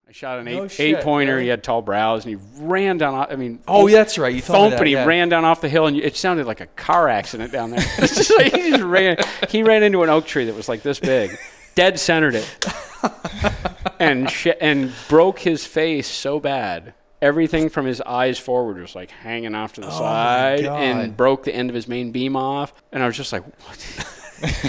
I shot an eight pointer. Really? He had tall brows, and he ran down. I mean, that's right. You told me that. But he ran down off the hill, and it sounded like a car accident down there. Like he just ran. He ran into an oak tree that was like this big, dead centered it, and broke his face so bad. Everything from his eyes forward was like hanging off to the side, and broke the end of his main beam off. And I was just like, what?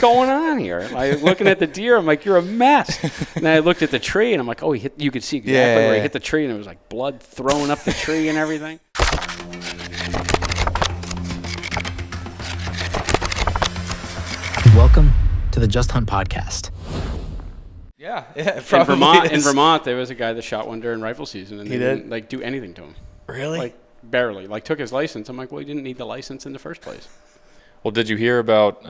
Going on here? Like looking at the deer, I'm like, you're a mess. And then I looked at the tree, and I'm like, you could see exactly where he hit the tree, and it was like blood throwing up the tree and everything. Welcome to the Just Hunt podcast. Yeah. In Vermont, there was a guy that shot one during rifle season, and he didn't like do anything to him. Really? Like barely. Like took his license. I'm like, well, he didn't need the license in the first place. Well, did you hear about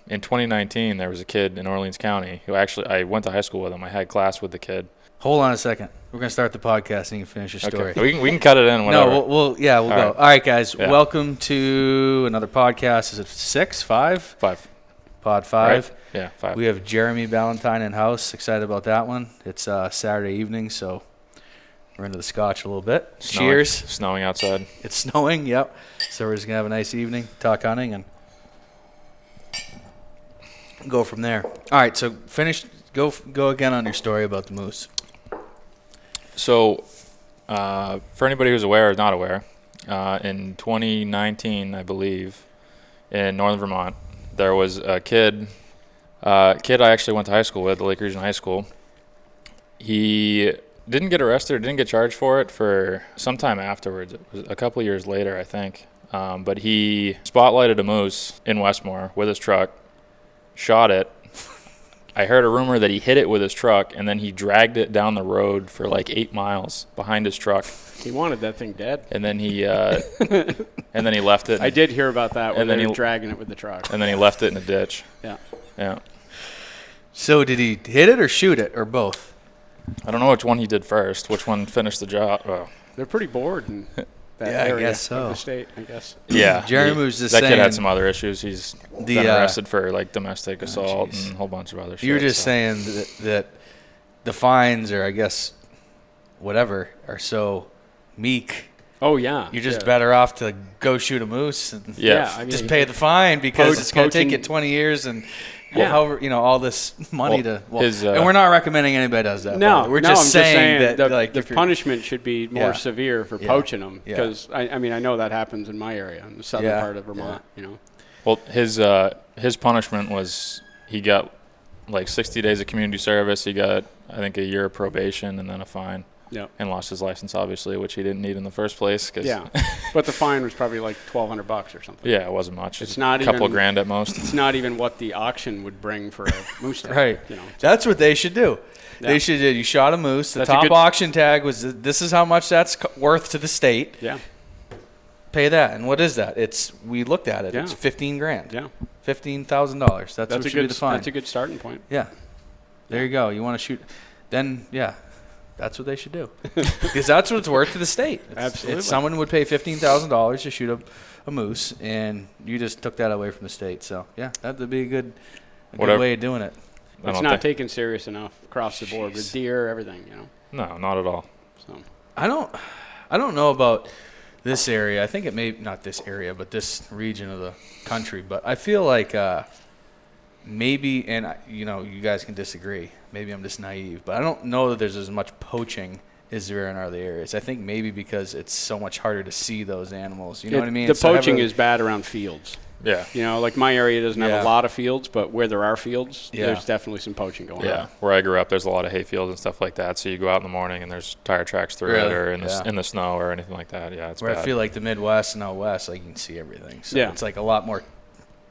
in 2019 there was a kid in Orleans County who actually I went to high school with him. I had class with the kid. Hold on a second. We're gonna start the podcast and you can finish your story. Okay. We can cut it in. Whatever. No, we'll go. All right, guys. Yeah. Welcome to another podcast. Is it 6, 5? 5. Pod 5. Right? Yeah, 5. We have Jeremy Ballantine in house. Excited about that one. It's Saturday evening, so we're into the scotch a little bit. Cheers. Snowing outside. It's snowing. Yep. So we're just gonna have a nice evening, talk hunting, and go from there. All right, so finish. Go again on your story about the moose. So, for anybody who's aware or not aware, in 2019, I believe, in northern Vermont, there was a kid I actually went to high school with, the Lake Region High School. He didn't get arrested, didn't get charged for it for some time afterwards. It was a couple of years later, I think. But he spotlighted a moose in Westmore with his truck, shot it. I heard a rumor that he hit it with his truck, and then he dragged it down the road for like 8 miles behind his truck. He wanted that thing dead. And then he left it. I did hear about that. And then he was dragging it with the truck. And then he left it in a ditch. Yeah. So did he hit it or shoot it or both? I don't know which one he did first. Which one finished the job? Oh. They're pretty bored in that area I guess so. of the state, I guess. Yeah. Jeremy was just saying. That kid had some other issues. He's been arrested for like domestic assault and a whole bunch of other shit. You were just saying that the fines, or I guess whatever, are so meek. Oh, yeah. You're just better off to go shoot a moose and just pay the fine because it's going to take you 20 years and however, all this money and we're not recommending anybody does that. No, we're just saying that the punishment should be more severe for poaching them because I know that happens in my area in the southern part of Vermont. Well, his punishment was he got like 60 days of community service. He got I think a year of probation and then a fine. Yeah, and lost his license, obviously, which he didn't need in the first place. But the fine was probably like $1,200 or something. Yeah, it wasn't much. It's not a couple even, of grand at most. It's not even what the auction would bring for a moose tag. Right. That's what they should do. Yeah. They should do. You shot a moose. The top auction tag was this is how much that's worth to the state. Yeah. Pay that. And what is that? We looked at it. Yeah. It's $15,000. Yeah. $15,000. That's what should be the fine. That's a good starting point. Yeah. There you go. You want to shoot. Then, that's what they should do. Because that's what it's worth to the state. Absolutely. Someone would pay $15,000 to shoot a moose, and you just took that away from the state. So, that would be a good way of doing it. It's not taken serious enough across the board with deer, everything, No, not at all. So I don't know about this area. I think it may not this area, but this region of the country. But I feel like maybe, and you guys can disagree. Maybe I'm just naive, but I don't know that there's as much poaching as there in other areas. I think maybe because it's so much harder to see those animals. You know what I mean? The poaching is bad around fields. Yeah. Like my area doesn't have a lot of fields, but where there are fields, there's definitely some poaching going on. Yeah, where I grew up, there's a lot of hay fields and stuff like that. So you go out in the morning and there's tire tracks through it, or in the snow or anything like that. Yeah, it's where bad. I feel like the Midwest and out west, like you can see everything. So it's like a lot more.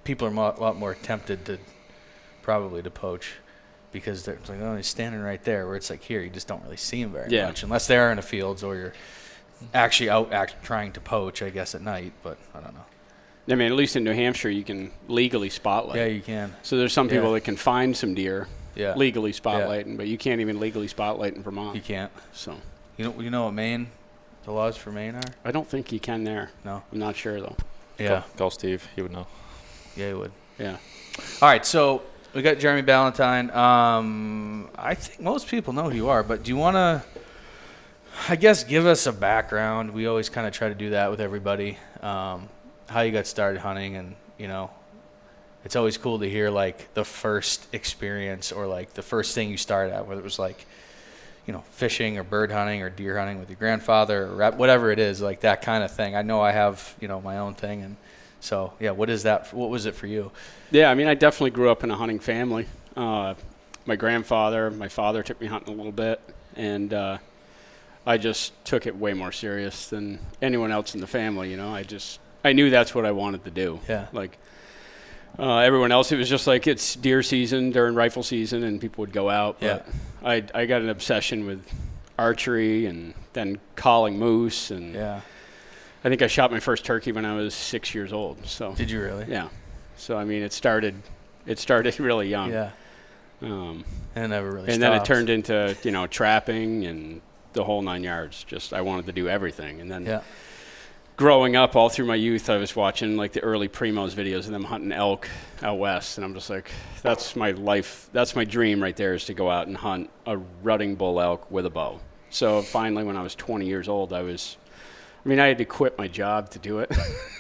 People are a lot more tempted to poach. Because they're like, he's standing right there. Where it's like here, you just don't really see him very much, unless they are in the fields or you're actually out trying to poach, I guess, at night. But I don't know. I mean, at least in New Hampshire, you can legally spotlight. Yeah, you can. So there's some people that can find some deer legally spotlighting, Yeah. But you can't even legally spotlight in Vermont. You can't. So you know what Maine, the laws for Maine are? I don't think you can there. No, I'm not sure though. Yeah, call Steve. He would know. Yeah, he would. Yeah. All right, so we got Jeremy Ballantine. I think most people know who you are, but do you want to I guess give us a background. We always kind of try to do that with everybody. How you got started hunting, and it's always cool to hear like the first experience or like the first thing you started at, whether it was like fishing or bird hunting or deer hunting with your grandfather or whatever it is, like that kind of thing. I know I have my own thing, and so yeah. What was it for you? Yeah, I mean, I definitely grew up in a hunting family. My father took me hunting a little bit, and I just took it way more serious than anyone else in the family. I knew that's what I wanted to do. Yeah. Like everyone else, it was just like it's deer season during rifle season, and people would go out. But I got an obsession with archery, and then calling moose, and I think I shot my first turkey when I was 6 years old. So did you really? Yeah. So I mean, it started really young. Yeah. And it never really. And then it turned into trapping and the whole 9 yards. Just I wanted to do everything, and then growing up all through my youth, I was watching like the early Primos videos of them hunting elk out west, and I'm just like, that's my life. That's my dream right there, is to go out and hunt a rutting bull elk with a bow. So finally, when I was 20 years old, I had to quit my job to do it.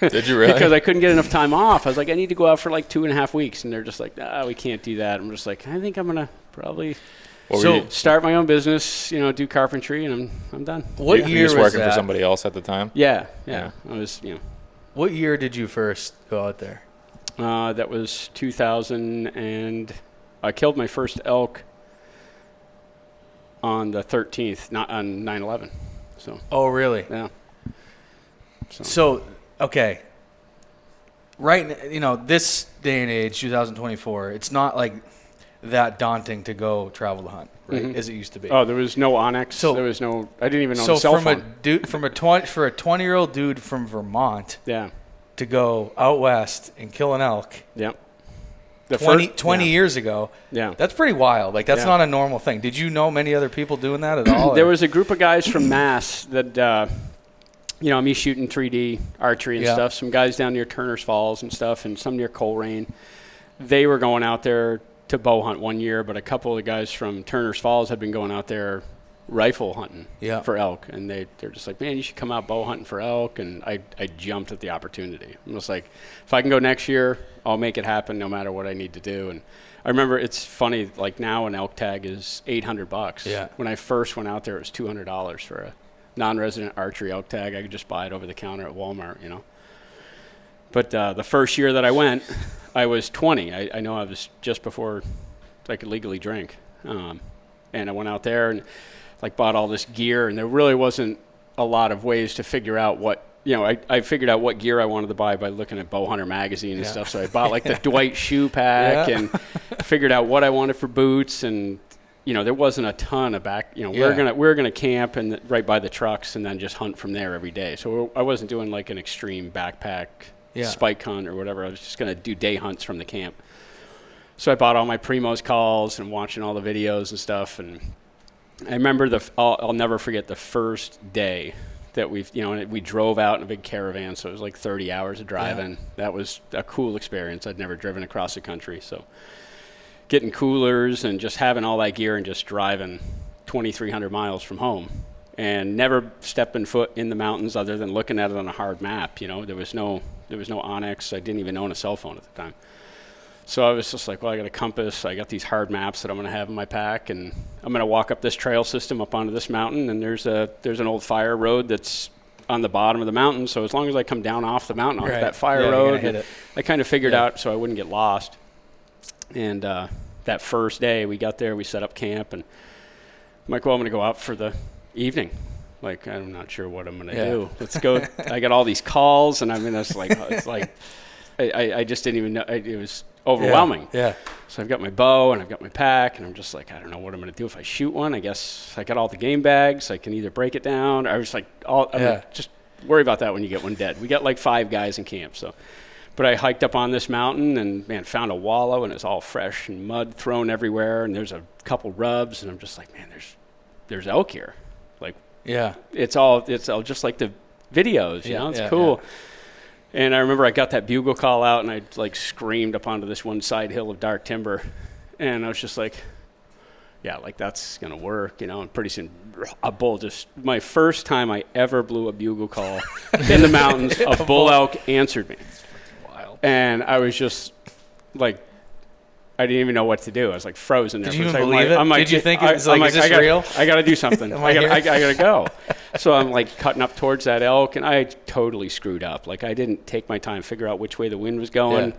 Did you really? Because I couldn't get enough time off. I was like, I need to go out for like 2.5 weeks. And they're just like, we can't do that. I'm just like, I think I'm going to probably start my own business, do carpentry, and I'm done. What year was working that? for somebody else at the time? Yeah. I was, What year did you first go out there? That was 2000, and I killed my first elk on the 13th, not on 9/11. So. Oh, really? Yeah. So, okay. Right, this day and age, 2024, it's not like that daunting to go travel to hunt, right? As it used to be. Oh, there was no Onyx. So there was no. I didn't even own a cell phone. For a 20-year-old dude from Vermont, to go out west and kill an elk. Yeah. 20 years ago. Yeah. That's pretty wild. Like that's not a normal thing. Did you know many other people doing that at all? There was a group of guys from Mass that. Me shooting 3D archery and stuff. Some guys down near Turner's Falls and stuff, and some near Coleraine. They were going out there to bow hunt one year, but a couple of the guys from Turner's Falls had been going out there rifle hunting for elk, and they're just like, man, you should come out bow hunting for elk. And I jumped at the opportunity. I was like, if I can go next year, I'll make it happen no matter what I need to do. And I remember, it's funny, like now an elk tag is $800. Yeah. When I first went out there, it was $200 for a non-resident archery elk tag. I could just buy it over the counter at Walmart, But the first year that I went, I was 20. I know I was just before I could legally drink. And I went out there and bought all this gear, and there really wasn't a lot of ways to figure out what, I figured out what gear I wanted to buy by looking at Bow Hunter magazine and stuff. So I bought the Dwight shoe pack and figured out what I wanted for boots, and there wasn't a ton of back. We're gonna camp and right by the trucks, and then just hunt from there every day. So I wasn't doing an extreme backpack spike hunt or whatever. I was just gonna do day hunts from the camp. So I bought all my Primos calls and watching all the videos and stuff. And I remember I'll never forget the first day that we drove out in a big caravan. So it was 30 hours of driving. That was a cool experience. I'd never driven across the country, so. Getting coolers and just having all that gear and just driving 2,300 miles from home, and never stepping foot in the mountains other than looking at it on a hard map. There was no Onyx. I didn't even own a cell phone at the time. So I was just like, well, I got a compass. I got these hard maps that I'm going to have in my pack, and I'm going to walk up this trail system up onto this mountain, and there's an old fire road that's on the bottom of the mountain. So as long as I come down off the mountain onto that fire road, I kind of figured out so I wouldn't get lost. And that first day we got there, we set up camp, and I'm like, well, I'm going to go out for the evening. I'm not sure what I'm going to do. Let's go. I got all these calls, and it's I just didn't even know. It was overwhelming. Yeah. So I've got my bow and I've got my pack, and I'm just like, I don't know what I'm going to do if I shoot one. I guess I got all the game bags. I can either break it down. I was like, just worry about that when you get one dead. We got 5 guys in camp, so. But I hiked up on this mountain and, found a wallow, and it's all fresh and mud thrown everywhere, and there's a couple rubs, and I'm just like, man, there's elk here. It's all just like the videos, it's cool. Yeah. And I remember I got that bugle call out, and I screamed up onto this one side hill of dark timber, and I was just like, that's going to work, and pretty soon a bull just, my first time I ever blew a bugle call in the mountains, a bull elk answered me. Wild. And I was just like, I didn't even know what to do. I was like frozen there. Did you even believe it? Did you think it was like, is this real? I got to do something. I got to go. So I'm like cutting up towards that elk, and I totally screwed up. Like I didn't take my time to figure out which way the wind was going. Yeah.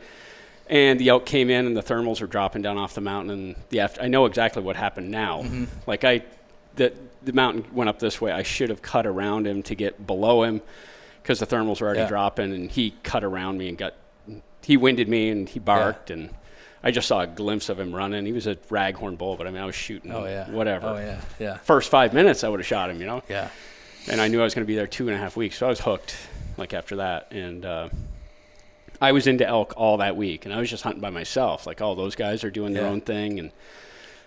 And the elk came in, and the thermals were dropping down off the mountain. And I know exactly what happened now. Mm-hmm. Like the mountain went up this way. I should have cut around him to get below him because the thermals were already dropping, and he cut around me and he winded me, and he barked, and I just saw a glimpse of him running. He was a raghorn bull, but I mean, I was shooting whatever. Oh, yeah. First 5 minutes, I would have shot him, Yeah. And I knew I was going to be there 2.5 weeks, so I was hooked, like, after that. And I was into elk all that week, and I was just hunting by myself. Like, all those guys are doing their own thing, and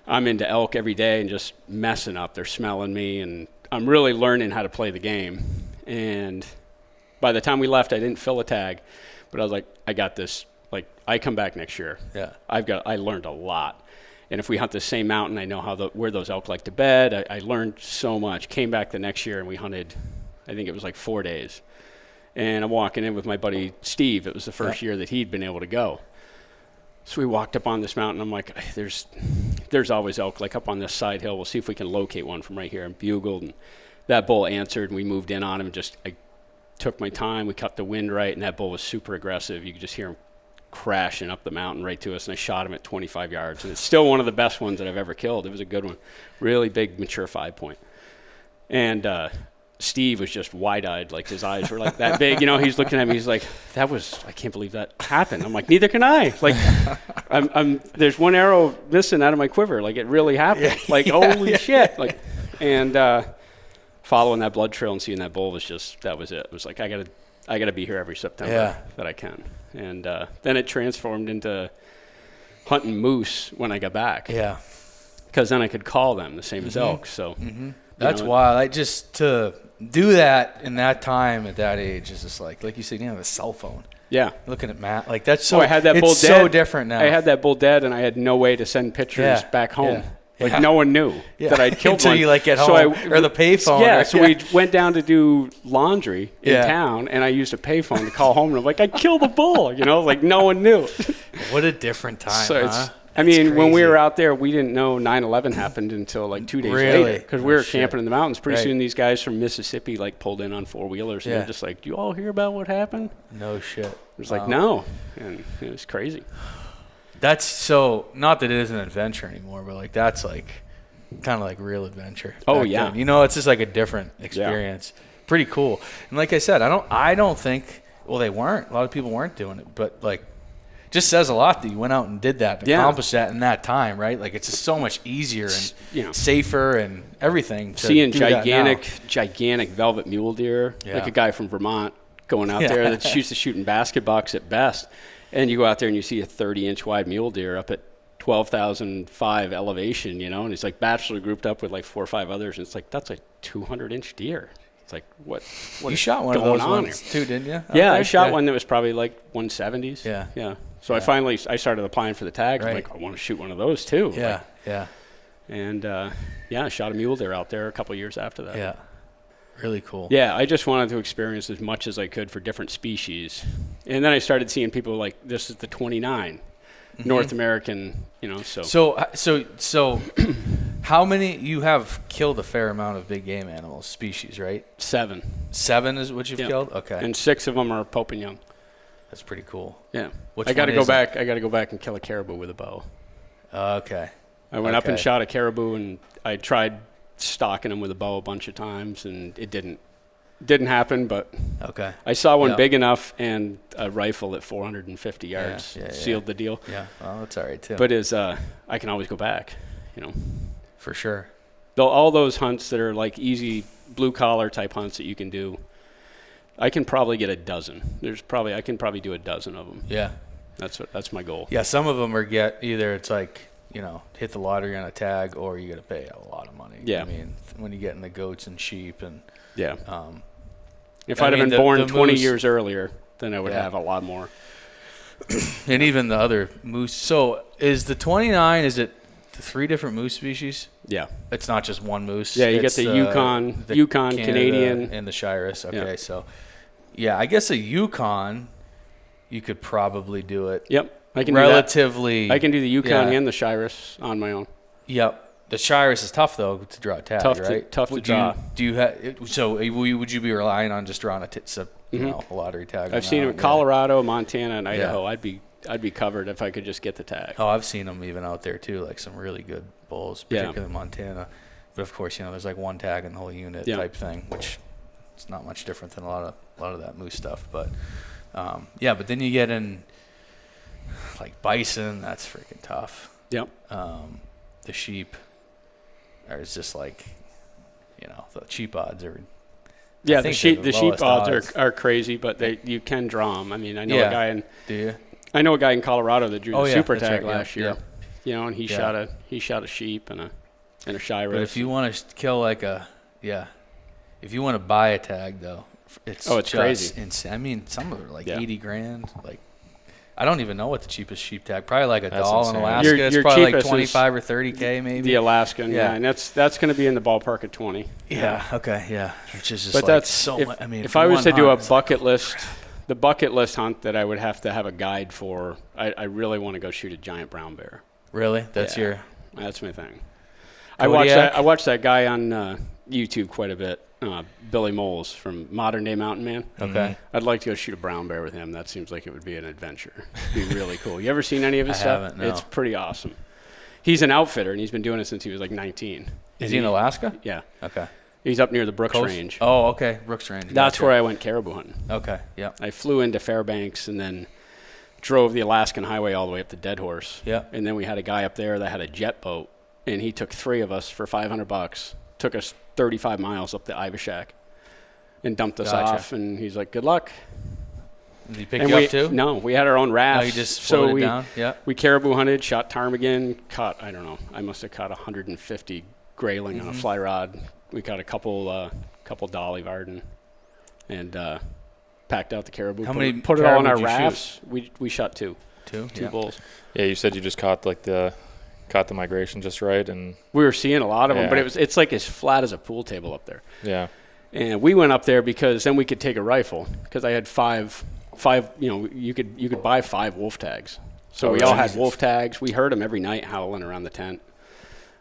I'm into elk every day and just messing up. They're smelling me, and I'm really learning how to play the game. And by the time we left, I didn't fill a tag, but I was like, I got this. Like, I come back next year. Yeah. I learned a lot. And if we hunt the same mountain, I know where those elk like to bed. I learned so much. Came back the next year, and we hunted, I think it was like 4 days. And I'm walking in with my buddy Steve. It was the first year that he'd been able to go. So we walked up on this mountain. I'm like, there's always elk, like up on this side hill. We'll see if we can locate one from right here. And bugled, and that bull answered, and we moved in on him. I took my time. We cut the wind right, and that bull was super aggressive. You could just hear him crashing up the mountain right to us, and I shot him at 25 yards. And it's still one of the best ones that I've ever killed. It was a good one. Really big, mature 5-point. And Steve was just wide-eyed, like his eyes were like that big. He's looking at me. He's like, I can't believe that happened. I'm like, neither can I. Like, there's one arrow missing out of my quiver. Like, it really happened. Holy shit. Like, and following that blood trail and seeing that bull that was it. It was like, I gotta be here every September that I can. And then it transformed into hunting moose when I got back. Yeah. Because then I could call them the same as elk. So that's wild. To do that in that time at that age is just like you said, you have a cell phone. Yeah. Looking at Matt. Like, that's so, I had that bull dead. So different now. I had that bull dead, and I had no way to send pictures back home. Like, no one knew that I'd killed until one. you get home, or the payphone. Yeah, so we went down to do laundry in town, and I used a payphone to call home, and I'm like, I killed a bull, like no one knew. What a different time, so huh? When we were out there, we didn't know 9/11 happened until like 2 days later, because we were camping in the mountains. Pretty soon these guys from Mississippi pulled in on 4-wheelers, and they're just like, do you all hear about what happened? No shit. It was like, no, and it was crazy. That's so, not that it is an adventure anymore, but like that's like kind of like real adventure. Oh yeah. Then. It's just like a different experience. Yeah. Pretty cool. And like I said, I don't think, well, they weren't. A lot of people weren't doing it, but like, just says a lot that you went out and did that, accomplish that in that time, right? Like, it's just so much easier and safer and everything. Seeing gigantic velvet mule deer, like a guy from Vermont going out there that's used to shooting basket bucks at best, and you go out there and you see a 30-inch wide mule deer up at 12,005 elevation, and he's like bachelor grouped up with like 4 or 5 others, and it's like, that's a 200-inch deer. It's like, what you shot one of those ones too, didn't you? Yeah, I shot one that was probably like 170s. Yeah. So I started applying for the tags. I'm like, I want to shoot one of those too. Yeah. And I shot a mule deer out there a couple years after that. Yeah. Really cool. Yeah, I just wanted to experience as much as I could for different species. And then I started seeing people like, this is the 29 North American, So how many, you have killed a fair amount of big game animals, species, right? 7. 7 is what you've killed? Okay. And 6 of them are Pope and Young. That's pretty cool. Yeah. I got to go back. I got to go back and kill a caribou with a bow. Okay. I went up and shot a caribou, and I tried stalking him with a bow a bunch of times, and it didn't happen. But I saw one big enough, and a rifle at 450 yards sealed the deal. Yeah. Well, that's all right too. But I can always go back. For sure. Though all those hunts that are like easy blue collar type hunts that you can do, I can probably get a dozen. I can probably do a dozen of them. Yeah. That's my goal. Yeah, some of them are either it's like, hit the lottery on a tag, or you got to pay a lot of money. Yeah. I mean, when you get in the goats and sheep and if I'd have been born 20 years earlier, then I would have a lot more. And even the other moose. So is the 29, is it the 3 different moose species. Yeah. It's not just one moose. Yeah, you it's get the Yukon, Canada, Canadian. and the Shiras. Okay, Yeah. so, yeah, I guess a Yukon, you could probably do it. Yep. I can relatively. do that. I can do the Yukon yeah. and the Shiras on my own. Yep. The Shiras is tough, though, to draw a tag, right? Tough to draw. Do you have, so would you be relying on just drawing a lottery tag? I've seen them in Colorado, Montana, and Idaho. Yeah. I'd be covered if I could just get the tag. Oh, I've seen them even out there, too, like some really good bulls, particularly in Montana. But, of course, there's like one tag in the whole unit type thing, which it's not much different than a lot of that moose stuff. But, but then you get in, like, bison. That's freaking tough. Yep. The sheep. It's just like, the cheap odds are. Yeah, the sheep odds are crazy, but you can draw them. I mean, I know a guy in. Do you? I know a guy in Colorado that drew the super tag last year. Yeah. And he shot a sheep and a Shiras. But if you want to kill if you want to buy a tag though, it's crazy. Insane. I mean, some of them are like $80,000. Like, I don't even know what the cheapest sheep tag. Probably like a doll in Alaska. It's probably like 25 or 30K maybe. The Alaskan, and that's going to be in the ballpark of 20. Yeah. Okay. Yeah. Which is just. But that's so much. I mean, if I was to do a bucket list, the bucket list hunt that I would have to have a guide for, I really want to go shoot a giant brown bear. Really? That's my thing. Kodiak? I watched that guy on YouTube quite a bit. Billy Moles from Modern Day Mountain Man. Okay. I'd like to go shoot a brown bear with him. That seems like it would be an adventure. It'd be really cool. You ever seen any of his stuff? Haven't, no. It's pretty awesome. He's an outfitter, and he's been doing it since he was like 19. Is he in Alaska? Yeah. Okay. He's up near the Brooks Range. Oh, okay. Brooks Range. That's where I went caribou hunting. Okay. Yeah. I flew into Fairbanks and then drove the Alaskan Highway all the way up to Dead Horse. Yeah. And then we had a guy up there that had a jet boat, and he took 3 of us for $500. Took us 35 miles up the Ivashak and dumped us off, and he's like, good luck. Did he pick you up too? No, we had our own raft. Oh, you just floated down? Yeah. We caribou hunted, shot ptarmigan, caught, I don't know, I must have caught 150 grayling on a fly rod. We caught a couple dolly varden and packed out the caribou. How many put it all on our did you rafts. We shot 2. Two bulls. Yeah, you said you just caught the migration just right, and we were seeing a lot of them, but it's like as flat as a pool table up there. Yeah. And we went up there because then we could take a rifle, because I had five. You could buy 5 wolf tags. So we all had wolf tags. We heard them every night howling around the tent,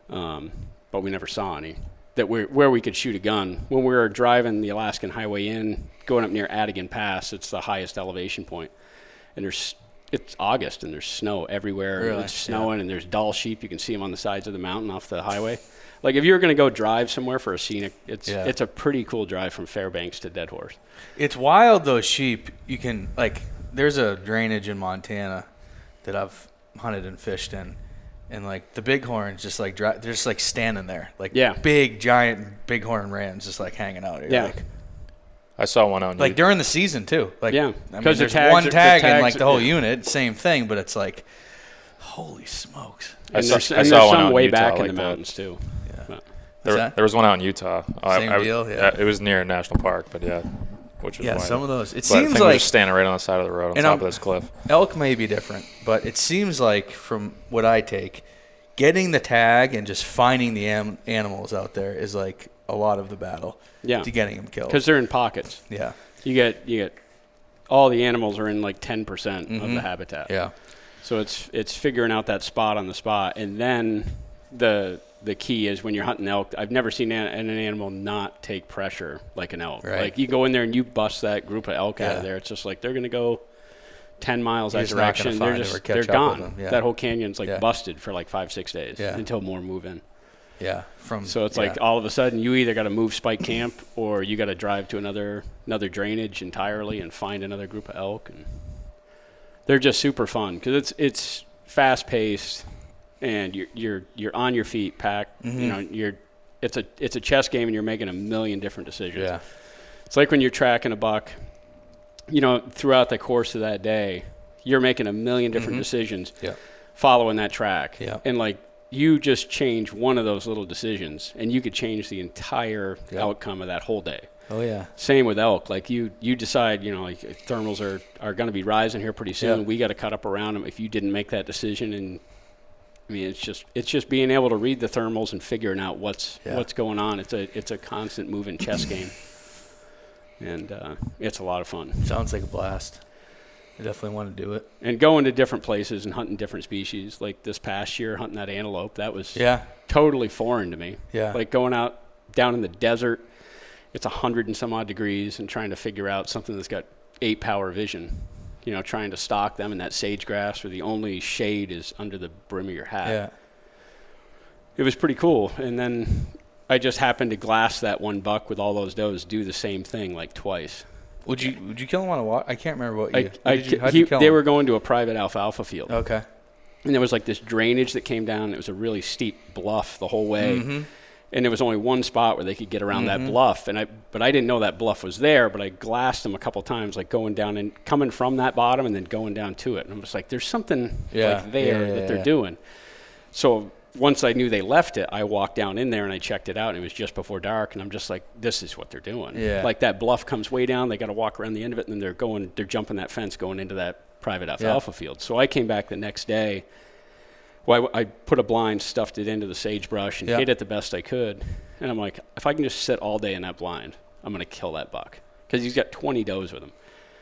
but we never saw any where we could shoot a gun. When we were driving the Alaskan Highway in, going up near Adigan Pass, it's the highest elevation point, and it's August and there's snow everywhere. Really? It's snowing and there's Dall sheep. You can see them on the sides of the mountain off the highway. Like if you were going to go drive somewhere for a scenic, it's a pretty cool drive from Fairbanks to Dead Horse. It's wild, those sheep. You can, there's a drainage in Montana that I've hunted and fished in, and the bighorns just they're just standing there, big giant bighorn rams just hanging out. I saw one on during the season too. Because there's one tag in the whole unit, same thing, but it's holy smokes. And I there's saw one some way Utah back in the mountains too. There was one out in Utah. Same deal. Yeah. It was near a national park, but which was some of those. It seems seems like just standing right on the side of the road on top of this cliff. Elk may be different, but it seems like from what I take, getting the tag and just finding the animals out there is a lot of the battle. Yeah. To getting them killed. Because they're in pockets. Yeah. You get all the animals are in 10% of the habitat. Yeah. So it's figuring out that spot on the spot, and then the key is when you're hunting elk. I've never seen an animal not take pressure like an elk. Right. You go in there and you bust that group of elk out of there. It's just they're going to go 10 miles that direction. They're gone. Yeah. That whole canyon's busted for 5-6 days until more move in. Yeah. So it's all of a sudden you either got to move spike camp or you got to drive to another drainage entirely and find another group of elk, and they're just super fun because it's fast paced and you're on your feet, packed. It's a chess game and you're making a million different decisions. Yeah. It's like when you're tracking a buck, throughout the course of that day, you're making a million different decisions following that track. Yeah. And you just change one of those little decisions and you could change the entire outcome of that whole day. Oh yeah. Same with elk. You decide, thermals are going to be rising here pretty soon. Yeah. We got to cut up around them. If you didn't make that decision and I mean, it's just being able to read the thermals and figuring out what's going on. It's a constant moving chess game, and it's a lot of fun. Sounds like a blast. I definitely want to do it. And going to different places and hunting different species. Like this past year, hunting that antelope, that was totally foreign to me. Yeah. Like going out down in the desert, it's 100 and some odd degrees, and trying to figure out something that's got 8-power vision. You know, trying to stalk them in that sage grass where the only shade is under the brim of your hat. Yeah. It was pretty cool. And then I just happened to glass that one buck with all those does do the same thing like twice. Would you kill him on a walk? I can't remember what you. How'd you kill they him? were going to a private alfalfa field. Okay. And there was like this drainage that came down. It was a really steep bluff the whole way. Mm-hmm. And there was only one spot where they could get around that bluff. But I didn't know that bluff was there, but I glassed them a couple times, like going down and coming from that bottom and then going down to it. And I'm just like, there's something that they're doing. So once I knew they left it, I walked down in there and I checked it out, and it was just before dark. And I'm just like, this is what they're doing. Yeah. Like that bluff comes way down. They got to walk around the end of it, and then they're jumping that fence going into that private alfalfa field. So I came back the next day. Well, I put a blind, stuffed it into the sagebrush, and hit it the best I could. And I'm like, if I can just sit all day in that blind, I'm going to kill that buck. Because he's got 20 does with him.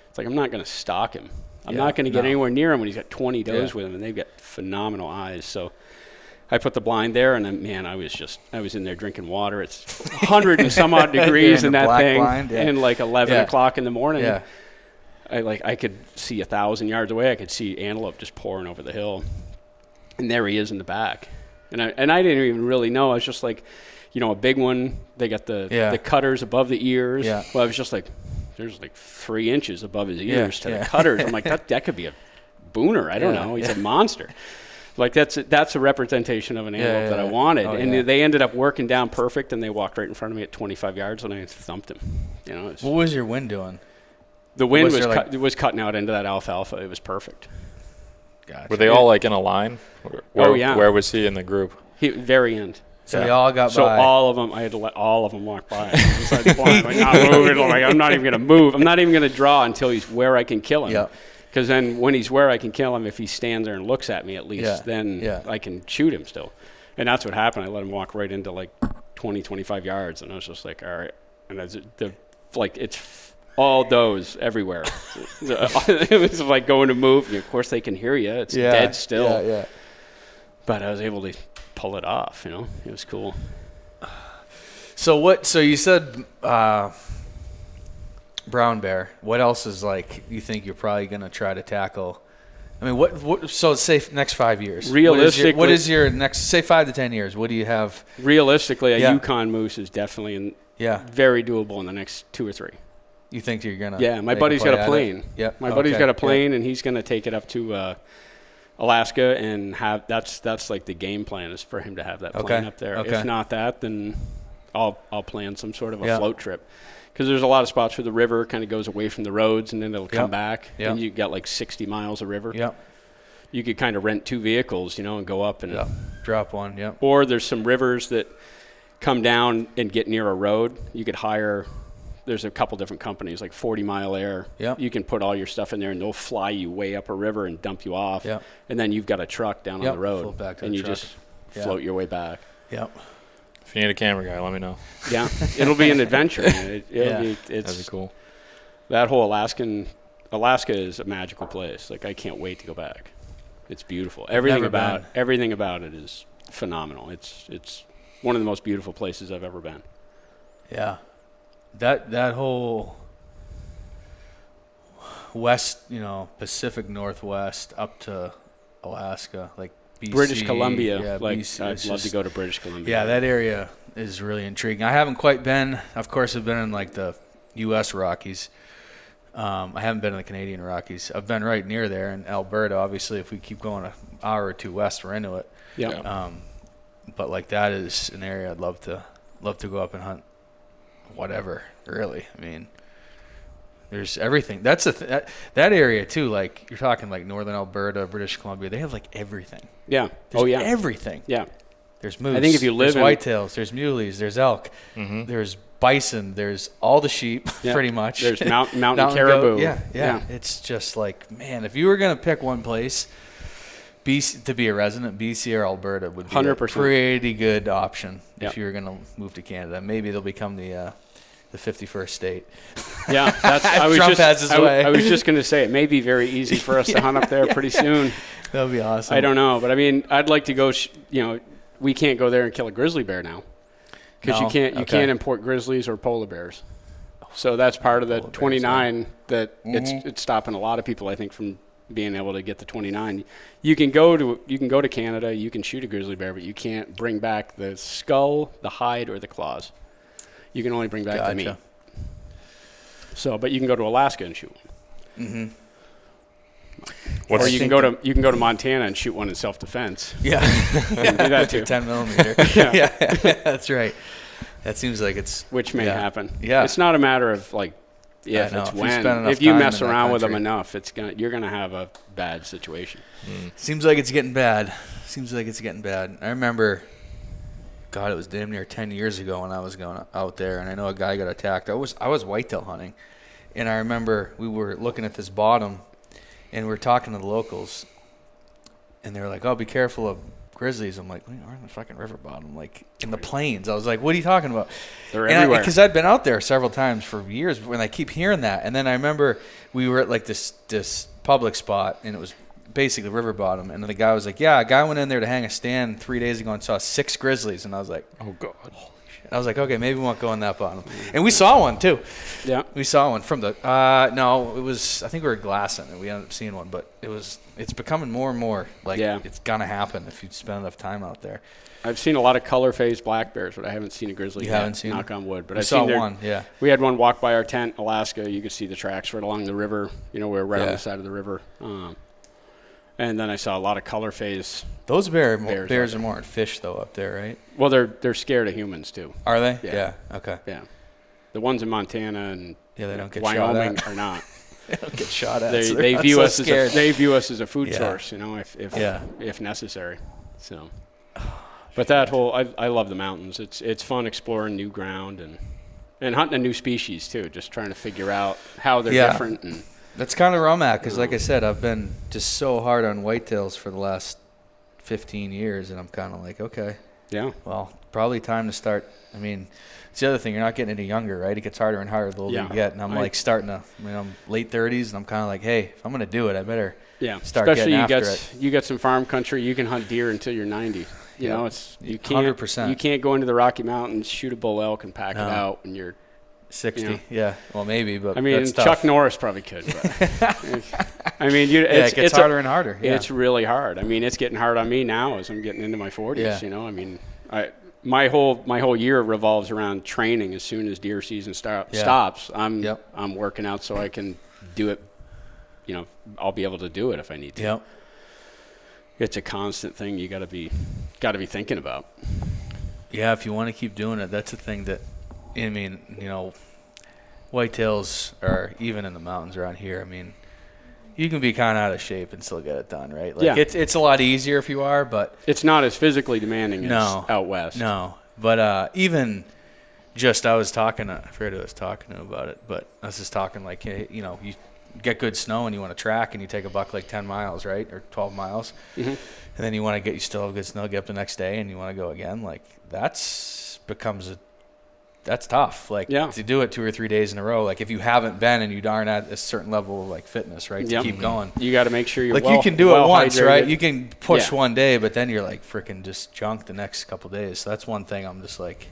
It's like, I'm not going to stalk him. I'm not going to get anywhere near him when he's got 20 does with him, and they've got phenomenal eyes. So I put the blind there, and I was in there drinking water. It's 100 and some odd degrees in that thing, and like 11 o'clock in the morning. Yeah. I could see 1,000 yards away. I could see antelope just pouring over the hill. And there he is in the back. And I didn't even really know. I was just like, you know, a big one. They got the cutters above the ears. Yeah. Well, I was just like, there's like 3 inches above his ears to the cutters. I'm like, that could be a booner. I don't know. He's a monster. Like that's a representation of an antelope that I wanted. They ended up working down perfect, and they walked right in front of me at 25 yards, and I thumped him. You know. What was your wind doing? The wind was cutting out into that alfalfa. It was perfect. Gotcha. Were they all like in a line? Where was he in the group? Very end. So they all got by. So all of them, I had to let all of them walk by. Inside the blind. Like, not moving. Like, I'm not even going to move. I'm not even going to draw until he's where I can kill him. Yep. Because then when he's where I can kill him, if he stands there and looks at me at least, then I can shoot him still. And that's what happened. I let him walk right into like 20, 25 yards. And I was just like, all right. And it's all does everywhere. It was like going to move. And of course, they can hear you. It's dead still. Yeah. But I was able to pull it off. You know, it was cool. So you said brown bear. What else is like you think you're probably gonna try to tackle? I mean, what? So say next 5 years. Realistically, what is your next? Say 5 to 10 years. What do you have? Realistically, a Yukon moose is definitely very doable in the next 2 or 3. You think you're gonna? Yeah, my buddy's got a plane. Yeah, my buddy's got a plane, and he's gonna take it up to Alaska and have that's like the game plan is for him to have that plane up there. If not that, then I'll plan some sort of a float trip. Because there's a lot of spots where the river kind of goes away from the roads, and then it'll come back. And you got like 60 miles of river. Yep. You could kind of rent 2 vehicles, you know, and go up and drop one. Yep. Or there's some rivers that come down and get near a road. You could hire. There's a couple different companies like 40 Mile Air. Yep. You can put all your stuff in there, and they'll fly you way up a river and dump you off. Yep. And then you've got a truck down on the road, and you just float your way back. Yep. If you need a camera guy, let me know. Yeah, it'll be an adventure. That'd be cool. That whole Alaska is a magical place. Like, I can't wait to go back. It's beautiful. Everything about it is phenomenal. It's one of the most beautiful places I've ever been. Yeah, that whole west, you know, Pacific Northwest up to Alaska, like. BC, British Columbia, I'd love to go to British Columbia. Yeah, that area is really intriguing. I haven't quite been. Of course, I've been in like the U.S. Rockies. I haven't been in the Canadian Rockies. I've been right near there in Alberta. Obviously, if we keep going an hour or 2 west, we're into it. Yeah. But like that is an area I'd love to go up and hunt. Whatever, really. I mean. There's everything. That's that area too. Like you're talking like northern Alberta, British Columbia. They have like everything. Yeah. There's everything. Yeah. There's moose. I think if you live there's whitetails. There's muleys. There's elk. Mm-hmm. There's bison. There's all the sheep. Pretty much. There's mountain caribou. Yeah. It's just like, man, if you were gonna pick one place BC, to be a resident, BC or Alberta would be 100%. a pretty good option Yep. if you were going to move to Canada. Maybe they'll become the 51st state. Yeah, I was just going to say it may be very easy for us to hunt up there pretty soon. That would be awesome. I don't know, but I mean, I'd like to go. We can't go there and kill a grizzly bear now because you can't import grizzlies or polar bears. So that's part of the 29 that it's stopping a lot of people, I think, from being able to get the 29. You can go to Canada, you can shoot a grizzly bear, but you can't bring back the skull, the hide, or the claws. You can only bring back the meat. So, but you can go to Alaska and shoot one. Mm-hmm. Or you can go to Montana and shoot one in self-defense. Yeah, you can do that too. 10 millimeter. Yeah, that's right. That seems like which may happen. Yeah, it's not a matter of like if, it's when. If you mess around with them enough, you're gonna have a bad situation. Seems like it's getting bad. I remember, God, it was damn near 10 years ago when I was going out there, and I know a guy got attacked. I was whitetail hunting, and I remember we were looking at this bottom, and we were talking to the locals, and they were like, "Oh, be careful of grizzlies." I'm like, "We're in the fucking river bottom, like in the plains." I was like, "What are you talking about?" They're everywhere. Because I'd been out there several times for years, when I keep hearing that. And then I remember we were at like this public spot, and it was basically river bottom. And the guy was like, "Yeah, a guy went in there to hang a stand 3 days ago and saw 6 grizzlies." And I was like, "Oh God." I was like, okay, maybe we won't go in that bottom. And we saw one too. Yeah. We saw one from the, no, it was, I think we were glassing and we ended up seeing one, but it's becoming more and more like it's going to happen if you spend enough time out there. I've seen a lot of color-phased black bears, but I haven't seen a grizzly yet. Haven't seen knock on wood. But I saw one, yeah. We had one walk by our tent in Alaska. You could see the tracks right along the river. We were right on the side of the river. And then I saw a lot of color phase. Those bears are more at fish though up there, right? Well, they're scared of humans too. Are they? Yeah. Okay. Yeah. The ones in Montana and they don't get Wyoming shot at. are not. They don't get shot at. They view us as a food source, if necessary. So, but that whole I love the mountains. It's fun exploring new ground and hunting a new species too. Just trying to figure out how they're different and. That's kind of where I'm at, because like I said, I've been just so hard on whitetails for the last 15 years, and I'm kind of like, okay. Yeah. Well, probably time to start. I mean, it's the other thing. You're not getting any younger, right? It gets harder and harder the older you get. And I'm I'm late 30s, and I'm kind of like, hey, if I'm going to do it, I better start Especially getting after it. You got some farm country. You can hunt deer until you're 90. You know, you can't 100%. You can't go into the Rocky Mountains, shoot a bull elk, and pack it out when you're 60. Yeah. Well, maybe, but I mean, that's Chuck tough. Norris probably could. But I mean, it gets harder and harder. Yeah. It's really hard. I mean, it's getting hard on me now as I'm getting into my 40s. Yeah. I mean, my whole year revolves around training. As soon as deer season stops, I'm working out so I can do it. I'll be able to do it if I need to. Yep. It's a constant thing you got to be thinking about. Yeah, if you want to keep doing it, that's the thing that. I mean, whitetails are even in the mountains around here. I mean, you can be kind of out of shape and still get it done, right? Like it's a lot easier if you are, but it's not as physically demanding as out west. No, but even just I was talking. I forget who I was talking to about it, but I was just talking like, hey, you get good snow and you want to track and you take a buck like 10 miles, right, or 12 miles, and then you still have good snow, get up the next day and you want to go again. Like that's tough. Like to do it 2 or 3 days in a row. Like if you haven't been and you aren't at a certain level of like fitness, right? To keep going. You got to make sure you're like you can do it once, right? You can push one day, but then you're like freaking just junk the next couple days. So that's one thing I'm just like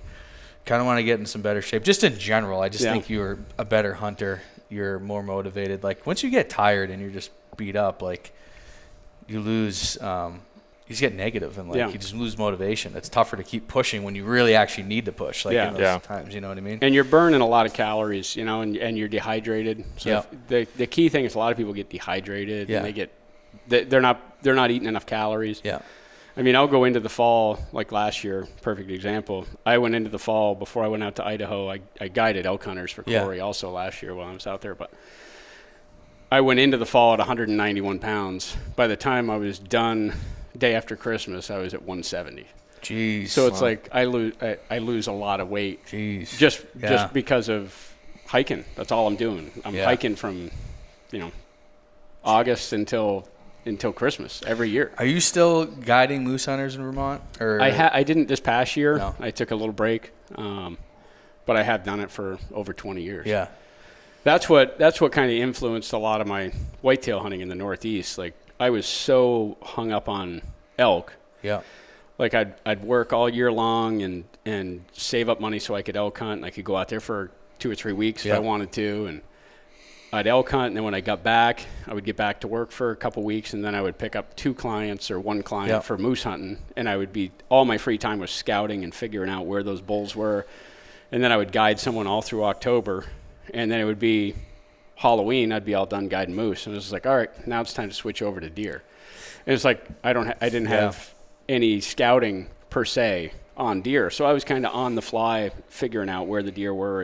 kind of want to get in some better shape. Just in general, I just think you're a better hunter. You're more motivated. Like once you get tired and you're just beat up, like you lose you just get negative and you just lose motivation. It's tougher to keep pushing when you really actually need to push. Like in those times, you know what I mean? And you're burning a lot of calories, and you're dehydrated. So the key thing is a lot of people get dehydrated and they're not eating enough calories. Yeah. I mean, I'll go into the fall like last year. Perfect example. I went into the fall before I went out to Idaho. I guided elk hunters for Corey also last year while I was out there, but I went into the fall at 191 pounds. By the time I was done. Day after Christmas, I was at 170. Jeez. So it's like I lose a lot of weight. Jeez. Just because of hiking. That's all I'm doing. I'm hiking from, August until until Christmas every year. Are you still guiding moose hunters in Vermont? Or I didn't this past year. No. I took a little break, but I have done it for over 20 years. Yeah. That's what kind of influenced a lot of my whitetail hunting in the Northeast. Like, I was so hung up on elk. Yeah. Like, I'd work all year long and save up money so I could elk hunt, and I could go out there for 2 or 3 weeks if I wanted to, and I'd elk hunt, and then when I got back, I would get back to work for a couple weeks, and then I would pick up 2 clients or 1 client for moose hunting, and I would be all my free time was scouting and figuring out where those bulls were, and then I would guide someone all through October, and then it would be Halloween, I'd be all done guiding moose, and it was like, all right, now it's time to switch over to deer. And it's like I didn't have any scouting per se on deer, so I was kind of on the fly figuring out where the deer were,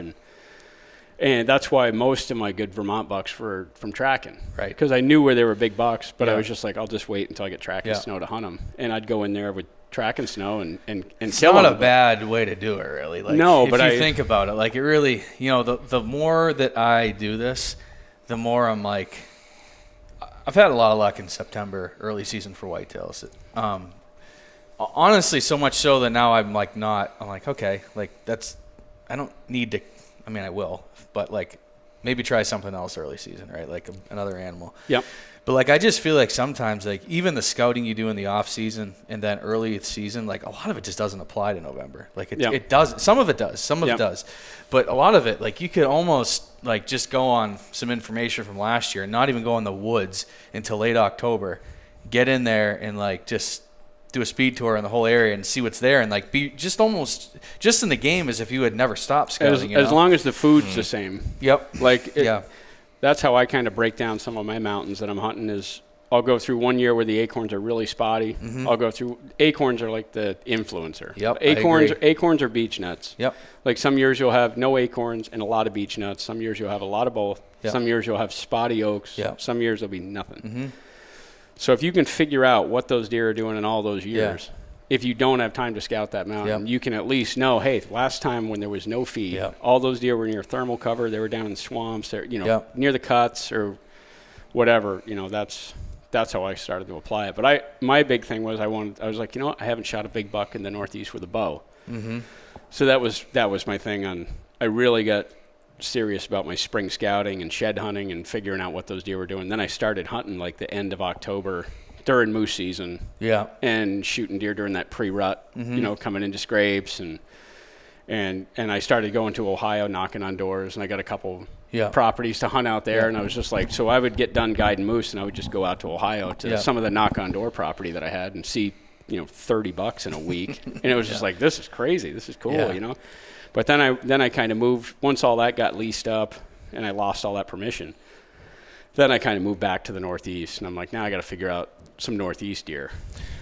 and that's why most of my good Vermont bucks were from tracking. Right. Because I knew where they were big bucks, but I was just like, I'll just wait until I get tracking snow to hunt them. And I'd go in there with tracking snow and it's kill not them. a bad way to do it, really. Like, no, if but you think about it, like, it really, the more that I do this, the more I'm like, I've had a lot of luck in September, early season for whitetails. Honestly, so much so that now I'm like, okay, like, I don't need to, I mean, I will, but like, maybe try something else early season, right? Like another animal. Yep. But like, I just feel like sometimes, like, even the scouting you do in the off season and then early season, like, a lot of it just doesn't apply to November. Like, it does. Some of it does. Some of it does. But a lot of it, like, you could almost like just go on some information from last year and not even go in the woods until late October, get in there and like just do a speed tour in the whole area and see what's there, and like be just almost just in the game as if you had never stopped scouting. As long as the food's the same. Yep. Like, that's how I kind of break down some of my mountains that I'm hunting. Is I'll go through one year where the acorns are really spotty. I'll go through, acorns are like the influencer. Yep. Acorns are beech nuts. Yep. Like, some years you'll have no acorns and a lot of beech nuts. Some years you'll have a lot of both. Yep. Some years you'll have spotty oaks. Yep. Some years there'll be nothing. So if you can figure out what those deer are doing in all those years, if you don't have time to scout that mountain, you can at least know, hey, last time when there was no feed, all those deer were near thermal cover. They were down in swamps, near the cuts or whatever. That's how I started to apply it. But my big thing was I was like, I haven't shot a big buck in the Northeast with a bow. So that was my thing. I really got serious about my spring scouting and shed hunting and figuring out what those deer were doing. Then I started hunting like the end of October during moose season. Yeah. And shooting deer during that pre-rut, coming into scrapes and I started going to Ohio, knocking on doors, and I got a couple properties to hunt out there, and I was just like, so I would get done guiding moose and I would just go out to Ohio to some of the knock on door property that I had and see, 30 bucks in a week. And it was just like, this is crazy. This is cool, But then I kind of moved, once all that got leased up and I lost all that permission, then I kind of moved back to the Northeast, and I'm like, now I got to figure out some Northeast deer.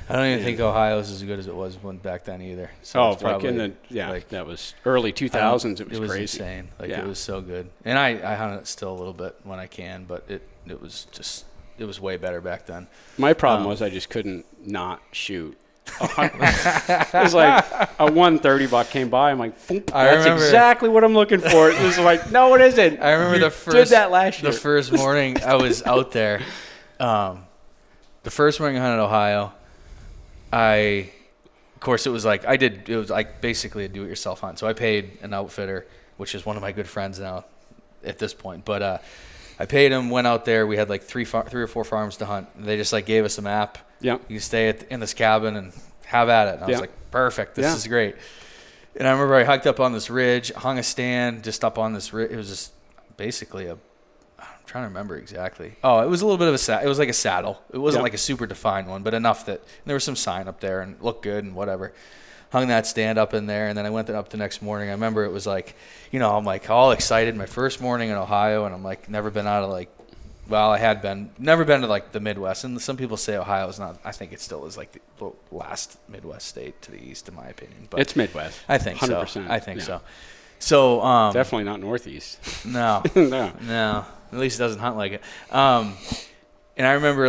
I don't even think Ohio's as good as it was back then either. So probably, that was early 2000s. It was crazy. Insane. It was so good. And I hunt it still a little bit when I can, but it was way better back then. My problem was I just couldn't not shoot. It was like a 130 buck came by. I'm like, that's exactly what I'm looking for. It was like, no, it isn't. I remember did that last year. The first morning I was out there. The first morning I hunted Ohio. Of course, it was like basically a do-it-yourself hunt. So I paid an outfitter, which is one of my good friends now at this point. But I paid him, went out there. We had like three or four farms to hunt. They just like gave us a map. Yeah, you can stay in this cabin and have at it. And I was like, perfect. This is great. And I remember I hiked up on this ridge, hung a stand just up on this ridge. It was just basically I'm trying to remember exactly. Oh, it was a little bit of it was like a saddle. It wasn't like a super defined one, but enough that there was some sign up there and looked good and whatever. Hung that stand up in there, and then I went up the next morning. I remember it was like, I'm like all excited. My first morning in Ohio, and I'm like never been out of I had never been to like the Midwest. And some people say Ohio is not. I think it still is like the last Midwest state to the east, in my opinion. But it's Midwest. I think 100%. So. I think so. So definitely not Northeast. No, no. At least it doesn't hunt like it. And I remember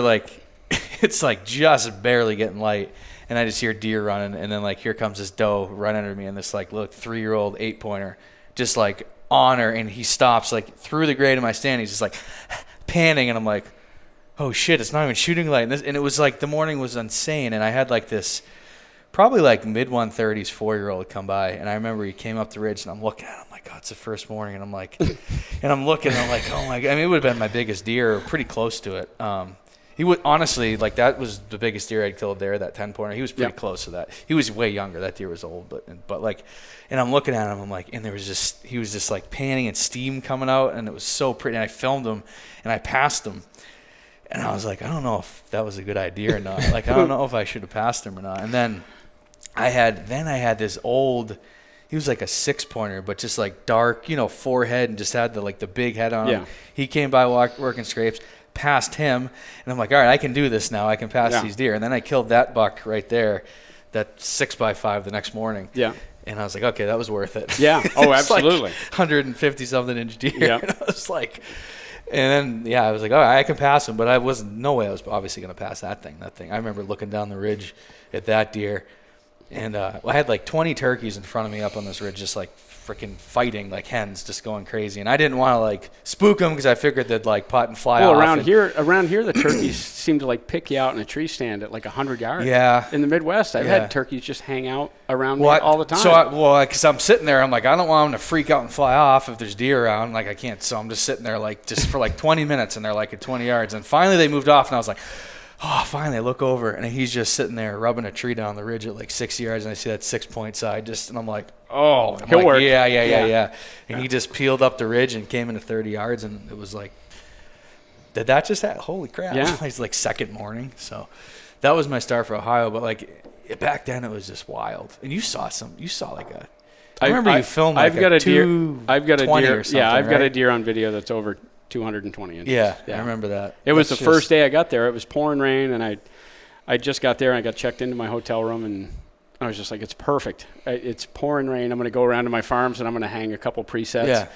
it's like just barely getting light. And I just hear deer running, and then here comes this doe run under me, and this 3-year-old 8-pointer just on her, and he stops through the grade of my stand. He's just panning, and I'm like, oh shit, it's not even shooting light. And it was like the morning was insane. And I had like this probably like mid 130s 4-year-old come by. And I remember he came up the ridge and I'm looking at him like, God, it's the first morning. And I'm like, and I'm looking and I'm like, oh my God. I mean, it would have been my biggest deer, pretty close to it. He would honestly, like, that was the biggest deer I'd killed there, that 10-pointer. He was pretty close to that. He was way younger. That deer was old, but like, and I'm looking at him, I'm like, and he was just like panning and steam coming out, and it was so pretty. And I filmed him, and I passed him, and I was like, I don't know if that was a good idea or not. Like, I don't know if I should have passed him or not. And then I had this old, he was like a 6-pointer, but just like dark, forehead, and just had the big head on him. He came by working scrapes. Passed him, and I'm like, all right, I can do this now. I can pass these deer. And then I killed that buck right there, that 6x5 the next morning. Yeah. And I was like, okay, that was worth it. Yeah. Oh, absolutely. Like 150-something inch deer. Yeah. And I was like, and then I was like, all right, I can pass him, but I wasn't. No way I was obviously going to pass that thing. I remember looking down the ridge at that deer, and I had like 20 turkeys in front of me up on this ridge, just like freaking fighting like hens, just going crazy. And I didn't want to like spook them because I figured they'd like putt and fly off. Well, around here, the turkeys seem to like pick you out in a tree stand at like 100 yards. Yeah. In the Midwest, I've had turkeys just hang out around me all the time. So, because I'm sitting there, I'm like, I don't want them to freak out and fly off if there's deer around. Like, I can't. So I'm just sitting there like just for like 20 minutes, and they're like at 20 yards. And finally they moved off, and I was like, oh, finally I look over, and he's just sitting there rubbing a tree down the ridge at like 6 yards, and I see that 6-point side, and I'm like, oh, he'll work. Yeah. And he just peeled up the ridge and came into 30 yards, and it was like, did that just happen? Holy crap. Yeah. It's like second morning. So that was my start for Ohio, but like back then it was just wild. And you saw like a, I remember you filmed like a deer. I've got a deer. Or something, I've got a deer on video that's over 220 inches. Yeah, I remember that. It was the first day I got there. It was pouring rain, and I just got there, and I got checked into my hotel room, and I was just like, it's perfect. It's pouring rain. I'm going to go around to my farms, and I'm going to hang a couple presets,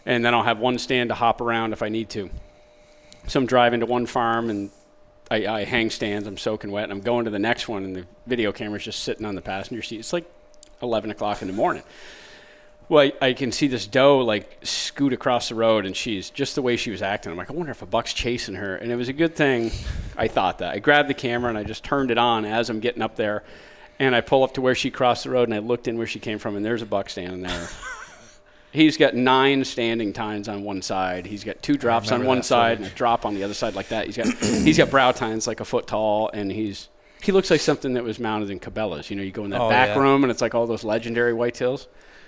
and then I'll have one stand to hop around if I need to. So I'm driving to one farm, and I hang stands. I'm soaking wet, and I'm going to the next one, and the video camera's just sitting on the passenger seat. It's like 11 o'clock in the morning. Well, I can see this doe like scoot across the road, and she's just the way she was acting. I'm like, I wonder if a buck's chasing her. And it was a good thing I thought that. I grabbed the camera and I just turned it on as I'm getting up there, and I pull up to where she crossed the road, and I looked in where she came from, and there's a buck standing there. He's got 9 standing tines on one side. He's got 2 drops on one side and a drop on the other side like that. He's got brow tines like a foot tall, and he looks like something that was mounted in Cabela's. You go in that back room, and it's like all those legendary whitetails.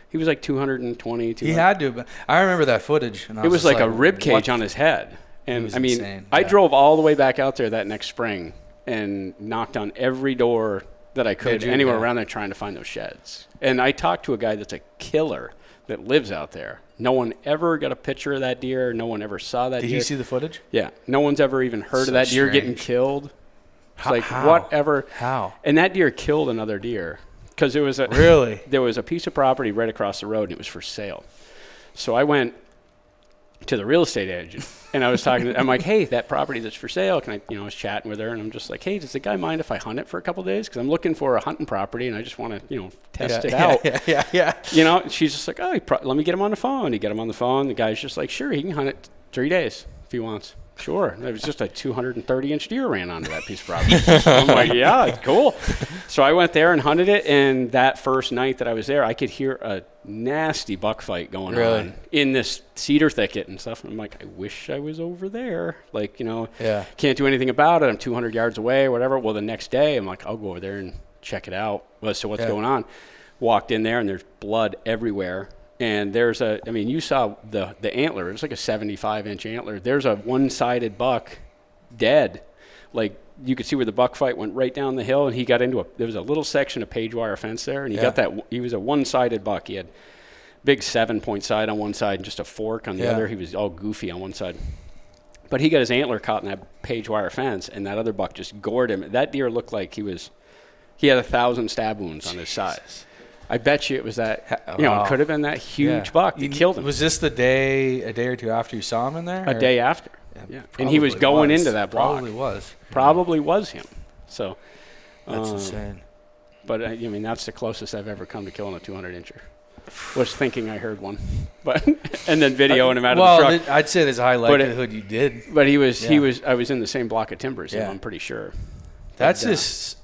He was like 220. He had to, but I remember that footage. And it was like a rib cage on his head. And I mean, insane. I drove all the way back out there that next spring and knocked on every door that I could anywhere around there trying to find those sheds. And I talked to a guy that's a killer that lives out there. No one ever got a picture of that deer. No one ever saw that deer. Did he see the footage? Yeah. No one's ever even heard of that deer getting killed. It's How? whatever. How? And that deer killed another deer. Because there was a piece of property right across the road, and it was for sale. So I went to the real estate agent, and I was talking I'm like, hey, that property that's for sale, can I, I was chatting with her, and I'm just like, hey, does the guy mind if I hunt it for a couple of days? Because I'm looking for a hunting property, and I just want to, test it out. Yeah. She's just like, oh, let me get him on the phone. You get him on the phone. The guy's just like, sure, he can hunt it 3 days if he wants. Sure. It was just a 230-inch deer ran onto that piece of property. I'm like, yeah, cool. So I went there and hunted it, and that first night that I was there, I could hear a nasty buck fight going on in this cedar thicket and stuff. And I'm like, I wish I was over there. Like, can't do anything about it. I'm 200 yards away or whatever. Well, the next day, I'm like, I'll go over there and check it out. Well, so what's going on? Walked in there, and there's blood everywhere. And there's you saw the antler. It's like a 75-inch antler. There's a one-sided buck dead. Like, you could see where the buck fight went right down the hill, and he got into there was a little section of page wire fence there, and he was a one-sided buck. He had big 7-point side on one side and just a fork on the other. He was all goofy on one side. But he got his antler caught in that page wire fence, and that other buck just gored him. That deer looked like he had 1,000 stab wounds on his side. I bet you it was that, it could have been that huge buck that killed him. Was this a day or two after you saw him in there? A day after. Yeah. And he was going into that block. Probably was him. So. That's insane. But, that's the closest I've ever come to killing a 200-incher. was thinking I heard one, but and then videoing him out of the truck. I'd say there's a high likelihood you did. But he was. I was in the same block of timbers. Yeah. I'm pretty sure. That's just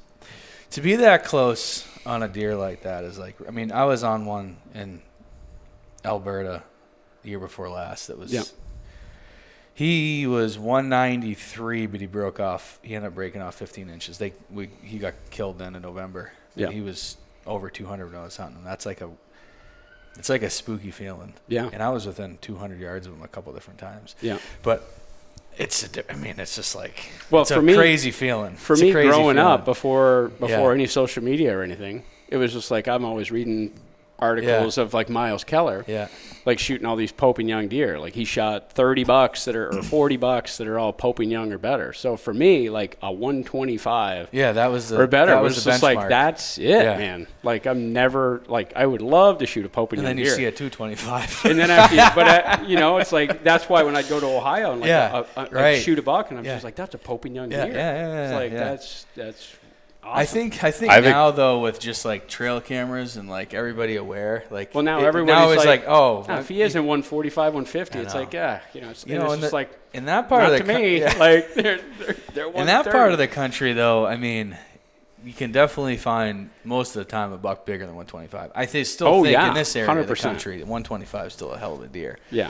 to be that close on a deer like that is like. I mean, I was on one in Alberta the year before last. That was. Yeah. He was 193, but he broke off. He ended up breaking off 15 inches. He got killed then in November. Yeah. He was over 200 when I was hunting him. That's like it's like a spooky feeling. Yeah. And I was within 200 yards of him a couple different times. Yeah. But it's just like, it's a crazy feeling. For me, growing up before any social media or anything, it was just like I'm always reading articles of like Miles Keller, like shooting all these Poaching young deer. Like he shot 30 bucks that are or 40 bucks that are all Poaching young or better. So for me, like a 125, or better was just benchmark. Like that's it, man. Like I'm never like I would love to shoot a Poaching young deer. And then you see a 225, and then but it's like that's why when I go to Ohio and like shoot a buck, and I'm just like that's a Poaching young deer. It's like that's. Awesome. I think now though with just like trail cameras and like everybody aware, like now everybody's like if he isn't 145, 150, it's like it's just like in that part of the me like they're in that part of the country though. I mean, you can definitely find most of the time a buck bigger than 125. I still think in this area 100%. Of the country, 125 is still a hell of a deer. Yeah,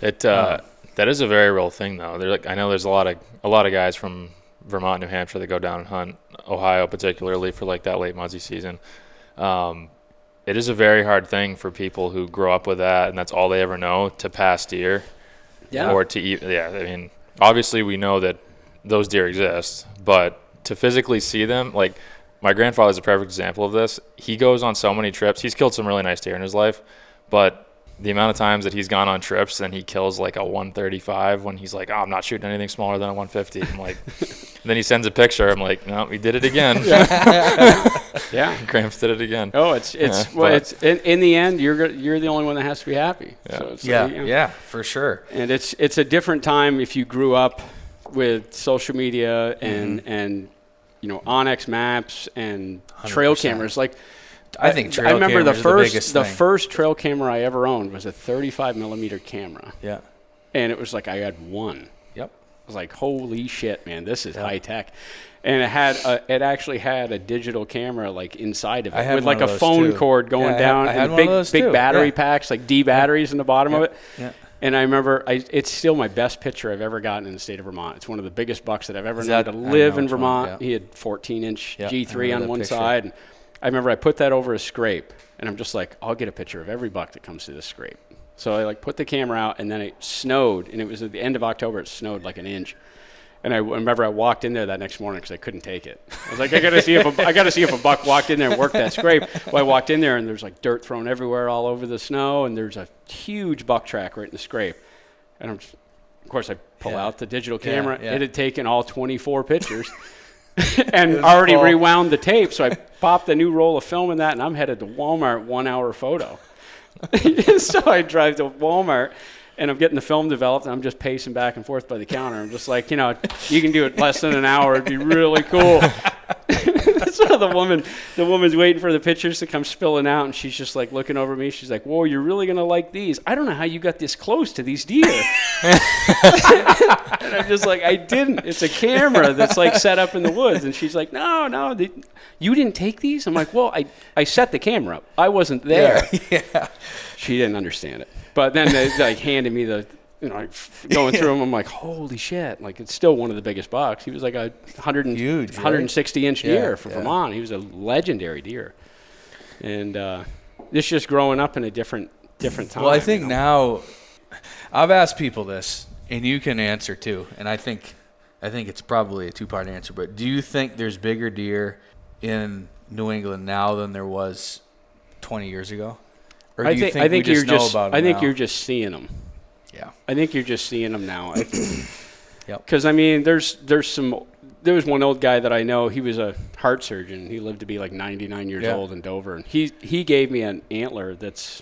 that is a very real thing though. I know there's a lot of guys from Vermont, New Hampshire that go down and hunt, Ohio particularly for like that late muzzy season. It is a very hard thing for people who grow up with that and that's all they ever know to pass deer or to eat. Yeah, I mean, obviously we know that those deer exist, but to physically see them, like my grandfather's a perfect example of this. He goes on so many trips. He's killed some really nice deer in his life, but the amount of times that he's gone on trips and he kills like a 135 when he's like, I'm not shooting anything smaller than a 150. I'm like, then he sends a picture. I'm like, no, we did it again. Gramps did it again. Oh, it's in the end, you're the only one that has to be happy. Yeah, so for sure. And it's a different time if you grew up with social media and Onyx maps and 100%. Trail cameras. Like, I remember the first trail camera I ever owned was a 35 millimeter camera. Yeah. And it was like I had one. Yep. I was like, holy shit, man, this is high tech. And it actually had a digital camera like inside of it with like a phone cord going down and big battery packs, like D batteries in the bottom of it. Yeah. And I remember it's still my best picture I've ever gotten in the state of Vermont. It's one of the biggest bucks that I've ever known to live in Vermont. He had 14-inch G3 on one side. And I remember I put that over a scrape, and I'm just like, I'll get a picture of every buck that comes through this scrape. So I like put the camera out, and then it snowed, and it was at the end of October. It snowed like an inch, and I remember I walked in there that next morning because I couldn't take it. I was like, I got to see if a buck walked in there and worked that scrape. Well, I walked in there, and there's like dirt thrown everywhere all over the snow, and there's a huge buck track right in the scrape, and of course I pull out the digital camera. It had taken all 24 pictures. And already rewound the tape, so I popped a new roll of film in that, and I'm headed to Walmart 1 hour photo. So I drive to Walmart, and I'm getting the film developed, and I'm just pacing back and forth by the counter. I'm just like, you can do it less than an hour. It'd be really cool. So the woman's waiting for the pictures to come spilling out, and she's just like looking over at me. She's like, whoa, you're really going to like these. I don't know how you got this close to these deer. And I'm just like, I didn't. It's a camera that's like set up in the woods. And she's like, no, you didn't take these? I'm like, well, I set the camera up. I wasn't there. Yeah. She didn't understand it. But then they like handed me the, going through them, I'm like, holy shit. Like, it's still one of the biggest bucks. He was like a 160-inch deer for Vermont. He was a legendary deer. And it's just growing up in a different time. Well, I think now, I've asked people this, and you can answer too. And I think it's probably a two-part answer. But do you think there's bigger deer in New England now than there was 20 years ago? Or do you think we just know about them I think you're just seeing them. Yeah. I think you're just seeing them now. Because, I mean, there was one old guy that I know. He was a heart surgeon. He lived to be like 99 years old in Dover. And he gave me an antler that's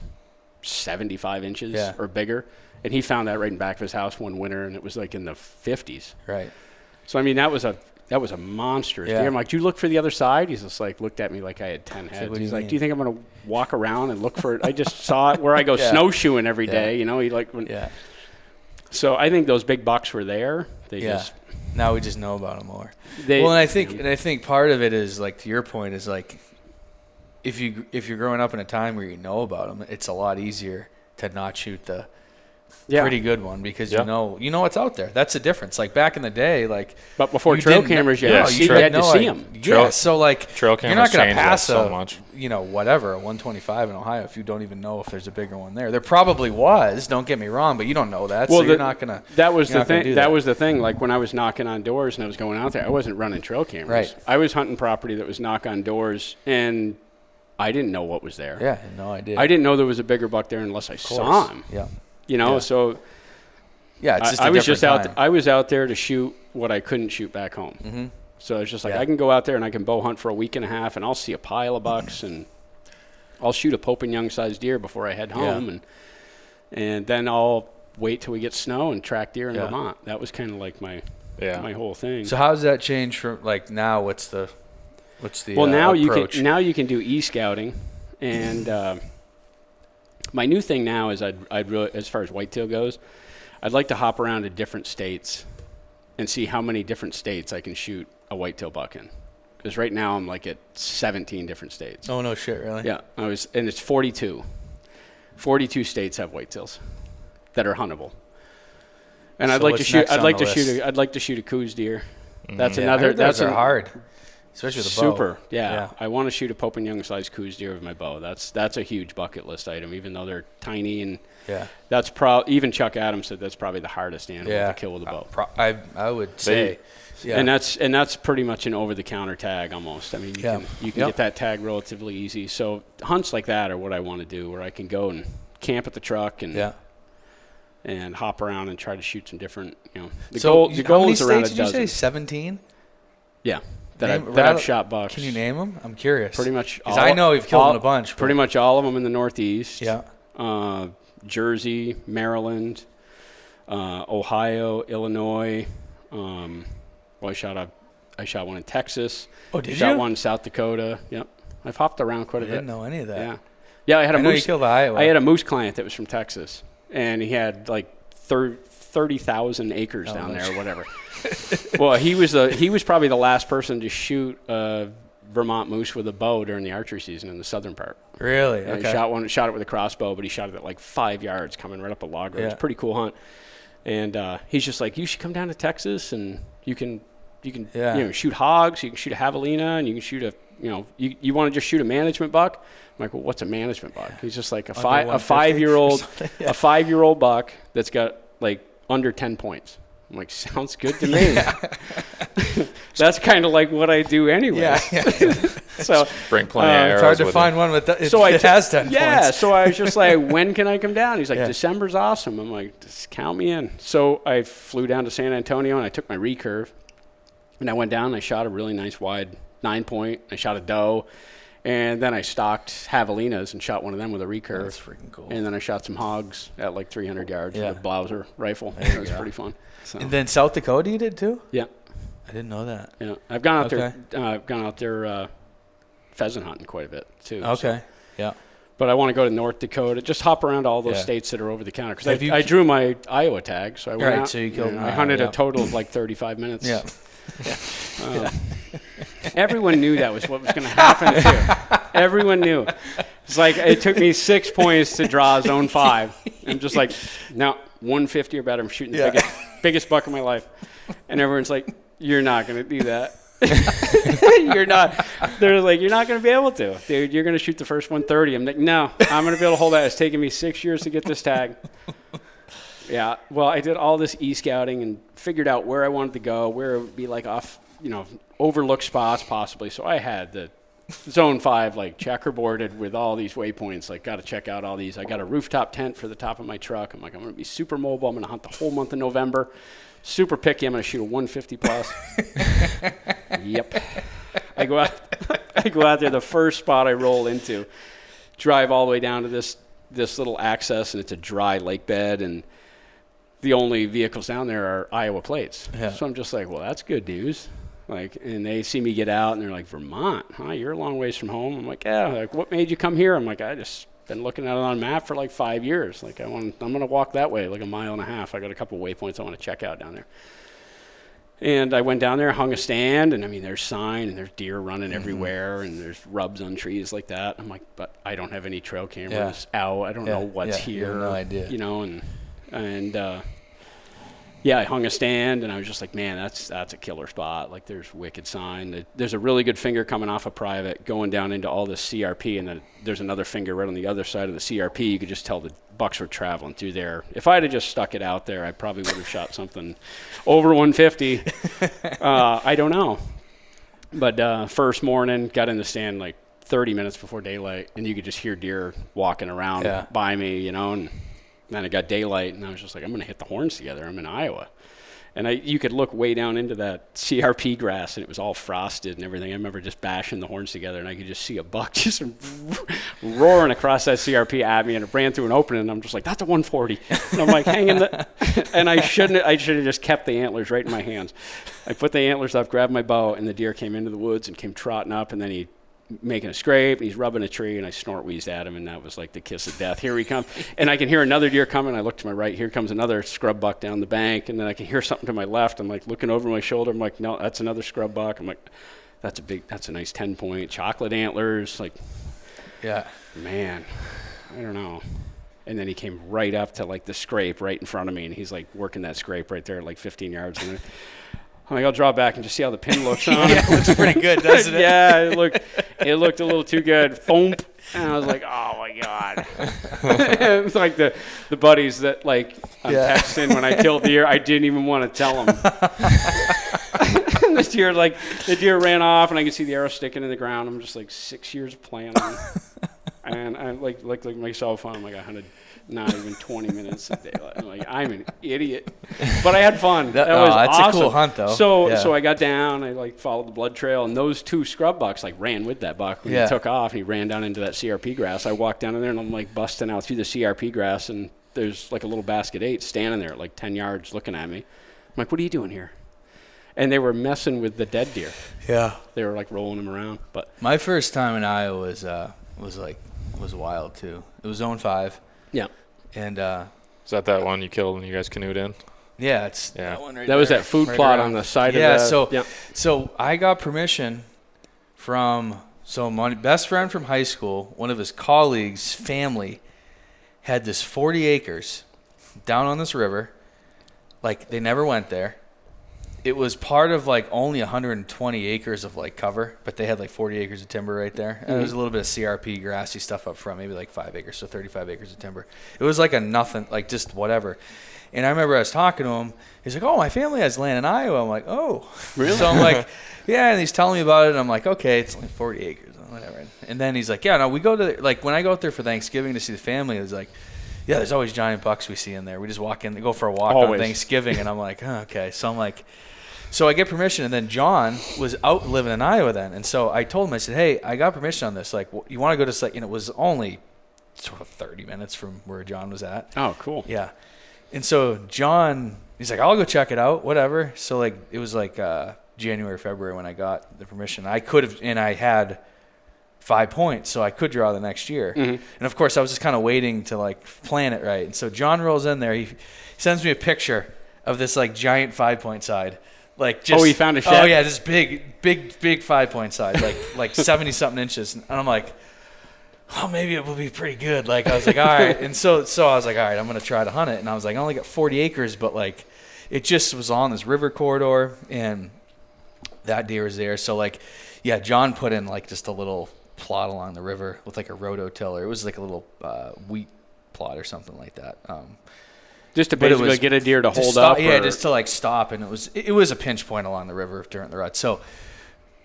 75 inches or bigger. And he found that right in back of his house one winter, and it was like in the 50s. Right. So, I mean, that was That was a monstrous Yeah. deer. I'm like, "Do you look for the other side?" He's just like, looked at me like I had 10 heads. what do He's you like, mean? "Do you think I'm going to walk around and look for it?" I just saw it where I go Yeah. snowshoeing every Yeah. day. You know, he like when, Yeah. So I think those big bucks were there. They Yeah. just Now we just know about them more. they. Well, and I think part of it is like to your point is like if you're growing up in a time where you know about them, it's a lot easier to not shoot the pretty good one because you know what's out there. That's the difference. Like back in the day, like But before you trail didn't cameras, know- you yeah, had you to had see them. Yeah, so like Trail you're not cameras going to changed that pass so much. whatever, a 125 in Ohio if you don't even know if there's a bigger one there. There probably was, don't get me wrong, but you don't know that, so you're not going to. That was you're the not gonna thing. do That was the thing. Like when I was knocking on doors and I was going out there, I wasn't running trail cameras. Right. I was hunting property that was knock on doors, and I didn't know what was there. Yeah, no idea. I didn't know there was a bigger buck there unless I saw him. Yeah. You know, Yeah. so Yeah, it's just I a was just different out. time. I was out there to shoot what I couldn't shoot back home. Mm-hmm. So it's just like Yeah. I can go out there and I can bow hunt for a week and a half, and I'll see a pile of bucks, and I'll shoot a Pope and young sized deer before I head home, and then I'll wait till we get snow and track deer in Vermont. That was kind of like my whole thing. So how does that change from like now? What's the well, now approach? you can do e-scouting, and my new thing now is I'd really, as far as whitetail goes, I'd like to hop around to different states and see how many different states I can shoot a whitetail buck in. Because right now I'm like at 17 different states. Oh no shit, really? Yeah, and it's 42. 42 states have whitetails that are huntable. And So I'd like to what's shoot. next I'd on like the to shoot. list? I'd like to shoot a coos deer. That's Yeah, I another. heard That's those are hard, especially with a bow. super. Yeah. Yeah. I want to shoot a Pope and young sized coos deer with my bow. That's a huge bucket list item, even though they're tiny, and Yeah. that's even Chuck Adams said that's probably the hardest animal to kill with a bow. I would say. Yeah. And that's pretty much an over-the-counter tag almost. I mean, you can get that tag relatively easy. So hunts like that are what I want to do, where I can go and camp at the truck and hop around and try to shoot some different. You know, the goal is around a dozen. Did you say 17? Yeah, that I've shot bucks. Can you name them? I'm curious. Pretty much. Because I know you've killed them a bunch. Pretty much all of them in the Northeast. Yeah. Jersey, Maryland, Ohio, Illinois. Well, I shot one in Texas. Oh, did you? Shot one in South Dakota. Yep. I've hopped around quite a bit. I didn't know any of that. Yeah. Yeah, I had a I know moose. you killed Iowa. I had a moose client that was from Texas, and he had like 30,000 acres down there or whatever. Well, he was probably the last person to shoot a Vermont moose with a bow during the archery season in the southern part. Really? And Okay. he shot it with a crossbow, but he shot it at like 5 yards coming right up a log road. It was a pretty cool hunt. And he's just like, you should come down to Texas, and you can shoot hogs, you can shoot a javelina, and you can shoot you want to just shoot a management buck? I'm like, well, what's a management buck? He's just like a 5-year-old buck that's got like under 10 points. I'm like, sounds good to me. That's kind of like what I do anyway. Yeah. So bring plenty of arrows. It's hard to with find it. one with that. So it has 10 points. Yeah, so I was just like, when can I come down? He's like, December's awesome. I'm like, just count me in. So I flew down to San Antonio, and I took my recurve, and I went down and I shot a really nice wide 9-point. I shot a doe, and then I stocked javelinas and shot one of them with a recurve. That's freaking cool. And then I shot some hogs at like 300 yards with a Blouser rifle. It was pretty fun. So. And then South Dakota you did too? Yeah. I didn't know that. Yeah, I've gone out there pheasant hunting quite a bit too. Okay. So. Yeah. But I want to go to North Dakota, just hop around all those states that are over the counter. Because Have you I drew my Iowa tag, so I went out. So you killed. I hunted a total of like 35 minutes. Yeah. Everyone knew that was what was going to happen too. Everyone knew. It's like it took me 6 points to draw zone 5. I'm just like, no, 150 or better. I'm shooting the biggest buck of my life. And everyone's like, you're not going to do that. You're not. They're like, you're not going to be able to, dude. You're going to shoot the first 130. I'm like, no, I'm going to be able to hold that. It's taken me 6 years to get this tag. Yeah. Well, I did all this e-scouting and figured out where I wanted to go, where it would be like off, overlooked spots possibly. So I had the zone 5 like checkerboarded with all these waypoints. Like, got to check out all these. I got a rooftop tent for the top of my truck. I'm like, I'm going to be super mobile. I'm going to hunt the whole month of November. Super picky. I'm going to shoot a 150 plus. Yep. I go out there. The first spot I roll into, drive all the way down to this little access, and it's a dry lake bed, and the only vehicles down there are Iowa plates. Yeah. So I'm just like, well, that's good news. Like, and they see me get out, and they're like, Vermont, huh? You're a long ways from home. I'm like, yeah. Like, what made you come here? I'm like, I just been looking at it on a map for like 5 years. Like, I'm going to walk that way, like a mile and a half. I got a couple waypoints I want to check out down there. And I went down there, hung a stand, and I mean, there's sign, and there's deer running everywhere, and there's rubs on trees like that. I'm like, but I don't have any trail cameras out. I don't know what's here. You have no idea. You know, and yeah, I hung a stand, and I was just like, man, that's a killer spot. Like, there's wicked sign. There's a really good finger coming off a private, going down into all this CRP, and then there's another finger right on the other side of the CRP. You could just tell the bucks were traveling through there. If I had just stuck it out there, I probably would have shot something over 150. I don't know. But first morning, got in the stand like 30 minutes before daylight, and you could just hear deer walking around by me, you know, and then it got daylight, and I was just like, I'm going to hit the horns together. I'm in Iowa. And you could look way down into that CRP grass, and it was all frosted and everything. I remember just bashing the horns together, and I could just see a buck just roaring across that CRP at me, and it ran through an opening, and I'm just like, that's a 140. And I'm like, hanging the – and I should have just kept the antlers right in my hands. I put the antlers up, grabbed my bow, and the deer came into the woods and came trotting up, and then he – making a scrape, and he's rubbing a tree, and I snort wheezed at him, and that was like the kiss of death. Here he comes, and I can hear another deer coming. I look to my right, here comes another scrub buck down the bank, and then I can hear something to my left. I'm like looking over my shoulder. I'm like, no, that's another scrub buck. I'm like, that's a nice 10-point chocolate antlers. Like, yeah, man, I don't know. And then he came right up to like the scrape right in front of me, and he's like working that scrape right there, like 15 yards. And I'm like, I'll draw back and just see how the pin looks on. Yeah, it looks pretty good, doesn't it? Yeah, it looked a little too good. Thump. And I was like, oh my God. It's like the buddies that like I'm texting when I kill deer, I didn't even want to tell them. The deer ran off, and I could see the arrow sticking in the ground. I'm just like 6 years of planning. And I like my cell phone, I'm like 100. Not even 20 minutes of daylight. I'm like, I'm an idiot. But I had fun. That was that's awesome. A cool hunt, though. So I got down. I like followed the blood trail, and those two scrub bucks like ran with that buck when he took off, and he ran down into that CRP grass. I walked down in there, and I'm like busting out through the CRP grass, and there's like a little basket 8 standing there, like 10 yards, looking at me. I'm like, what are you doing here? And they were messing with the dead deer. Yeah, they were like rolling them around. But my first time in Iowa was wild too. It was zone 5. Yeah. And is that one you killed and you guys canoed in? Yeah, that one right there. That was that food plot on the side of the so I got permission from my best friend from high school, one of his colleagues' family had this 40 acres down on this river. Like, they never went there. It was part of like only 120 acres of like cover, but they had like 40 acres of timber right there. And there was a little bit of CRP grassy stuff up front, maybe like 5 acres, so 35 acres of timber. It was like a nothing, like just whatever. And I remember I was talking to him. He's like, oh, my family has land in Iowa. I'm like, oh. Really? So I'm like, yeah. And he's telling me about it. And I'm like, okay, it's only 40 acres, whatever. And then he's like, yeah, no, we go to, like, when I go out there for Thanksgiving to see the family, it's like, yeah, there's always giant bucks we see in there. We just walk in, go for a walk on Thanksgiving. And I'm like, oh, okay. So I'm like, so I get permission, and then John was out living in Iowa then. And so I told him, I said, hey, I got permission on this. Like, you want to go to, and it was only sort of 30 minutes from where John was at. Oh, cool. Yeah. And so John, he's like, I'll go check it out, whatever. So, like, it was like January, February when I got the permission. I could have, and I had 5 points, so I could draw the next year. Mm-hmm. And, of course, I was just kind of waiting to, like, plan it right. And so John rolls in there. He sends me a picture of this, like, giant 5-point side. Like, just, he found a shed? Oh, yeah, this big 5-point side, like 70-something inches. And I'm like, oh, maybe it will be pretty good. Like, I was like, all right. And so I was like, all right, I'm going to try to hunt it. And I was like, I only got 40 acres, but, like, it just was on this river corridor, and that deer was there. So, like, yeah, John put in, like, just a little plot along the river with, like, a rototiller. It was, like, a little wheat plot or something like that. Just to basically get a deer to hold stop, up? Yeah, just to, like, stop. And it was a pinch point along the river during the rut. So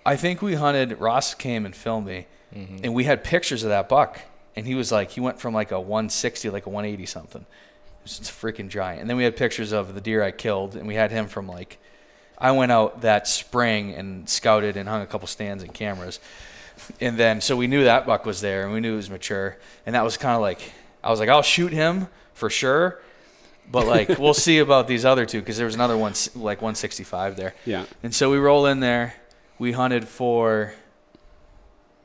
I think we hunted – Ross came and filmed me, and we had pictures of that buck. And he was like – he went from, like, a 160, like, a 180 something. It was just freaking giant. And then we had pictures of the deer I killed, and we had him from, like – I went out that spring and scouted and hung a couple stands and cameras. And then – so we knew that buck was there, and we knew it was mature. And that was kind of like – I was like, I'll shoot him for sure. But like we'll see about these other two because there was another one like 165 there. Yeah. And so we roll in there. We hunted for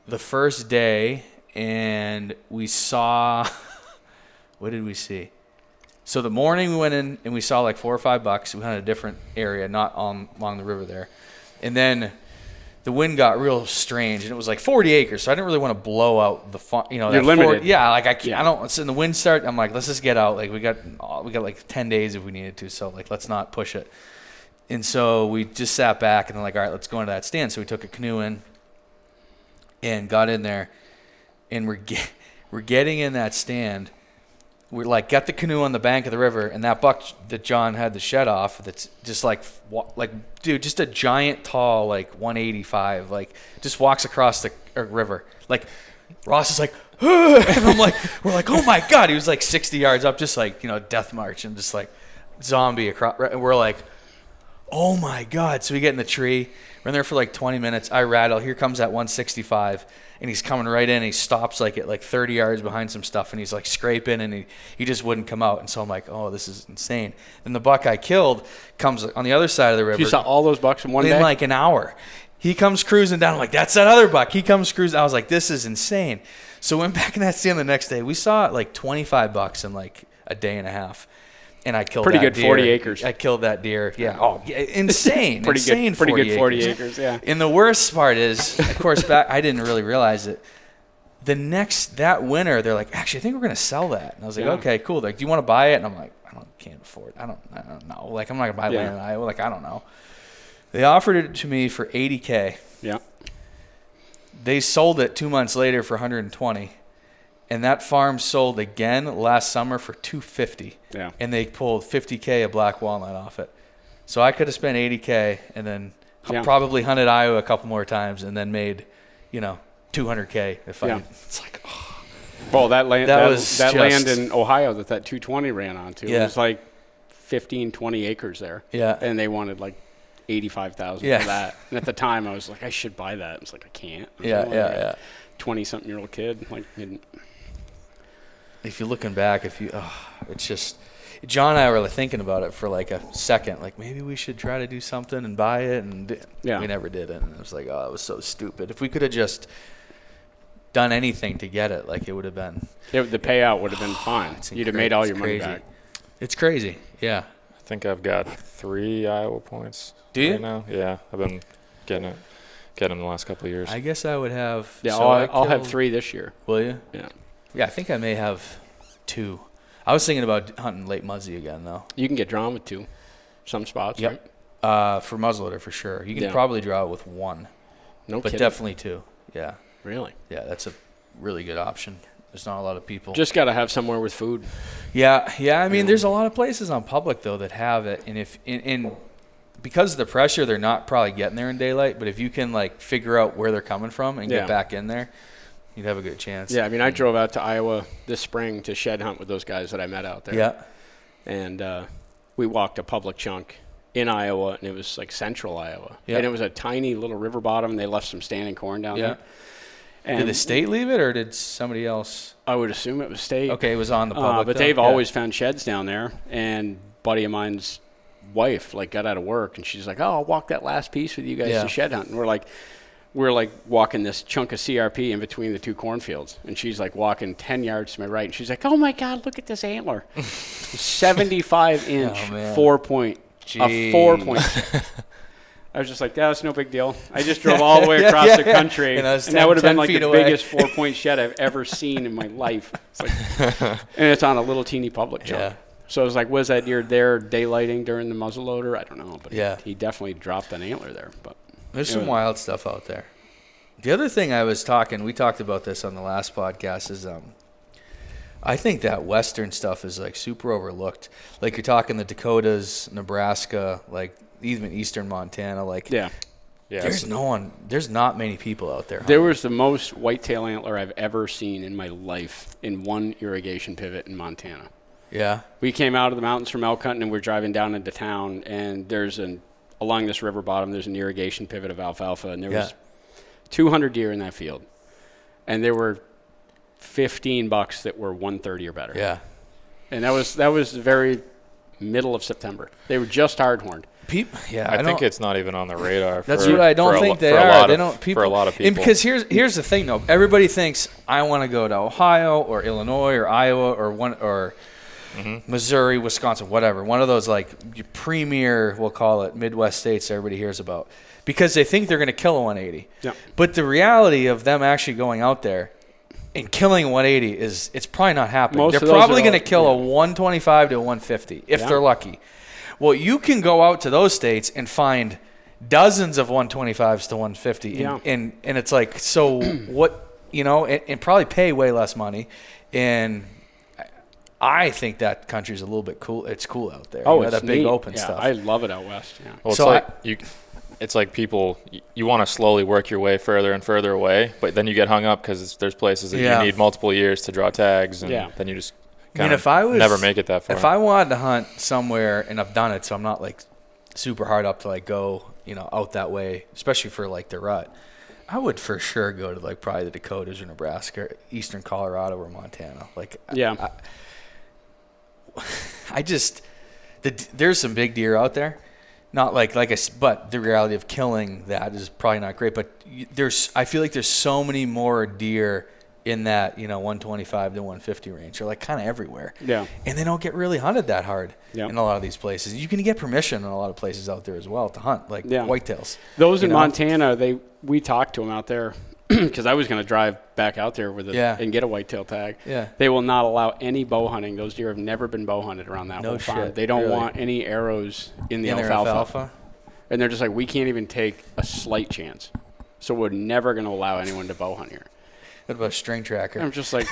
the first day, and we saw. What did we see? So the morning we went in and we saw like 4 or 5 bucks. We hunted a different area, not along the river there. And then the wind got real strange, and it was like 40 acres. So I didn't really want to blow out the fun. You know, you're limited. Yeah, like I can't. I don't. So the wind start. I'm like, let's just get out. Like we got like 10 days if we needed to. So like let's not push it. And so we just sat back and then like, all right, let's go into that stand. So we took a canoe in and got in there, and we're getting in that stand. We like got the canoe on the bank of the river, and that buck that John had the shed off, that's just like dude, just a giant, tall, like 185, like just walks across the river. Like Ross is like, and I'm like, we're like, oh my God, he was like 60 yards up, just like, you know, death march and just like zombie across. And we're like, oh my God. So we get in the tree. We're in there for like 20 minutes. I rattle. Here comes that 165. And he's coming right in. And he stops like at like 30 yards behind some stuff. And he's like scraping. And he just wouldn't come out. And so I'm like, oh, this is insane. Then the buck I killed comes on the other side of the river. You saw all those bucks in one day? In like an hour. He comes cruising down. I'm like, that's that other buck. He comes cruising. I was like, this is insane. So went back in that stand the next day. We saw like 25 bucks in like a day and a half. And I killed pretty that good deer. 40 acres. I killed that deer. Yeah. Oh, yeah, insane. Pretty insane. good. Pretty good 40 acres. Yeah. And the worst part is, of course, I didn't really realize it. That winter, they're like, actually, I think we're gonna sell that. And I was like, okay, cool. They're like, do you want to buy it? And I'm like, can't afford it. I don't know. Like, I'm not gonna buy land in Iowa. Like, I don't know. They offered it to me for $80K. Yeah. They sold it 2 months later for $120. And that farm sold again last summer for $250. Yeah. And they pulled $50K of black walnut off it. So I could have spent $80K and then probably hunted Iowa a couple more times and then made, you know, $200K if I. It's like, oh. Well, that land in Ohio that 220 ran onto. It was like 15, 20 acres there. Yeah. And they wanted like $85,000 for that. And at the time, I was like, I should buy that. It's like, I can't. 20-something-year-old kid, like. If you're looking back, it's just, John and I were thinking about it for like a second, like maybe we should try to do something and buy it, and we never did it. And it was like, oh, it was so stupid. If we could have just done anything to get it, like it would have been. The payout would have been fine. You'd have made all your money back. It's crazy. Yeah. I think I've got 3 Iowa points. Do you? Right now. Yeah, I've been getting them the last couple of years. I guess I would have. Yeah, so I'll have 3 this year. Will you? Yeah. Yeah, I think I may have 2. I was thinking about hunting Lake Muzzy again, though. You can get drawn with 2, some spots, right? For muzzleloader, for sure. You can probably draw it with 1. But definitely 2. Yeah. Really? Yeah, that's a really good option. There's not a lot of people. Just got to have somewhere with food. Yeah. I mean, there's a lot of places on public though that have it, and if because of the pressure, they're not probably getting there in daylight. But if you can like figure out where they're coming from and get back in there, you'd have a good chance. Yeah, I mean, I drove out to Iowa this spring to shed hunt with those guys that I met out there. Yeah. And we walked a public chunk in Iowa, and it was like central Iowa. Yeah. And it was a tiny little river bottom, and they left some standing corn down there. And did the state leave it, or did somebody else? I would assume it was state. Okay, it was on the public. But they've always found sheds down there, and a buddy of mine's wife like got out of work, and she's like, oh, I'll walk that last piece with you guys to shed hunt. And we're like walking this chunk of CRP in between the 2 cornfields, and she's like walking 10 yards to my right, and she's like, oh my God, look at this antler. 75-inch 4-point. A 4-point. I was just like, that's no big deal. I just drove all the way across the country, and that would have been like the biggest 4-point shed I've ever seen in my life. It's like, and it's on a little teeny public chunk. Yeah. So I was like, was that deer there daylighting during the muzzleloader? I don't know, but he definitely dropped an antler there. But there's some wild stuff out there. The other thing we talked about this on the last podcast, is I think that western stuff is like super overlooked. Like you're talking the Dakotas, Nebraska, like even eastern Montana. Like there's not many people out there. There was the most whitetail antler I've ever seen in my life in one irrigation pivot in Montana. Yeah. We came out of the mountains from elk hunting, and we're driving down into town, and along this river bottom, there's an irrigation pivot of alfalfa, and there was 200 deer in that field. And there were 15 bucks that were 130 or better. Yeah. And that was very middle of September. They were just hardhorned. I think it's not even on the radar. That's what I don't think they are. They don't for a lot of people. And because here's the thing though, everybody thinks I want to go to Ohio or Illinois or Iowa or Missouri, Wisconsin, whatever. One of those like premier, we'll call it, Midwest states everybody hears about, because they think they're going to kill a 180. Yeah. But the reality of them actually going out there and killing a 180 is it's probably not happening. They're probably going to kill a 125 to a 150 if they're lucky. Well, you can go out to those states and find dozens of 125s to 150, and it's like, so what, and probably pay way less money. And I think that country's a little bit cool. It's cool out there. Oh, it's that big neat. open stuff. I love it out west. Yeah. Well, it's like people, you want to slowly work your way further and further away, but then you get hung up because there's places that you need multiple years to draw tags, and then you just never make it that far. If I wanted to hunt somewhere, and I've done it, so I'm not like super hard up to like go, out that way, especially for like the rut, I would for sure go to like probably the Dakotas or Nebraska, eastern Colorado or Montana. Like, there's some big deer out there. Not but the reality of killing that is probably not great. But I feel like there's so many more deer in that 125 to 150 range. They're like kind of everywhere. Yeah. And they don't get really hunted that hard in a lot of these places. You can get permission in a lot of places out there as well to hunt whitetails. Those in Montana, we talked to them out there because I was going to drive back out there and get a whitetail tag. Yeah. They will not allow any bow hunting. Those deer have never been bow hunted around that whole farm. They don't want any arrows in the alfalfa. And they're just like, we can't even take a slight chance. So we're never going to allow anyone to bow hunt here. What about a string tracker? I'm just like,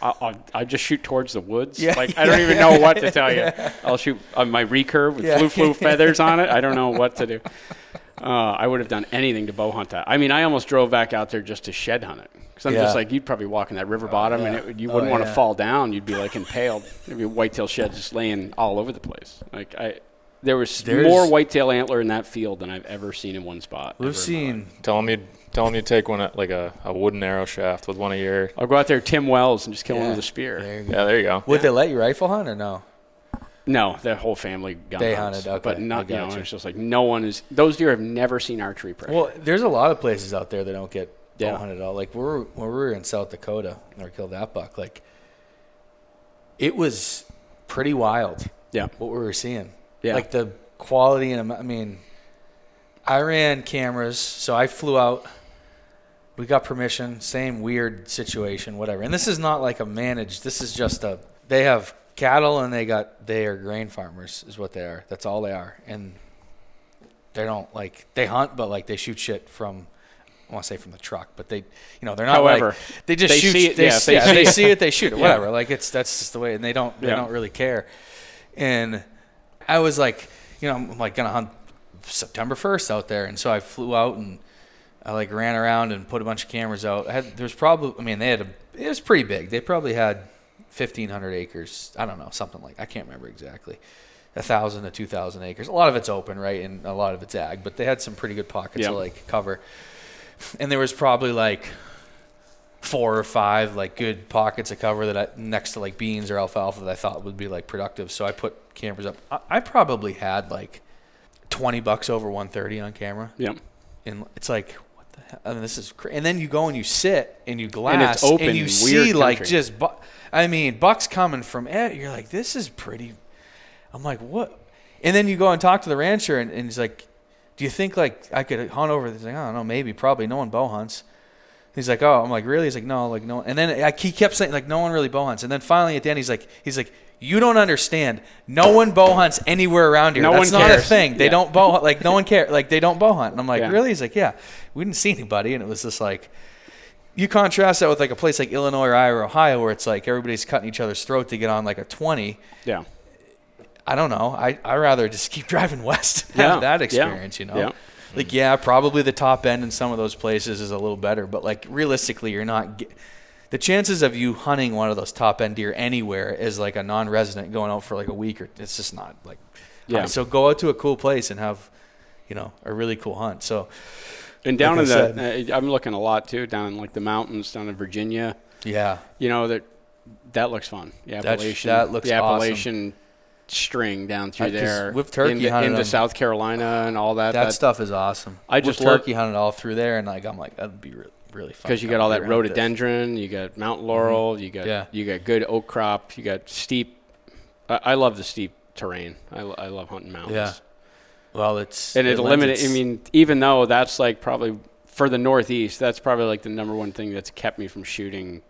I just shoot towards the woods. Yeah. Like, I don't even know what to tell you. I'll shoot on my recurve with flu feathers on it. I don't know what to do. I would have done anything to bow hunt that. I mean, I almost drove back out there just to shed hunt it. Because I'm just like, you'd probably walk in that river bottom and you wouldn't want to fall down. You'd be like impaled. There'd be a whitetail shed just laying all over the place. Like, there's more whitetail antler in that field than I've ever seen in one spot. We've seen. Tell them you take one at like a wooden arrow shaft with one of your. I'll go out there, Tim Wells, and just kill him with a spear. There you go. Would they let you rifle hunt or no? No, their whole family gun hunts. Hunted, okay. But not, it's just like no one is. Those deer have never seen archery pressure. Well, there's a lot of places out there that don't get bow hunted at all. Like when we were in South Dakota and we killed that buck, like it was pretty wild. Yeah, what we were seeing. Yeah, like the quality and I mean, I ran cameras, so I flew out. We got permission. Same weird situation, whatever. And this is not like a managed. This is just they have cattle and they are grain farmers is what they are. That's all they are. And they don't they hunt, but like they shoot shit from, I want to say from the truck, but they, they're not they just shoot. See it, they see it, they shoot it, whatever. Yeah. Like that's just the way, and they don't really care. And I was like, I'm like going to hunt September 1st out there. And so I flew out and I like ran around and put a bunch of cameras out. it was pretty big. They probably had 1,500 acres. I don't know, something like, I can't remember exactly. 1,000 to 2,000 acres. A lot of it's open, right? And a lot of it's ag, but they had some pretty good pockets of like cover. And there was probably like 4 or 5 like good pockets of cover that next to like beans or alfalfa that I thought would be like productive. So I put cameras up. I probably had like $20 over 130 on camera. Yep. And it's like, what the hell? I mean, this is crazy. And then you go and you sit and you glass and, it's open, and you see like just, bucks coming from it. You're like, this is pretty. I'm like, what? And then you go and talk to the rancher and he's like, do you think like I could hunt over this? He's like, I don't know, maybe, probably. No one bow hunts. He's like, oh, I'm like, really? He's like, no, like no. And then he kept saying like, no one really bow hunts. And then finally at the end, he's like, you don't understand. No one bow hunts anywhere around here. That's not a thing. They don't bow hunt. Like no one cares. Like they don't bow hunt. And I'm like, really? He's like, yeah. We didn't see anybody. And it was just like, you contrast that with like a place like Illinois or Iowa or Ohio where it's like everybody's cutting each other's throat to get on like a 20. Yeah. I don't know. I rather just keep driving west and have that experience, Yeah. Like, probably the top end in some of those places is a little better. But like realistically, you're not the chances of you hunting one of those top end deer anywhere as like a non-resident going out for like a week or it's just not like so go out to a cool place and have a really cool hunt. So and down in I'm looking a lot too down in like the mountains down in Virginia. Yeah. That That looks fun. The Appalachian, that looks the awesome. Appalachian string down through there we've turkey hunted into them. South Carolina and all that. That stuff is awesome. I just we've turkey hunted all through there, and I'm like, that'd be really fun. Because you got all that rhododendron, you got mountain laurel, you got good oak crop, you got steep. I love the steep terrain. I love hunting mountains. Yeah. Well, it eliminates. I mean, even though that's like probably for the Northeast, that's probably like the number one thing that's kept me from shooting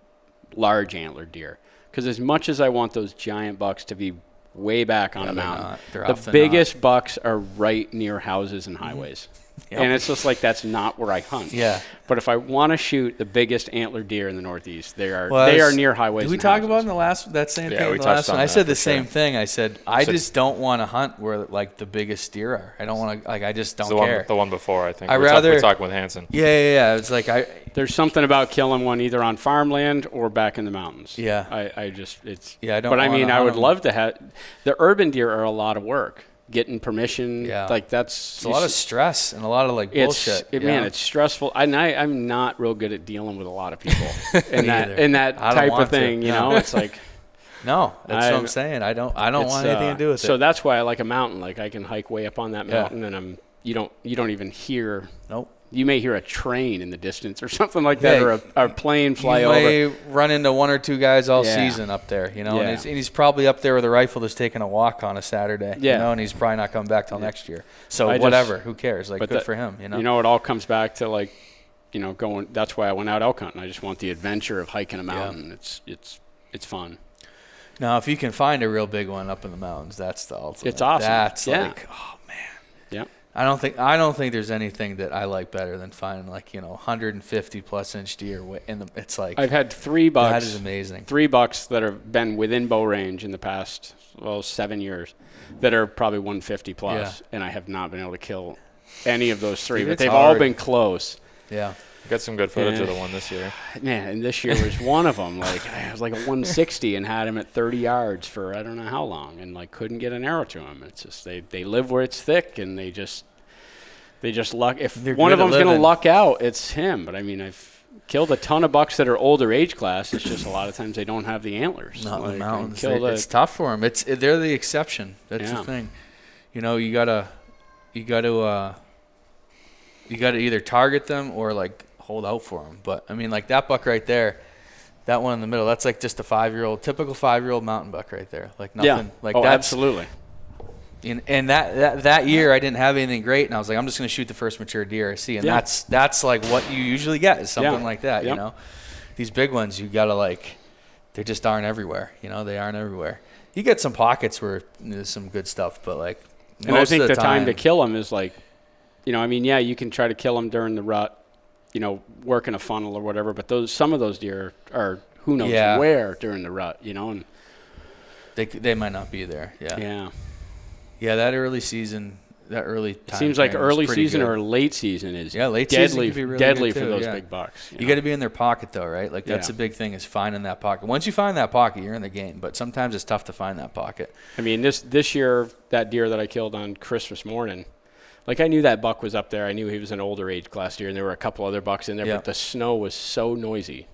large antlered deer. Because as much as I want those giant bucks to be way back on a mountain, the biggest bucks are right near houses and highways. Yep. And it's just like that's not where I hunt. Yeah. But if I want to shoot the biggest antler deer in the Northeast, they are near highways. Did we talk about in the last that same thing? We touched on that. I said the same thing. I said I just don't want to hunt where like the biggest deer are. I don't want to I just don't care. The one before, I think. We're talking with Hanson. Yeah. It's like there's something about killing one either on farmland or back in the mountains. Yeah. I don't. But I mean, I would love to have the urban deer are a lot of work. Getting permission, like it's a lot of stress and a lot of like bullshit. Man, it's stressful. I'm not real good at dealing with a lot of people in that type of thing. You know, it's like no, that's what I'm saying. I don't want anything to do with it. So that's why I like a mountain. Like I can hike way up on that mountain, and you don't even hear. Nope. You may hear a train in the distance or something like that, or a plane fly over. You may run into one or two guys all season up there, you know, and he's probably up there with a rifle that's taking a walk on a Saturday, you know, and he's probably not coming back till next year. So whatever, who cares? Like, good for him, you know. You know, it all comes back to like, you know, going. That's why I went out elk hunting. I just want the adventure of hiking a mountain. It's fun. Now, if you can find a real big one up in the mountains, that's the ultimate. It's awesome. That's like, oh man. Yeah. I don't think there's anything that I like better than finding like 150 plus inch deer it's like I've had 3 bucks. That is amazing. 3 bucks that have been within bow range in the past 7 years that are probably 150 plus, and I have not been able to kill any of those 3, but they've all been close. Yeah. Got some good footage of the one this year. Man, and this year was one of them. Like I was like a 160 and had him at 30 yards for I don't know how long, and like couldn't get an arrow to him. It's just they live where it's thick, and they just luck. If one of them's gonna luck out, it's him. But I mean, I've killed a ton of bucks that are older age class. It's just a lot of times they don't have the antlers. Not in the mountains. It's tough for them. They're the exception. That's the thing. You know, you gotta either target them or like hold out for them. But I mean, like that buck right there, that one in the middle, that's like just a typical 5-year-old mountain buck right there. Like nothing. Yeah. Like that's, absolutely. And that year I didn't have anything great, and I was like, I'm just gonna shoot the first mature deer I see, and that's like what you usually get is something like that. You know, these big ones you gotta like, they just aren't everywhere. You know, they aren't everywhere. You get some pockets where there's some good stuff, but like, and I think the time to kill them is like, you know, I mean, you can try to kill them during the rut, you know, working a funnel or whatever, but some of those deer are who knows where during the rut, you know, and they might not be there. Yeah, that early season, that early time. It seems like early season or late season is late deadly, season can be really deadly good for too, those big bucks. You got to be in their pocket though, right? Like that's a big thing is finding that pocket. Once you find that pocket, you're in the game. But sometimes it's tough to find that pocket. I mean, this year, that deer that I killed on Christmas morning, like I knew that buck was up there. I knew he was an older age class deer, and there were a couple other bucks in there. But the snow was so noisy,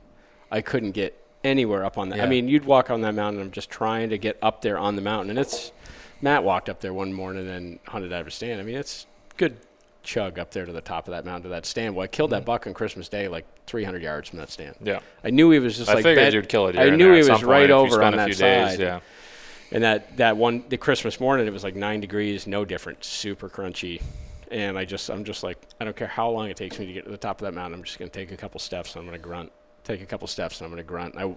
I couldn't get anywhere up on that. I mean, you'd walk on that mountain. I'm just trying to get up there on the mountain, and Matt walked up there one morning and hunted out of a stand. I mean, it's good chug up there to the top of that mountain to that stand. Well, I killed that buck on Christmas Day, like 300 yards from that stand. Yeah, I knew he was just I figured you'd kill it. I knew he was right over on that side. Yeah, and the Christmas morning, it was like 9 degrees, no different, super crunchy. And I'm just like, I don't care how long it takes me to get to the top of that mountain. I'm just going to take a couple steps and I'm going to grunt. Take a couple steps and I'm going to grunt. I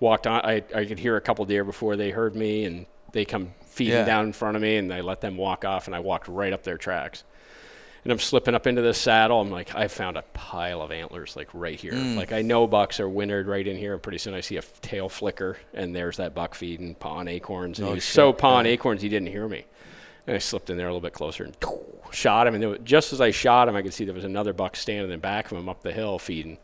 walked on. I could hear a couple deer before they heard me, and they come feeding down in front of me, and I let them walk off, and I walked right up their tracks. And I'm slipping up into this saddle. I'm like, I found a pile of antlers like right here. Like I know bucks are wintered right in here, and pretty soon I see a tail flicker, and there's that buck feeding pawing acorns. And he was so pawing acorns he didn't hear me. And I slipped in there a little bit closer and shot him. And just as I shot him, I could see there was another buck standing in back of him up the hill feeding.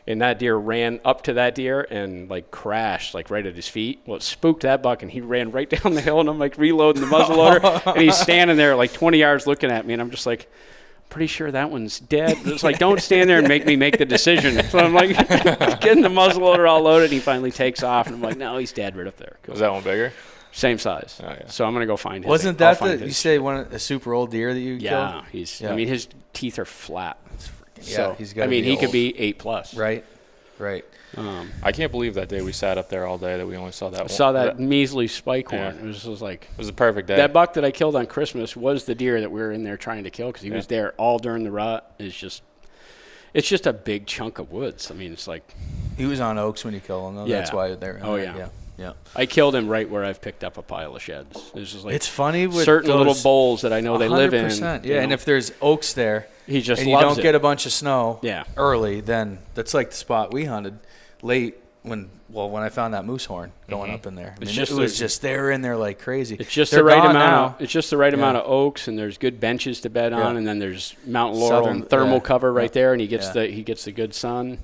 And that deer ran up to that deer and like crashed like right at his feet. Well, it spooked that buck, and he ran right down the hill, and I'm like reloading the muzzleloader, and he's standing there like 20 yards looking at me, and I'm just like, pretty sure that one's dead. It's like, don't stand there and make me make the decision. So I'm like, getting the muzzleloader all loaded, and he finally takes off, and I'm like, no, he's dead right up there. Cool. Was that one bigger? Same size. Oh, yeah. So I'm going to go find his. Wasn't that you say a super old deer that you killed? Yeah, I mean, his teeth are flat. So, he's got. I mean, he could be 8+. Right. I can't believe that day we sat up there all day that we only saw that one. Saw that measly spike horn. Yeah. It was just like. It was a perfect day. That buck that I killed on Christmas was the deer that we were in there trying to kill because he was there all during the rut. It's just a big chunk of woods. I mean, it's like. He was on oaks when you killed him, though. Yeah. That's why they're in there. Yeah. Yeah. I killed him right where I've picked up a pile of sheds. It's just like it's funny with certain little bowls that I know they live in. Yeah, and if there's oaks there, he just and loves you don't it. get a bunch of snow early, then that's like the spot we hunted late when I found that moose horn going up in there. I mean, it was just they were in there like crazy. It's just the right amount. It's just the right amount of oaks, and there's good benches to bed on, and then there's mountain laurel and thermal cover right there, and he gets the good sun.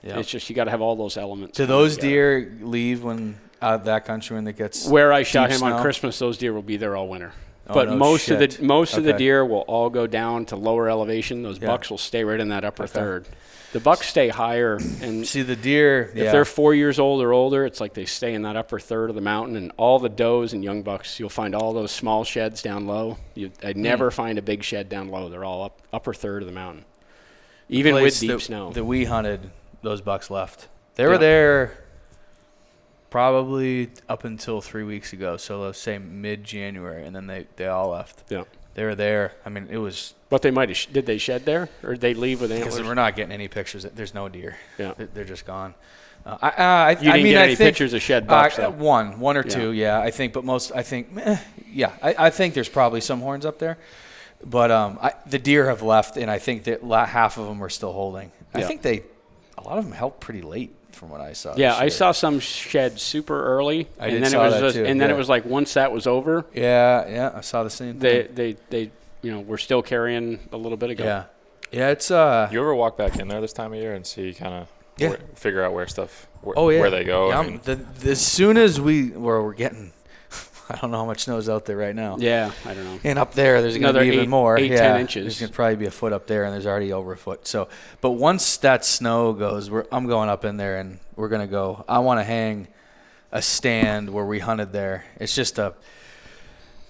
Yeah. It's just you got to have all those elements. Do those deer leave when out of that country when it gets where I shot him snow? On Christmas? Those deer will be there all winter. Oh, but no most shit. of the deer will all go down to lower elevation. Those bucks will stay right in that upper third. The bucks stay higher, and see the deer. If they're 4 years old or older, it's like they stay in that upper third of the mountain. And all the does and young bucks, you'll find all those small sheds down low. I'd never find a big shed down low. They're all upper third of the mountain, even with deep snow. That we hunted, those bucks left. They were there probably up until 3 weeks ago. So let's say mid-January, and then they all left. Yeah. They were there. I mean, it was. But they might have. Did they shed there, or did they leave with antlers? Because we're not getting any pictures. There's no deer. Yeah, they're just gone. You didn't get any pictures of shed bucks. One or two. Yeah, I think. But most, I think. I think there's probably some horns up there. But the deer have left, and I think that half of them are still holding. I think a lot of them helped pretty late. From what I saw. Yeah, I saw some shed super early, and then it was like once that was over. Yeah, I saw the same thing. They were still carrying a little bit ago. Yeah, it's You ever walk back in there this time of year and see kind of figure out where they go? Yeah, I mean, as soon as we're getting. I don't know how much snow's out there right now. Yeah, I don't know. And up there, there's going to be even more. 10 inches. There's going to probably be a foot up there, and there's already over a foot. So, but once that snow goes, I'm going up in there, and we're going to go. I want to hang a stand where we hunted there. It's just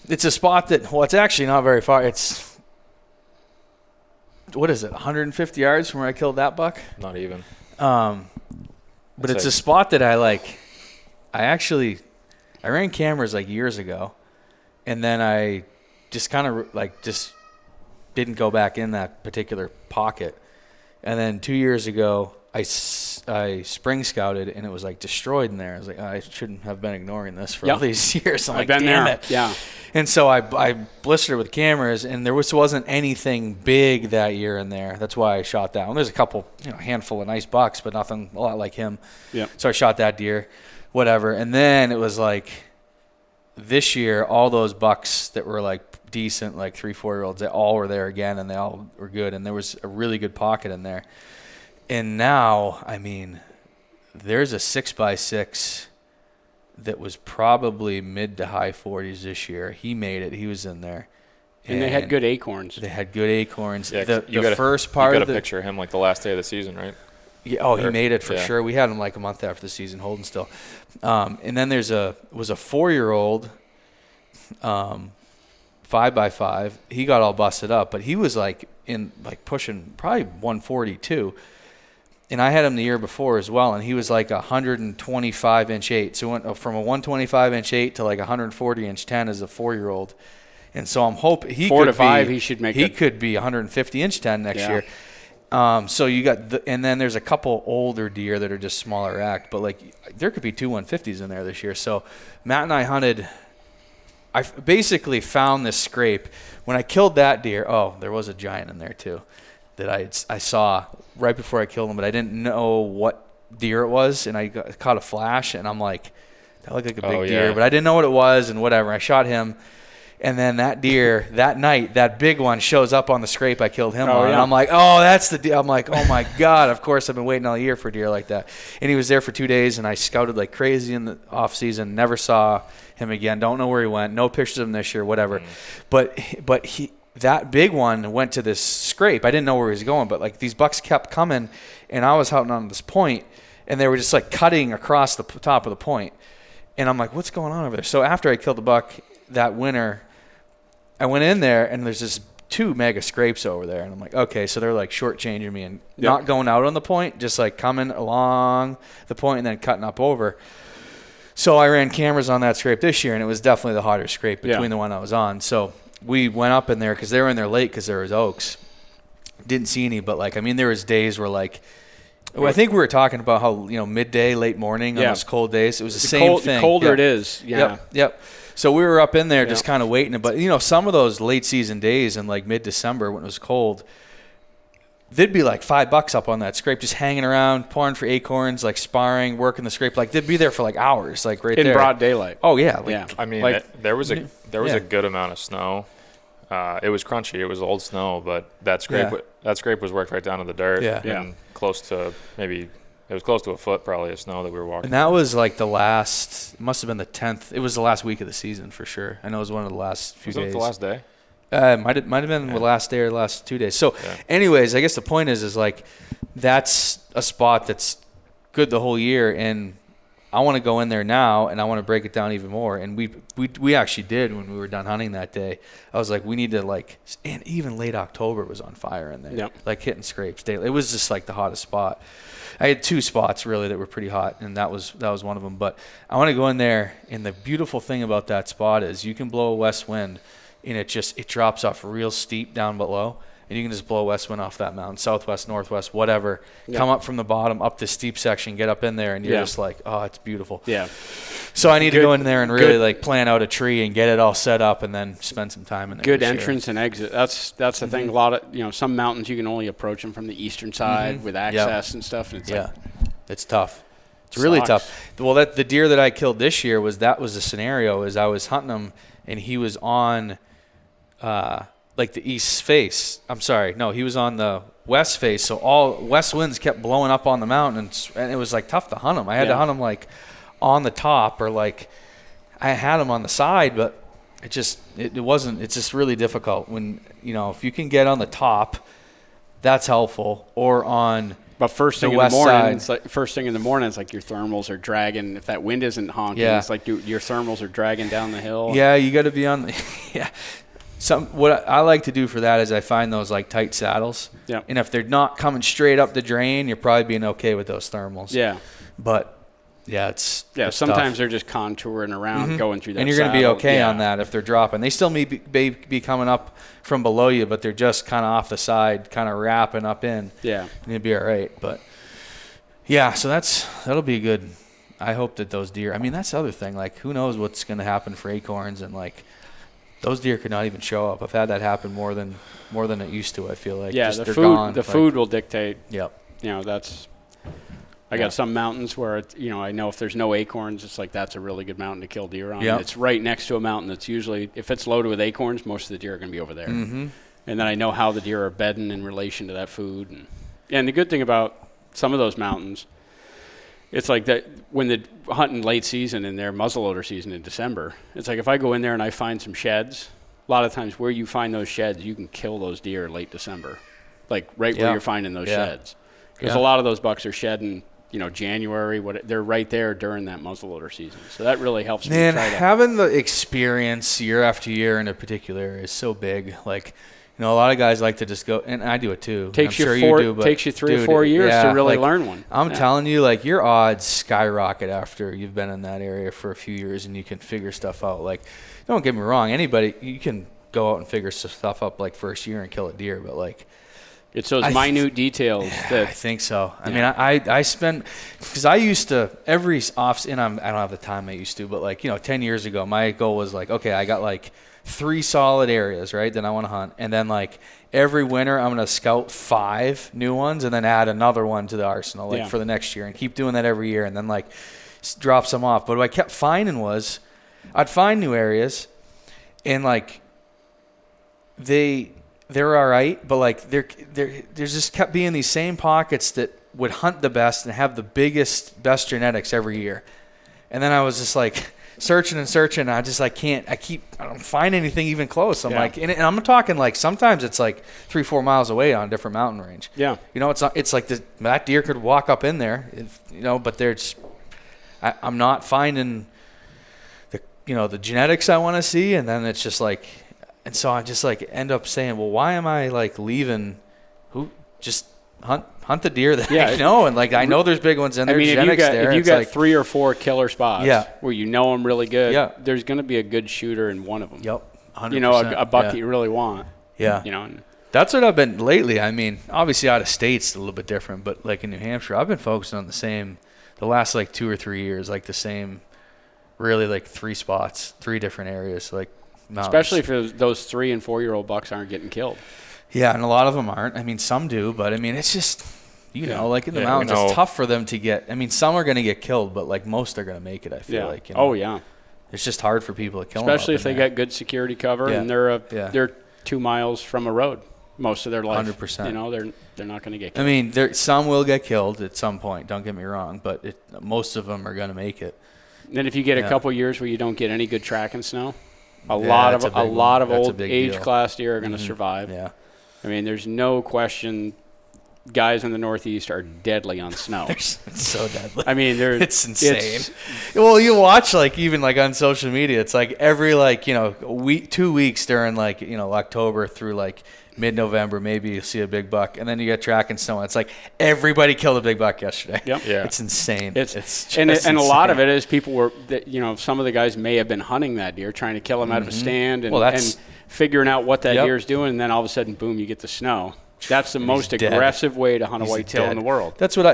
it's a spot that, it's actually not very far. It's, what is it, 150 yards from where I killed that buck? Not even. But it's a spot that I like. I ran cameras like years ago, and then I just kind of just didn't go back in that particular pocket. And then 2 years ago, I spring scouted, and it was like destroyed in there. I was like, I shouldn't have been ignoring this for all these years. I'm like, damn it. Yeah. And so I blistered with cameras, and there wasn't anything big that year in there. That's why I shot that one. There's a couple, handful of nice bucks, but nothing a lot like him. Yeah. So I shot that deer. Whatever. And then it was like this year, all those bucks that were like decent, like 3-4-year-olds, they all were there again, and they all were good. And there was a really good pocket in there. And now, I mean, there's a 6x6 that was probably mid to high 40s this year. He made it. He was in there. And they had good acorns. They had good acorns. Yeah, the first part you got a picture of him like the last day of the season, right? Yeah, he made it for sure. We had him like a month after the season holding still. And then was a 4-year-old 5x5. He got all busted up, but he was pushing probably 142. And I had him the year before as well, and he was like 125-inch 8. So went from a 125-inch 8 to like 140-inch 10 as a 4-year-old. And so I'm hoping he 4 to 5 he should make. He could be 150-inch 10 next year. So you got and then there's a couple older deer that are just smaller act, but like there could be 2 150s in there this year. So Matt and I hunted. I basically found this scrape when I killed that deer. Oh, there was a giant in there too that I saw right before I killed him, but I didn't know what deer it was, and I caught a flash, and I'm like, that looked like a big deer, but I didn't know what it was, and whatever. I shot him. And then that deer, that night, that big one shows up on the scrape I killed him on. And I'm like, oh, that's the deer. I'm like, oh, my God. Of course, I've been waiting all year for a deer like that. And he was there for 2 days, and I scouted like crazy in the off season. Never saw him again. Don't know where he went. No pictures of him this year, whatever. But that big one went to this scrape. I didn't know where he was going, but like these bucks kept coming, and I was hunting on this point, and they were just like cutting across the top of the point. And I'm like, what's going on over there? So after I killed the buck that winter, I went in there, and there's this 2 mega scrapes over there. And I'm like, okay, so they're like shortchanging me and not going out on the point, just like coming along the point and then cutting up over. So I ran cameras on that scrape this year, and it was definitely the hotter scrape between the one I was on. So we went up in there because they were in there late because there was oaks. Didn't see any, but like, I mean, there was days where like, I think we were talking about how, midday, late morning on those cold days, it was the same thing. The colder it is. Yeah. Yep. So we were up in there just kind of waiting. But, some of those late season days in like mid-December when it was cold, there'd be like $5 up on that scrape just hanging around, pouring for acorns, like sparring, working the scrape. Like they'd be there for like hours, like right there. In broad daylight. Oh, yeah. I mean, there was a good amount of snow. It was crunchy. It was old snow, but that scrape was worked right down to the dirt. And close to it was close to a foot probably of snow that we were walking. And that was like it must have been the 10th. It was the last week of the season for sure. I know it was one of the last few days. Was it the last day? Might have been the last day or the last 2 days. So anyways, I guess the point is like that's a spot that's good the whole year, and I want to go in there now, and I want to break it down even more. And we actually did when we were done hunting that day. I was like, we need to and even late October was on fire in there, like hitting scrapes daily. It was just like the hottest spot. I had 2 spots really that were pretty hot, and that was one of them. But I want to go in there, and the beautiful thing about that spot is you can blow a west wind, and it drops off real steep down below. And you can just blow west wind off that mountain, southwest, northwest, whatever. Come up from the bottom, up the steep section, get up in there, and you're just like, oh, it's beautiful. Yeah. So I need to go in there and really like plan out a tree and get it all set up, and then spend some time in there. Good entrance and exit. That's the thing. A lot of some mountains you can only approach them from the eastern side with access and stuff. And it's it's tough. It's really tough. Well, the deer that I killed this year was the scenario. Is I was hunting him, and he was on. Like the east face. I'm sorry. No, he was on the west face. So all west winds kept blowing up on the mountain, and it was like tough to hunt him. I had to hunt him like on the top, or like I had him on the side, but it wasn't. It's just really difficult when if you can get on the top, that's helpful, or on. But first thing in the morning, it's like first thing in the morning, it's like your thermals are dragging. If that wind isn't honking, it's like your thermals are dragging down the hill. Yeah, you got to be on. What I like to do for that is I find those like tight saddles. Yeah. And if they're not coming straight up the drain, you're probably being okay with those thermals. Yeah. But it's sometimes tough. They're just contouring around, going through that. And you're going to be okay on that if they're dropping. They still may be coming up from below you, but they're just kind of off the side, kind of wrapping up in. Yeah. And you'll be all right. But yeah, so that'll be good. I hope that those deer. I mean, that's the other thing. Like, who knows what's going to happen for acorns, and like. Those deer could not even show up. I've had that happen more than it used to. I feel like the food will dictate. Yep. I got some mountains where I know if there's no acorns, it's like that's a really good mountain to kill deer on. Yep. It's right next to a mountain that's usually, if it's loaded with acorns, most of the deer are going to be over there. Mm-hmm. And then I know how the deer are bedding in relation to that food. And the good thing about some of those mountains, it's like that when they're hunting late season in their muzzleloader season in December, it's like if I go in there and I find some sheds, a lot of times where you find those sheds, you can kill those deer late December, like where you're finding those sheds. Because a lot of those bucks are shedding, January. They're right there during that muzzleloader season. So that really helps me. Having the experience year after year in a particular area is so big. Like, a lot of guys like to just go, and I do it too. Takes you 3 or 4 years to really learn one. I'm telling you, like, your odds skyrocket after you've been in that area for a few years and you can figure stuff out. Like, don't get me wrong, you can go out and figure stuff up like first year and kill a deer, but like, it's those minute details. I think so. I mean, I spend, because I used to every off, and I don't have the time I used to, but like 10 years ago, my goal was like, okay, I got like 3 solid areas, right, that I want to hunt. And then, like, every winter I'm going to scout 5 new ones and then add another one to the arsenal, for the next year, and keep doing that every year, and then, like, drop some off. But what I kept finding was I'd find new areas, and, like, they're all right, but, like, there's just kept being these same pockets that would hunt the best and have the best genetics every year. And then I was just like, searching and searching. I don't find anything even close. I'm like, and I'm talking like sometimes it's like 3-4 miles away on a different mountain range. Yeah. It's like that deer could walk up in there, but I'm not finding the genetics I want to see. And then it's just like, and so I just like end up saying, well, why am I like leaving just hunt the deer that I know, and like I know there's big ones in there. I mean, if you got like 3 or 4 killer spots where you know them really good, there's going to be a good shooter in one of them. Yep, 100%. A buck that you really want. Yeah, that's what I've been lately. I mean, obviously out of state's a little bit different, but like in New Hampshire, I've been focusing on the last like 2 or 3 years, like the same, really like 3 spots, 3 different areas, like mountains. Especially if those 3 and 4-year-old bucks aren't getting killed. Yeah, and a lot of them aren't. I mean, some do, but I mean, it's just, like in the mountains, it's tough for them to get. I mean, some are going to get killed, but like most are going to make it, I feel like. Oh, yeah. It's just hard for people to kill them. Especially if they got good security cover and they're 2 miles from a road most of their life. 100%. They're not going to get killed. I mean, some will get killed at some point, don't get me wrong, but most of them are going to make it. Then if you get a couple years where you don't get any good tracking snow, a lot of old age class deer are going to survive. Yeah. I mean, there's no question guys in the Northeast are deadly on snow. It's so deadly. I mean, it's insane. Well, you watch like even like on social media, it's like every like, 2 weeks during like, October through like mid-November, maybe you'll see a big buck, and then you get tracking snow. It's like everybody killed a big buck yesterday. Yep. Yeah. It's insane. And a lot of it is people were, some of the guys may have been hunting that deer, trying to kill him out of a stand and figuring out what that deer's doing, and then all of a sudden, boom, you get the snow. That's the most aggressive way to hunt a whitetail in the world. That's what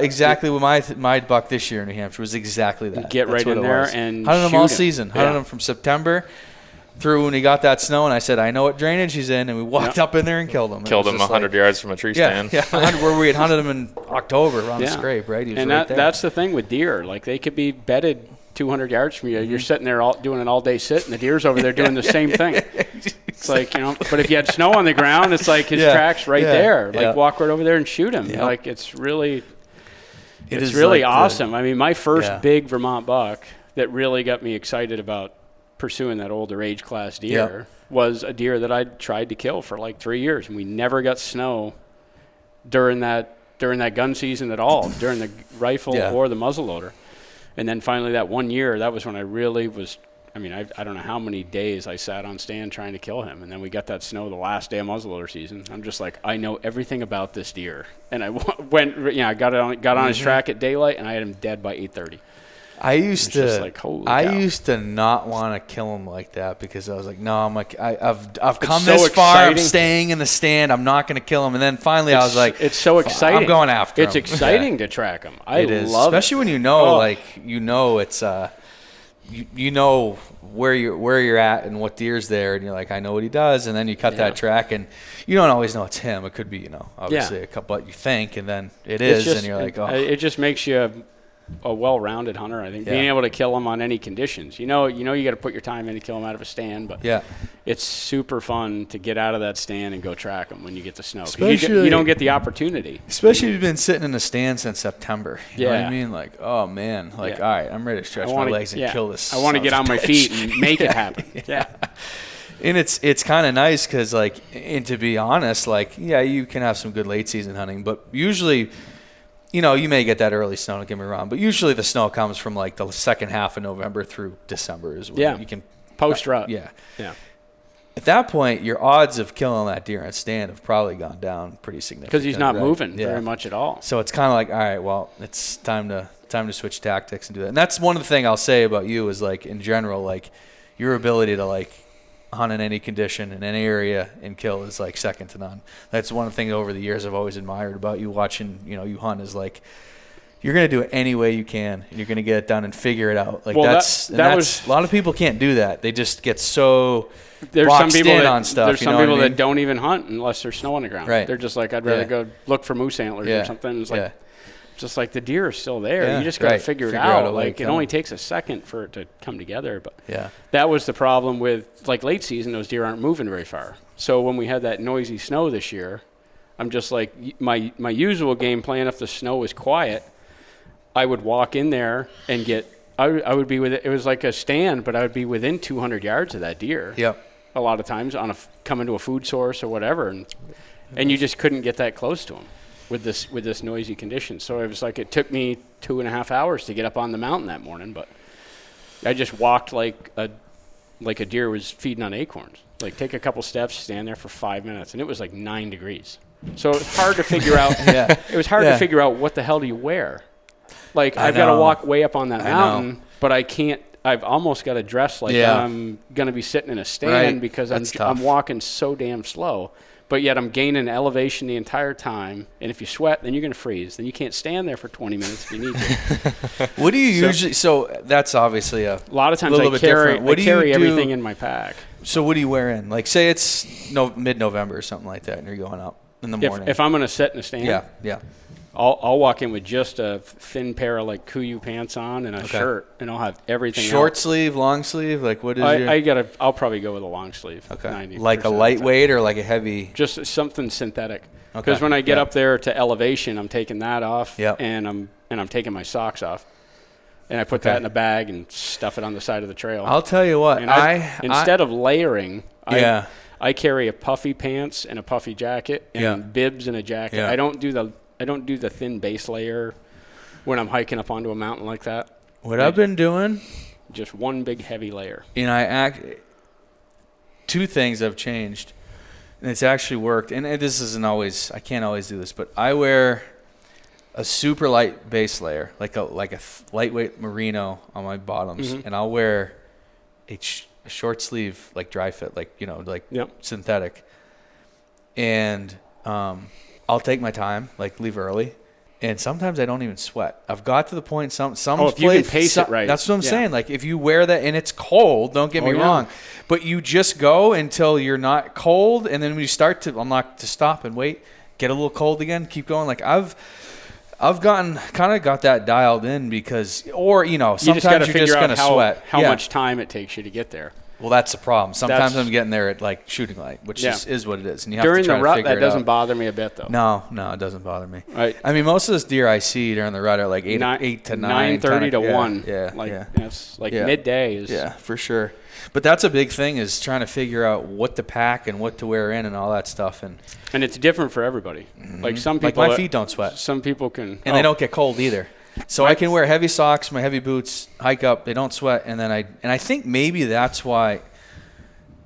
my buck this year in New Hampshire was exactly that. Get right in there and hunted him all season. Hunted him from September through when he got that snow, and I said, I know what drainage he's in, and we walked up in there and killed him. Killed him 100 yards from a tree stand. Yeah, where we had hunted him in October on the scrape, right? He was right there. That's the thing with deer. Like, they could be bedded 200 yards from you. You're sitting there doing an all-day sit, and the deer's over there doing the same thing. It's like, but if you had snow on the ground, it's like his track's right there. Like, walk right over there and shoot him. Yeah. Like, it's really awesome. I mean, my first big Vermont buck that really got me excited about pursuing that older age class deer was a deer that I tried to kill for like 3 years, and we never got snow during that gun season at all, during the rifle or the muzzleloader. And then finally that 1 year, that was when I really was, I mean, I don't know how many days I sat on stand trying to kill him. And then we got that snow the last day of muzzleloader season. I'm just like, I know everything about this deer. And I went, I got on his track at daylight, and I had him dead by 8:30. I used to not want to kill him like that, because I was like, no, I'm like, I've come this far. I'm staying in the stand. I'm not going to kill him. And then finally, I was like, it's so exciting. I'm going after him. It's exciting to track him. I love it, especially when it's you know where you're at and what deer's there, and you're like, I know what he does, and then you cut that track, and you don't always know it's him. It could be obviously a couple that you think, and then it is, and you're like, oh. It just makes you a well-rounded hunter, I think. Being able to kill them on any conditions. You got to put your time in to kill them out of a stand, but it's super fun to get out of that stand and go track them when you get the snow. You don't get the opportunity. Especially if you've been sitting in the stand since September. You know what I mean? Like, oh, man. Like, all right, I'm ready to stretch my legs and kill this. I want to get on my feet and make it happen. And it's kind of nice because, like, and to be honest, like, you can have some good late-season hunting, but usually – you may get that early snow, don't get me wrong, but usually the snow comes from like the second half of November through December is when you can post-rut. Yeah. At that point, your odds of killing that deer on stand have probably gone down pretty significantly. Because he's not moving very much at all. So it's kind of like, all right, well, it's time to switch tactics and do that. And that's one of the things I'll say about you is, like, in general, like, your ability to, like, hunt in any condition in any area and kill is like second to none. That's one of the things over the years I've always admired about you watching, you hunt, is like, you're going to do it any way you can, and you're going to get it done and figure it out. Like, that's a lot of people can't do that. They just get so boxed in on stuff. There's some people that don't even hunt unless there's snow on the ground. Right. They're just like, I'd rather go look for moose antlers or something. It's like, just like the deer is still there. You just got to figure it out. Like, it only takes a second for it to come together. But that was the problem with, like, late season, those deer aren't moving very far. So when we had that noisy snow this year, I'm just like, my usual game plan, if the snow was quiet, I would walk in there and get I would be with it. It was like a stand, but I would be within 200 yards of that deer. Yep. A lot of times coming to a food source or whatever, and you just couldn't get that close to them with this noisy condition. So it was like it took me 2.5 hours to get up on the mountain that morning, but I just walked like a deer was feeding on acorns. Like take a couple steps, stand there for 5 minutes, and it was like 9 degrees. So it was hard to figure out. It was hard to figure out what the hell do you wear. Like I've got to walk way up on that mountain, but I can't. I've almost got to dress like I'm going to be sitting in a stand because I'm walking so damn slow. But yet I'm gaining elevation the entire time. And if you sweat, then you're going to freeze. Then you can't stand there for 20 minutes if you need to. What do you usually? So that's obviously a lot of times I carry everything in my pack. So what do you wear in? Like say it's mid-November or something like that, and you're going up in the morning. If I'm going to sit in a stand, I'll walk in with just a thin pair of like Kuiu pants on and a shirt, and I'll have everything. Short sleeve, long sleeve, like what is I'll probably go with a long sleeve. Okay. Like a lightweight or like a heavy? Just something synthetic. Because when I get up there to elevation, I'm taking that off, and I'm taking my socks off, and I put that in a bag and stuff it on the side of the trail. I'll tell you what, instead of layering, I carry a puffy pants and a puffy jacket and bibs and a jacket. I don't do the thin base layer when I'm hiking up onto a mountain like that. I've been doing, just one big heavy layer. And two things have changed, and it's actually worked. And this isn't always, I can't always do this, but I wear a super light base layer, like a lightweight merino on my bottoms, and I'll wear a short sleeve, like dry fit, like synthetic, and I'll take my time, like leave early, and sometimes I don't even sweat. I've got to the point if you can pace it right. That's what I'm saying. Like if you wear that and it's cold, don't get me wrong, but you just go until you're not cold, and then when you start to unlock to stop and wait, get a little cold again, keep going. Like I've got that dialed in because, or sometimes you're just gonna sweat. How much time it takes you to get there. Well, that's the problem. Sometimes I'm getting there at like shooting light, which is what it is. And you have during to try the rut, to figure that doesn't bother me a bit, though. No, it doesn't bother me. Right. I mean, most of those deer I see during the rut are like 8 to 9. 9:30 to 1. That's like midday. Yeah, for sure. But that's a big thing, is trying to figure out what to pack and what to wear in and all that stuff. And it's different for everybody. Like some people, like my feet don't sweat. Some people can, and they don't get cold either. So I can wear heavy socks, my heavy boots, hike up. They don't sweat, and then I think maybe that's why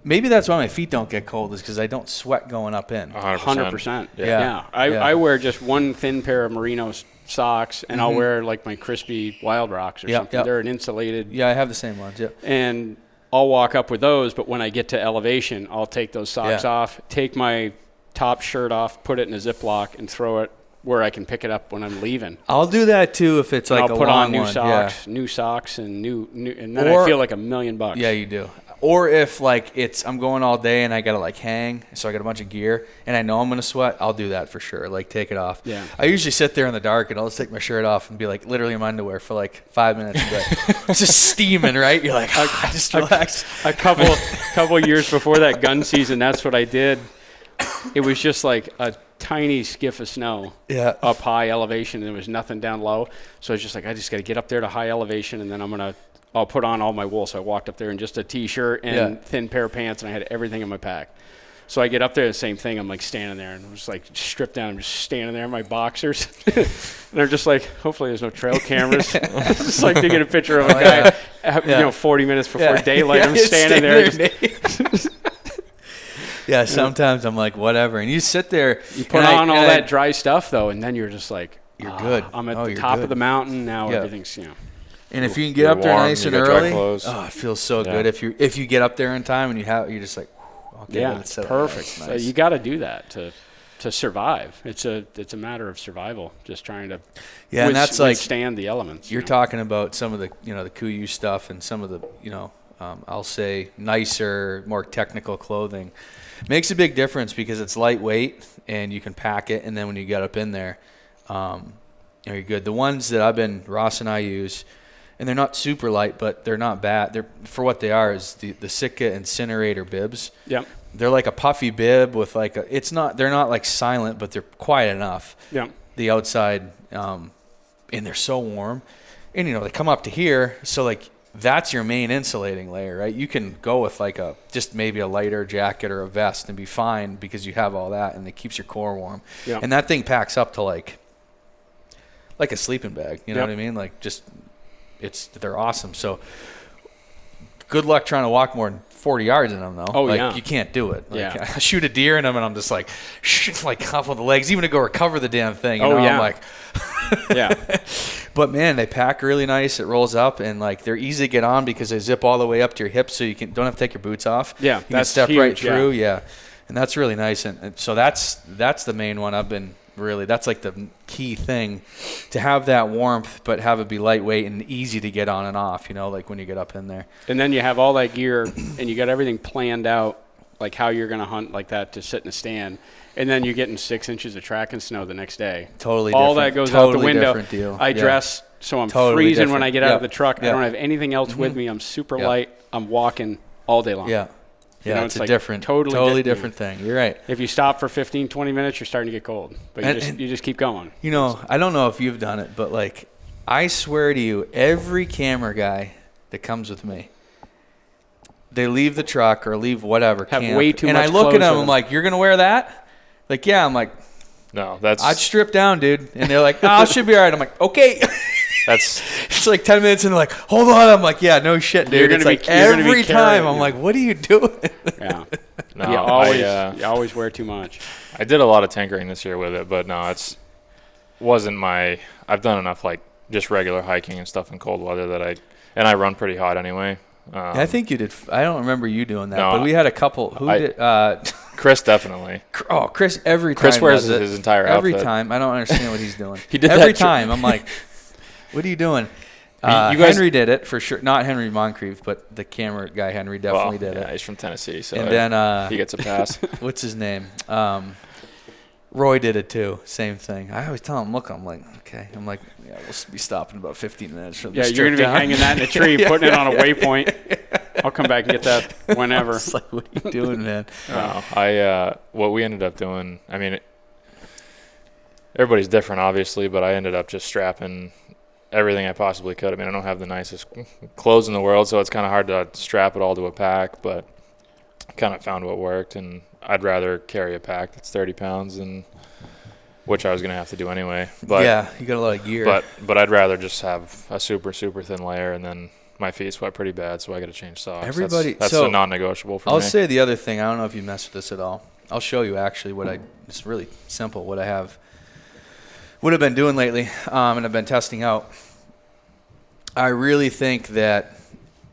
my feet don't get cold, is because I don't sweat going up in. 100%. Yeah. I wear just one thin pair of merino socks, and I'll wear like my crispy Wild Rocks or something. They're an insulated. Yeah, I have the same ones. Yeah. And I'll walk up with those, but when I get to elevation, I'll take those socks off, take my top shirt off, put it in a Ziploc, and throw it where I can pick it up when I'm leaving. I'll do that too if it's like I'll put on new socks, and then I feel like $1,000,000. Yeah, you do. Or if like I'm going all day and I gotta like hang, so I got a bunch of gear and I know I'm gonna sweat, I'll do that for sure. Like take it off. Yeah. I usually sit there in the dark and I'll just take my shirt off and be like literally in my underwear for like 5 minutes. And be like, it's just steaming, right? You're like, just relax. A couple years before that gun season, that's what I did. It was just like a tiny skiff of snow up high elevation, and there was nothing down low. So I was just like, I just got to get up there to high elevation, and then I'll put on all my wool. So I walked up there in just a T-shirt and thin pair of pants, and I had everything in my pack. So I get up there, the same thing. I'm like standing there, and I'm just like stripped down. I'm just standing there in my boxers, and they're just like, hopefully there's no trail cameras. It's just like to get a picture of a guy, 40 minutes before daylight. I'm standing there. Yeah, sometimes I'm like, whatever. And you sit there. You put on all that dry stuff, though, and then you're just like, you're good. I'm at the top of the mountain now. Everything's, And if you can get up there nice and early, it feels so good. If you get up there in time and you're just like, okay, it's perfect. Nice. So you got to do that to survive. It's a matter of survival, just trying to and that's like withstand the elements. You're talking about some of the the Kuiu stuff and some of the I'll say nicer, more technical clothing. Makes a big difference because it's lightweight and you can pack it, and then when you get up in there, you're good. The ones that Ross and I use, and they're not super light, but they're not bad. They're, for what they are, is the Sitka Incinerator bibs. Yep. They're like a puffy bib with like they're not like silent, but they're quiet enough. Yep. The outside, and they're so warm. And, they come up to here. So, like, that's your main insulating layer, right? You can go with, like, just maybe a lighter jacket or a vest and be fine because you have all that, and it keeps your core warm. Yeah. And that thing packs up to, like a sleeping bag. You know what I mean? Like, they're awesome. So, good luck trying to walk more than 40 yards in them, though. Oh, like, you can't do it. Like, I shoot a deer in them, and I'm just like off with the legs, even to go recover the damn thing. I'm like, yeah. But, man, they pack really nice. It rolls up, and, like, they're easy to get on because they zip all the way up to your hips, so you don't have to take your boots off. Yeah, you can step huge, right through. Yeah. And that's really nice. And so that's the main one I've been really, that's like the key thing, to have that warmth, but have it be lightweight and easy to get on and off, like when you get up in there. And then you have all that gear, and you got everything planned out, like how you're going to hunt like that to sit in a stand. And then you're getting 6 inches of tracking snow the next day. Totally all different. That goes totally out the window. Different deal. I dress so I'm freezing when I get out of the truck. I don't have anything else with me. I'm super light. I'm walking all day long. Yeah. Yeah, it's a like different, totally different thing. You're right. If you stop for 15, 20 minutes, you're starting to get cold. But you just keep going. I don't know if you've done it, but, like, I swear to you, every camera guy that comes with me, they leave the truck or leave whatever have camp, way too and much I look at them, I'm like, you're going to wear that? Like, yeah. I'm like, no, that's... I'd strip down, dude. And they're like, it should be all right. I'm like, okay. It's like 10 minutes and they're like, hold on. I'm like, yeah, no shit, dude. It's like every time I'm like, what are you doing? Yeah. No, you always wear too much. I did a lot of tinkering this year with it, but no, wasn't my, I've done enough like just regular hiking and stuff in cold weather and I run pretty hot anyway. I think you did. I don't remember you doing that, but we had a couple who did. Chris definitely. Oh, Chris every time. Chris wears his entire outfit. Every time. I don't understand what he's doing. He did every time. I'm like, what are you doing? You guys, Henry did it for sure. Not Henry Moncrief, but the camera guy Henry definitely did it. Yeah, he's from Tennessee, so and then he gets a pass. What's his name? Roy did it too. Same thing. I always tell him, look, I'm like, okay. I'm like, yeah, we'll be stopping about 15 minutes from the strip you're going to be hanging that in a tree, putting it on a waypoint. I'll come back and get that whenever. It's like, what are you doing, man? No, what we ended up doing, I mean, everybody's different, obviously, but I ended up just strapping everything I possibly could. I mean, I don't have the nicest clothes in the world, so it's kind of hard to strap it all to a pack, but I kind of found what worked, and I'd rather carry a pack that's 30 pounds, which I was going to have to do anyway. But, yeah, you got a lot of gear. But I'd rather just have a super, super thin layer, and then my feet sweat pretty bad, so I got to change socks. That's a non-negotiable for me. I'll say the other thing. I don't know if you mess with this at all. I'll show you actually it's really simple, what I would have been doing lately, and I've been testing out. I really think that,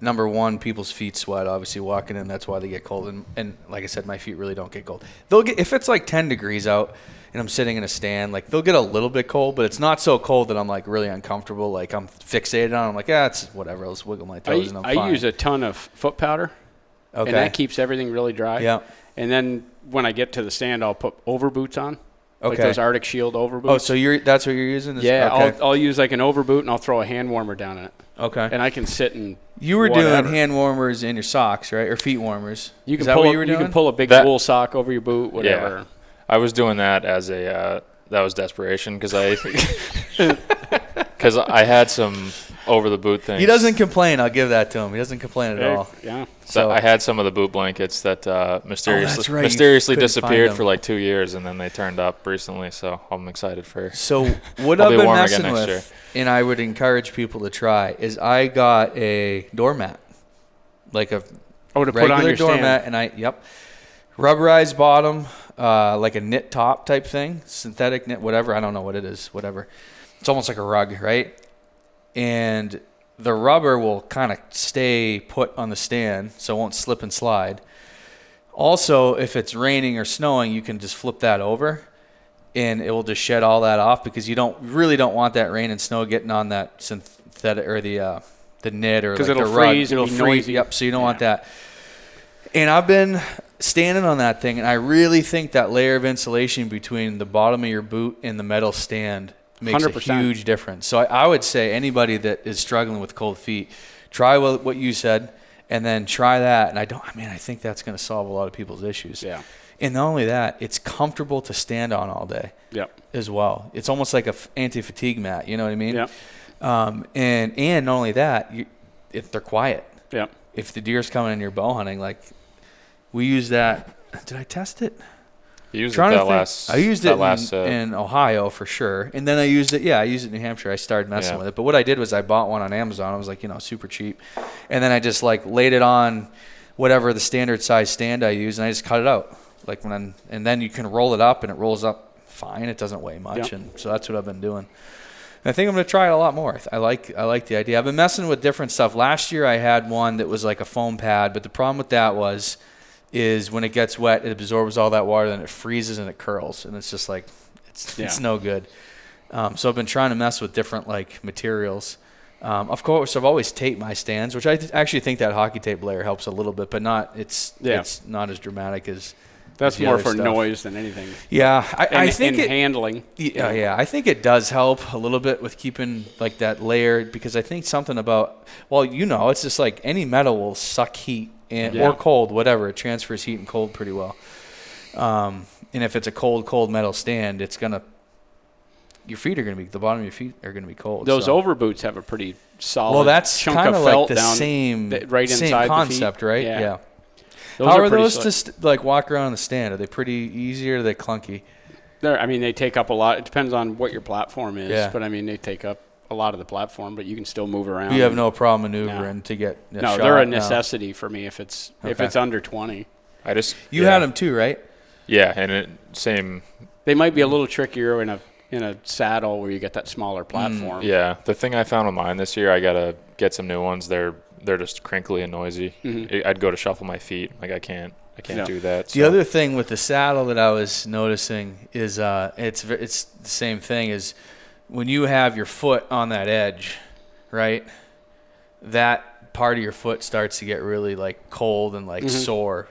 number one, people's feet sweat, obviously, walking in. That's why they get cold. And like I said, my feet really don't get cold. If it's like 10 degrees out and I'm sitting in a stand, like, they'll get a little bit cold, but it's not so cold that I'm, like, really uncomfortable. Like, I'm fixated on it. I'm like, it's whatever. I'll just wiggle my toes and I'm fine. I use a ton of foot powder, and that keeps everything really dry. Yeah. And then when I get to the stand, I'll put overboots on. Like those Arctic Shield overboots. Oh, so that's what you're using? Yeah, okay. I'll use like an overboot, and I'll throw a hand warmer down in it. Okay. And I can sit and You were doing hand warmers in your socks, right? Or feet warmers. You can pull a big wool sock over your boot, whatever. Yeah. I was doing that as that was desperation because I had some over the boot things. He doesn't complain. I'll give that to him. He doesn't complain at all. Yeah. So I had some of the boot blankets that mysteriously disappeared for like 2 years, and then they turned up recently. So I'm excited for. So what I've been messing with, and I would encourage people to try, is I got a doormat, like a regular doormat, and rubberized bottom, like a knit top type thing, synthetic knit, whatever. I don't know what it is, whatever. It's almost like a rug, right? And the rubber will kind of stay put on the stand, so it won't slip and slide. Also, if it's raining or snowing, you can just flip that over, and it will just shed all that off because you really don't want that rain and snow getting on that synthetic or the knit or like it'll the rug. Freeze, it'll freeze. Noisy. Yep. So you don't want that. And I've been standing on that thing, and I really think that layer of insulation between the bottom of your boot and the metal stand makes 100%. A huge difference. So I would say anybody that is struggling with cold feet, try what you said, and then try that. And I think that's going to solve a lot of people's issues. Yeah. And not only that, it's comfortable to stand on all day. Yep. As well. It's almost like a anti-fatigue mat. You know what I mean? Yep. And not only that, if they're quiet. Yeah. If the deer's coming in your bow hunting, like we use that. Did I test it? You used it I used it in Ohio for sure. And then I used it in New Hampshire. I started messing with it. But what I did was I bought one on Amazon. I was like, super cheap. And then I just like laid it on whatever the standard size stand I use, and I just cut it out. And then you can roll it up, and it rolls up fine. It doesn't weigh much. And so that's what I've been doing. And I think I'm going to try it a lot more. I like the idea. I've been messing with different stuff. Last year I had one that was like a foam pad, but the problem with that is when it gets wet, it absorbs all that water, then it freezes and it curls, and it's just like it's no good. So I've been trying to mess with different like materials. Of course, I've always taped my stands, which I actually think that hockey tape layer helps a little bit, but it's not as dramatic as. That's more for noise than anything. Yeah, I think handling. Yeah, I think it does help a little bit with keeping like that layer, because I think something about it's just like any metal will suck heat or cold, whatever. It transfers heat and cold pretty well. And if it's a cold metal stand, it's gonna. Your feet are gonna be the bottom of your feet are gonna be cold. Those overboots have a pretty solid. Well, that's chunk kind of like felt the down same right inside concept, the feet. right? Yeah. How are those to like walk around in the stand? Are they pretty easy or are they clunky? They take up a lot. It depends on what your platform is, but they take up a lot of the platform, but you can still move around. You have no problem maneuvering to get a shot? They're a necessity for me if it's under 20. You had them too, right? Yeah, and same. They might be a little trickier in a saddle where you get that smaller platform. Yeah, the thing I found with mine this year, I gotta get some new ones. They're just crinkly and noisy. Mm-hmm. I'd go to shuffle my feet. Like I can't do that. The other thing with the saddle that I was noticing is it's the same thing as when you have your foot on that edge, right? That part of your foot starts to get really like cold and like sore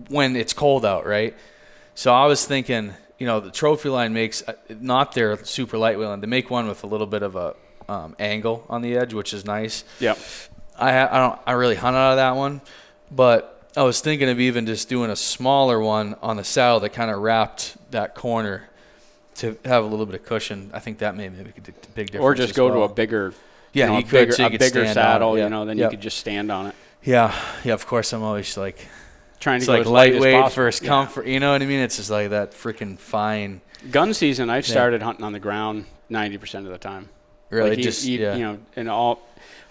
when it's cold out, right? So I was thinking, the Trophy line makes not their super lightweight line. They make one with a little bit of a angle on the edge, which is nice. Yep. I really hunt out of that one, but I was thinking of even just doing a smaller one on the saddle that kind of wrapped that corner to have a little bit of cushion. I think that may make a big difference. Or just go to a bigger, you could bigger saddle, then you could just stand on it. Yeah. Of course, I'm always like trying to it's go like as light lightweight as possible. versus comfort. You know what I mean? It's just like that freaking fine. Gun season, I've started hunting on the ground 90% of the time. Really,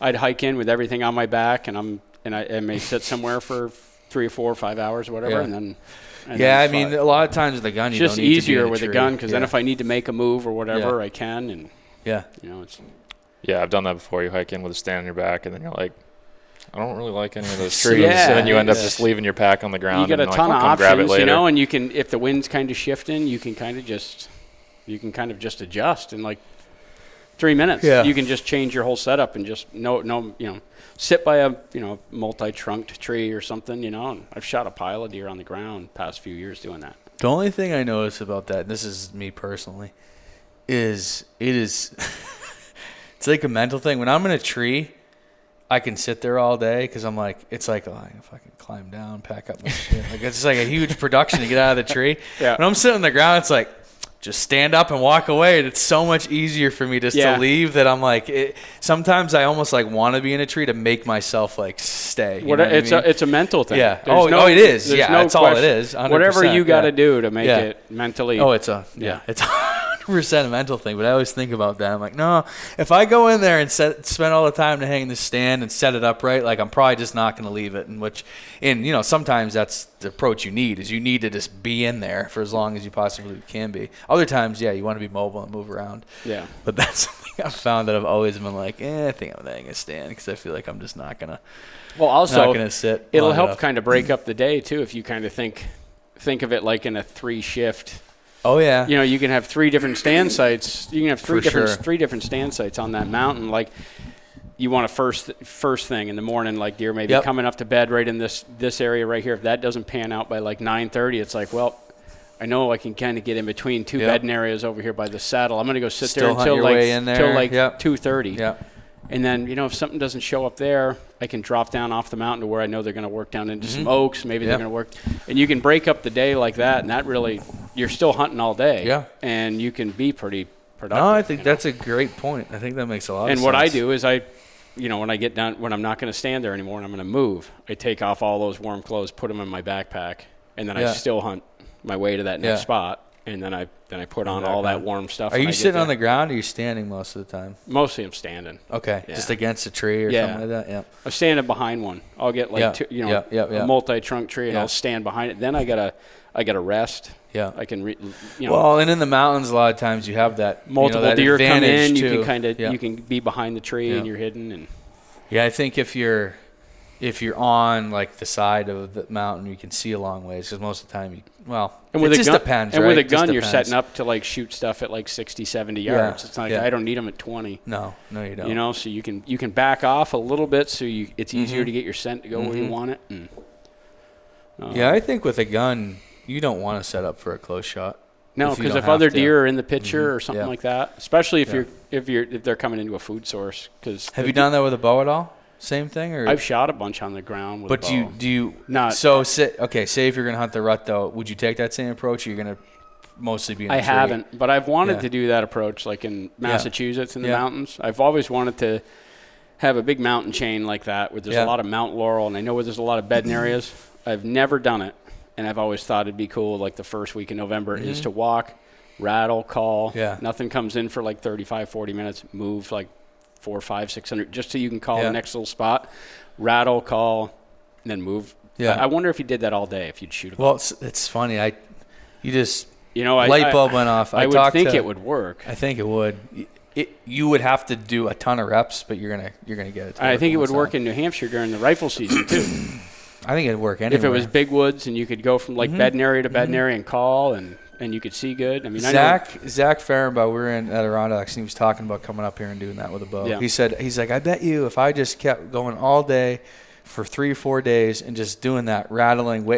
I'd hike in with everything on my back, and I may sit somewhere for 3 or 4 or 5 hours or whatever, and then. A lot of times with the gun, you just don't need easier to be in with a the tree. gun because then if I need to make a move or whatever, I can, and it's. Yeah, I've done that before. You hike in with a stand on your back, and then you're like, I don't really like any of those trees, and then you end up just leaving your pack on the ground. You got a ton of options, and you can, if the wind's kind of shifting, you can kind of just adjust in like 3 minutes. Yeah. You can just change your whole setup and just sit by a multi-trunked tree or something, and I've shot a pile of deer on the ground past few years doing that. The only thing I notice about that, and this is me personally, is it's like a mental thing. When I'm in a tree, I can sit there all day because I'm like, it's like, I can fucking climb down, pack up my shit. Like it's like a huge production to get out of the tree. Yeah. When I'm sitting on the ground, it's like, just stand up and walk away. And it's so much easier for me just to leave that I'm like, sometimes I almost like want to be in a tree to make myself like stay. It's a mental thing. Yeah. It is. Yeah. That's all it is. 100%. Whatever you got to do to make it mentally. Oh, it's it's 100% a mental thing. But I always think about that. I'm like, no, if I go in there and spend all the time to hang the stand and set it up right, like I'm probably just not going to leave it. And sometimes that's the approach you need to just be in there for as long as you possibly can be. Other times, you want to be mobile and move around. Yeah. But that's something I've found that I've always been like, I think I'm going to stand because I feel like I'm just not going to. Well, also, not going to sit. It'll help kind of break up the day too if you kind of think of it like in a 3-shift. Oh yeah. You can have 3 different stand sites. You can have three different stand sites on that mountain. Like you want a first thing in the morning, like deer maybe coming up to bed right in this area right here. If that doesn't pan out by like 9:30, it's like, well, I know I can kind of get in between 2 bedding areas over here by the saddle. I'm going to go sit there until like 2:30. Yeah. And then, if something doesn't show up there, I can drop down off the mountain to where I know they're going to work down into some oaks. Maybe they're going to work. And you can break up the day like that, and that really, you're still hunting all day. Yeah. And you can be pretty productive. No, I think that's a great point. I think that makes a lot of sense. And what I do is when I get done, when I'm not going to stand there anymore and I'm going to move, I take off all those warm clothes, put them in my backpack, and then I still hunt my way to that next spot. And then I put on all that warm stuff. Are you sitting on the ground or are you standing most of the time? Mostly I'm standing. Okay. Yeah. Just against a tree or something like that? Yeah. I'm standing behind one. I'll get a multi-trunk tree and I'll stand behind it. Then I gotta rest. Yeah. I can well, and in the mountains a lot of times you have that multiple that deer come in, too. you can you can be behind the tree and you're hidden. And I think if you're on like the side of the mountain, you can see a long ways because most of the time it just depends. And right? with a gun, you're setting up to like shoot stuff at like 60, 70 yards. It's not like I don't need them at 20. No, you don't. So you can back off a little bit so it's easier to get your scent to go where you want it. And, I think with a gun, you don't want to set up for a close shot. No, because if other deer are in the picture or something like that, especially if they're coming into a food source. Have you done that with a bow at all? Same thing, or I've shot a bunch on the ground with a bow. But do you not? So say if you're gonna hunt the rut though, would you take that same approach? Or you're gonna mostly be in the tree? Haven't, but I've wanted to do that approach, like in Massachusetts in the mountains. I've always wanted to have a big mountain chain like that where there's a lot of Mount Laurel, and I know where there's a lot of bedding areas. I've never done it, and I've always thought it'd be cool. Like the first week in November is to walk, rattle, call. Yeah. Nothing comes in for like 35, 40 minutes. Move like 400, 500, 600, just so you can call the next little spot, rattle, call, and then move. Yeah. I wonder if you did that all day, if you'd shoot a bow. Well, it's funny. Light bulb went off. I would think it would work. I think it would. You would have to do a ton of reps, but you're gonna get it. I think it would work in New Hampshire during the rifle season too. I think it'd work anywhere. If it was big woods and you could go from like bedding area to bedding area and call and you could see good. I mean, Zach Fehrenbaugh, we were in Adirondacks, and he was talking about coming up here and doing that with a bow. Yeah. He's like, I bet you if I just kept going all day for 3 or 4 days and just doing that rattling.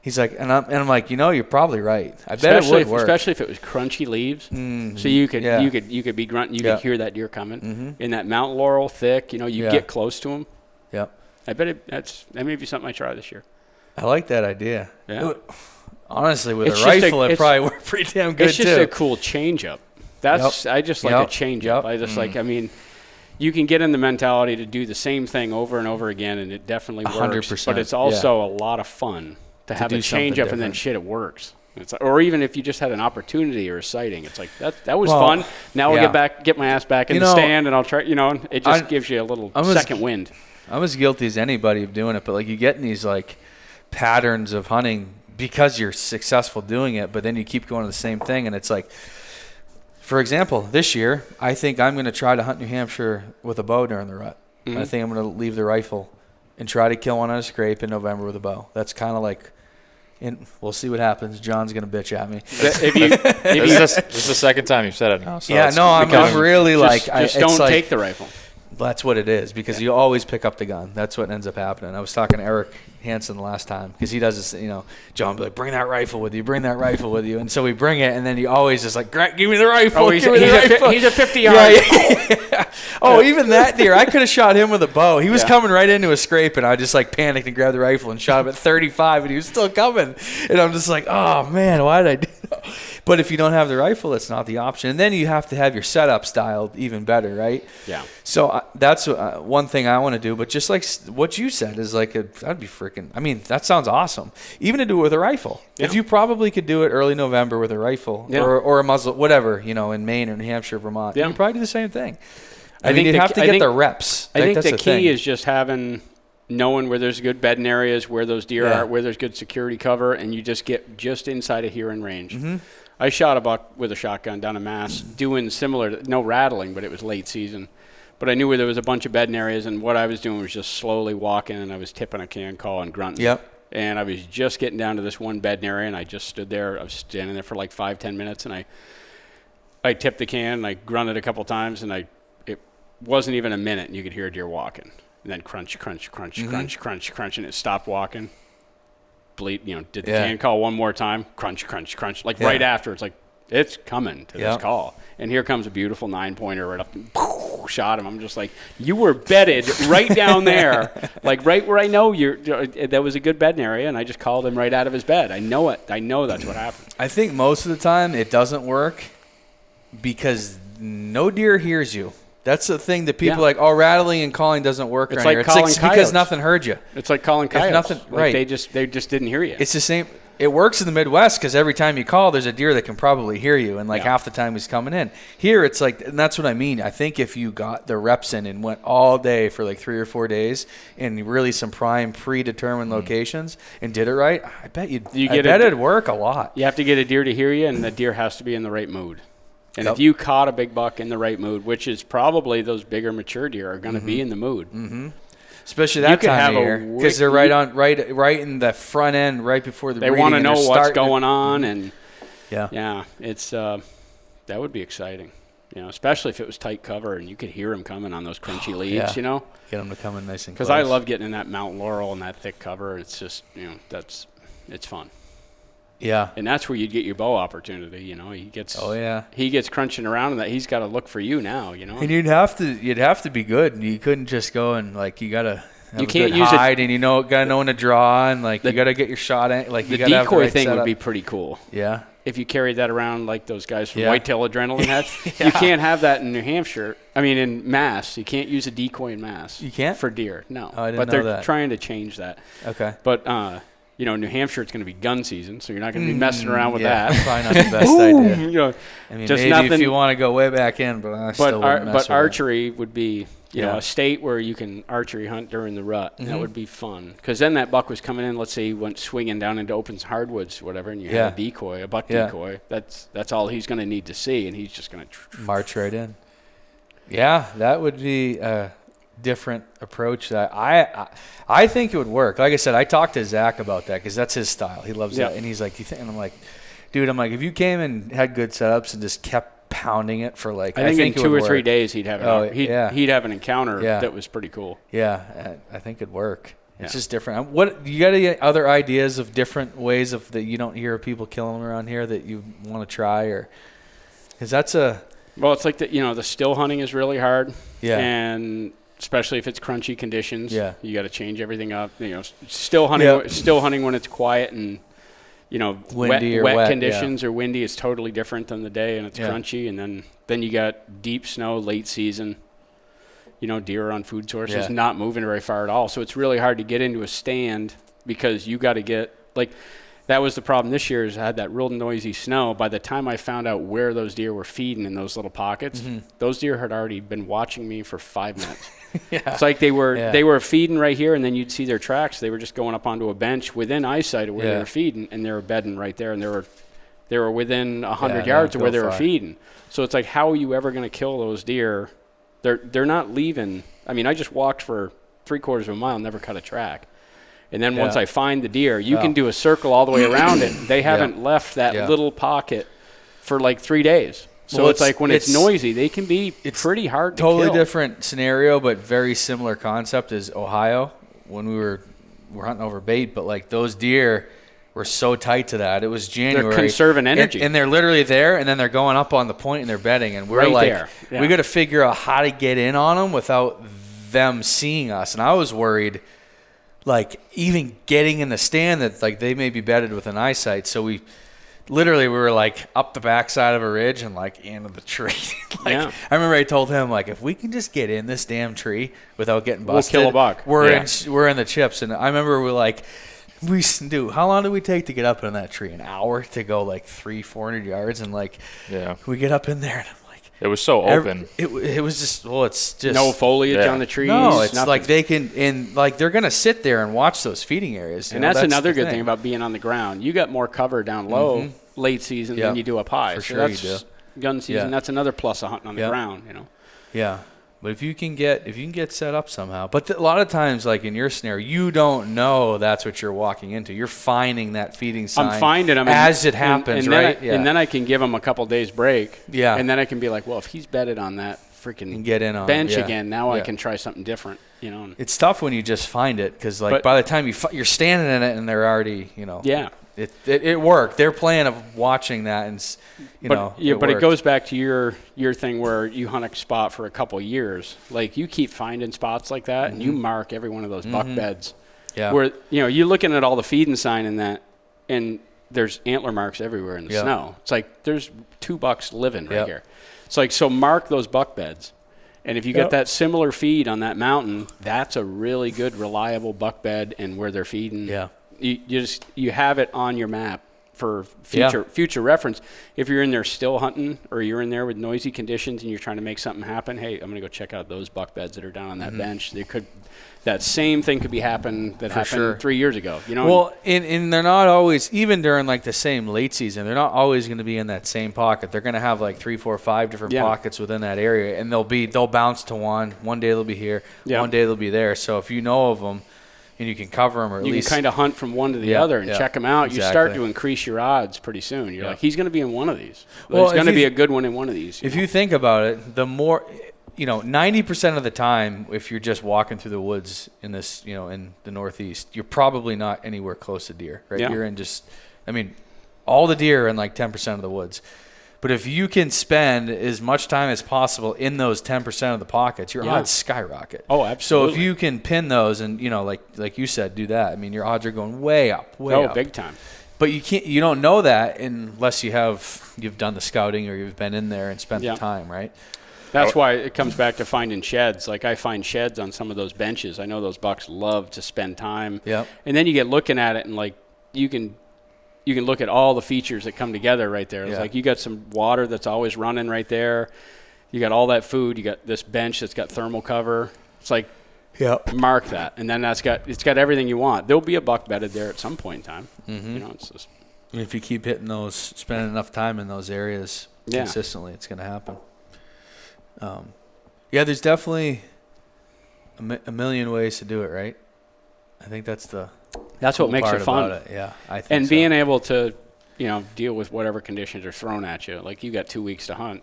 He's like, and I'm like, you're probably right. I bet it would work, especially if it was crunchy leaves. Mm-hmm. So you could be grunting, you could hear that deer coming in that Mount Laurel thick. You get close to him. Yep. I bet that may be something I try this year. I like that idea. Yeah. Honestly, with a rifle, it probably worked pretty damn good, too. It's just a cool change-up. I just like a change-up. I just like, I mean, you can get in the mentality to do the same thing over and over again, and it definitely works. 100%. But it's also a lot of fun to have a change-up and then it works. Or even if you just had an opportunity or a sighting, it's like, that was fun. Now I'll get my ass back in the stand, and I'll try, it just gives you a little second wind. I'm as guilty as anybody of doing it, but like you get in these like patterns of hunting because you're successful doing it, but then you keep going to the same thing, and it's like, for example, this year, I think I'm going to try to hunt New Hampshire with a bow during the rut. Mm-hmm. I think I'm going to leave the rifle and try to kill one on a scrape in November with a bow. That's kind of like, we'll see what happens. John's going to bitch at me. This is the second time you've said it now. So I'm really just don't take the rifle. That's what it is, because you always pick up the gun. That's what ends up happening. I was talking to Eric Hansen last time, because he does this, John will be like, bring that rifle with you. And so we bring it, and then he always is like, give me the rifle. He's a 50-yard. Oh, even that deer, I could have shot him with a bow. He was coming right into a scrape, and I just like panicked and grabbed the rifle and shot him at 35, and he was still coming. And I'm just like, oh, man, why did I do that? But if you don't have the rifle, it's not the option. And then you have to have your setup styled even better, right? Yeah. So that's one thing I want to do. But just like what you said is like, that'd be freaking, I mean, that sounds awesome. Even to do it with a rifle. Yeah. If you probably could do it early November with a rifle or a muzzle, whatever, in Maine or New Hampshire, Vermont, you could probably do the same thing. I think you'd have to get the reps. I think the key is just knowing where there's good bedding areas, where those deer are, where there's good security cover, and you just get just inside of hearing range. Mm-hmm. I shot a buck with a shotgun down in Mass, doing similar, no rattling, but it was late season. But I knew where there was a bunch of bedding areas, and what I was doing was just slowly walking, and I was tipping a can call and grunting. Yep. And I was just getting down to this one bedding area, and I just stood there. I was standing there for like 5-10 minutes, and I tipped the can, and I grunted a couple times, and it wasn't even a minute, and you could hear a deer walking. And then crunch, crunch, crunch, crunch, crunch, crunch, and it stopped walking. Did the can call one more time, crunch, crunch, crunch. Like right after, it's like, it's coming to this call. And here comes a beautiful 9-pointer right up and shot him. I'm just like, you were bedded right down there, like right where I know that was a good bedding area, and I just called him right out of his bed. I know it. I know that's what happened. I think most of the time it doesn't work because no deer hears you. That's the thing that people like, rattling and calling doesn't work around here. It's because nothing heard you. It's like calling coyotes. Nothing, right. They just didn't hear you. It's the same. It works in the Midwest because every time you call, there's a deer that can probably hear you, and half the time he's coming in. Here, it's like, and that's what I mean. I think if you got the reps in and went all day for 3 or 4 days in really some prime predetermined locations and did it right, I bet it'd work a lot. You have to get a deer to hear you, and the deer has to be in the right mood. And if you caught a big buck in the right mood, which is probably those bigger mature deer are going to be in the mood. Mm-hmm. Especially that time of year, because they're right in the front end, right before the breeding. They want to know what's going on, and it's that would be exciting. Especially if it was tight cover and you could hear them coming on those crunchy leaves. Get them to come in nice and close. Because I love getting in that Mount Laurel and that thick cover. It's just it's fun. Yeah, and that's where you'd get your bow opportunity. He gets crunching around, and that he's got to look for you now. And you'd have to be good. You couldn't just go and you gotta. You can't use hide, and gotta know when to draw, and you gotta get your shot at. The decoy thing would be pretty cool. Yeah, if you carried that around like those guys from Whitetail Adrenaline had. You can't have that in New Hampshire. I mean, in Mass, you can't use a decoy in Mass. You can't for deer. No, I didn't but know they're trying to change that. Okay, but. New Hampshire, it's going to be gun season, so you're not going to be messing around with that. Probably not the best idea. I mean, just maybe nothing, if you want to go way back in, but archery would be, a state where you can archery hunt during the rut. That would be fun, because then that buck was coming in. Let's say he went swinging down into open hardwoods, whatever, and you had a decoy, a buck decoy. That's all he's going to need to see, and he's just going to march right in. Yeah, that would be. Different approach that I think it would work. Like I said, I talked to Zach about that because that's his style. He loves that, and he's like, "You think?" And I'm like, "Dude, if you came and had good setups and just kept pounding it for I think in 2 or 3 days he'd have he'd have an encounter that was pretty cool. Yeah, I think it'd work. It's just different. What you got any other ideas of different ways of that you don't hear of people killing them around here that you want to try, or because that's it's like the still hunting is really hard. Yeah, and especially if it's crunchy conditions. Yeah. You got to change everything up. Still hunting when it's quiet and windy wet conditions or windy is totally different than the day, and it's crunchy. And then you got deep snow late season. Deer on food sources not moving very far at all. So it's really hard to get into a stand because you got to get that was the problem this year is I had that real noisy snow. By the time I found out where those deer were feeding in those little pockets, those deer had already been watching me for 5 minutes. It's like they were feeding right here, and then you'd see their tracks. They were just going up onto a bench within eyesight of where they were feeding, and they were bedding right there, and they were within 100 yards of where they were feeding. So it's like, how are you ever going to kill those deer? They're not leaving. I mean, I just walked for 3/4 of a mile, never cut a track. And then once I find the deer, you can do a circle all the way around it. They haven't left that little pocket for 3 days. So it's like when it's noisy, they can be pretty hard to kill. Totally different scenario, but very similar concept as Ohio when we were hunting over bait. But those deer were so tight to that. It was January. They're conserving energy. And they're literally there, and then they're going up on the point and they're bedding. And we're we got to figure out how to get in on them without them seeing us. And I was worried even getting in the stand that they may be bedded with an eyesight. So we were up the backside of a ridge and into the tree. I remember I told him if we can just get in this damn tree without getting busted, we'll kill a buck. We're in the chips. And I remember how long did we take to get up in that tree? An hour to go 300-400 yards, and we get up in there and it was so open. It was just it's just no foliage on the trees. No, it's nothing. They can they're gonna sit there and watch those feeding areas. And that's another good thing about being on the ground. You got more cover down low late season than you do up high. For sure, you do. Gun season. That's another plus of hunting on the ground. Yeah. But if you can get set up somehow, but a lot of times, in your scenario, you don't know that's what you're walking into. You're finding that feeding sign. I'm finding them as it happens, right? And then I can give them a couple days break. Yeah. And then I can be like, well, if he's bedded on that freaking get in on bench again, now I can try something different. It's tough when you just find it because by the time you're standing in it and they're already It worked. Their plan of watching that, and but it goes back to your thing where you hunt a spot for a couple years. You keep finding spots like that, and you mark every one of those buck beds. Yeah. Where you're looking at all the feeding sign in that, and there's antler marks everywhere in the snow. It's like there's 2 bucks living right here. It's like, so mark those buck beds. And if you get that similar feed on that mountain, that's a really good, reliable buck bed and where they're feeding. Yeah. You have it on your map for future reference. If you're in there still hunting, or you're in there with noisy conditions and you're trying to make something happen, hey, I'm going to go check out those buck beds that are down on that bench. That same thing could be happened 3 years ago. You know. Well, and they're not always, even during like the same late season, they're not always going to be in that same pocket. They're going to have like 3, 4, 5 different pockets within that area, and they'll bounce to one. One day they'll be here. One day they'll be there. So if you know of them, and you can cover them, or at least you can kind of hunt from one to the other and check them out. Exactly. You start to increase your odds pretty soon. You're like, he's going to be in one of these. There's going to be a good one in one of these. If you think about it, the more, 90% of the time, if you're just walking through the woods in this, in the Northeast, you're probably not anywhere close to deer, right? Yeah. You're in all the deer are in like 10% of the woods. But if you can spend as much time as possible in those 10% of the pockets, your odds skyrocket. Oh, absolutely. So if you can pin those and, like you said, do that, your odds are going way up. Oh, big time. But you don't know that unless you've done the scouting or you've been in there and spent the time, right? That's why it comes back to finding sheds. Like, I find sheds on some of those benches. I know those bucks love to spend time. Yep. And then you get looking at it, and like you can look at all the features that come together right there. It's like you got some water that's always running right there. You got all that food. You got this bench that's got thermal cover. It's like, mark that, and then it's got everything you want. There'll be a buck bedded there at some point in time. Mm-hmm. It's just, if you keep hitting those, spending enough time in those areas consistently, it's going to happen. There's definitely a million ways to do it, right? I think that's what makes it fun. Yeah, I think. And being able to, deal with whatever conditions are thrown at you. Like, you got 2 weeks to hunt.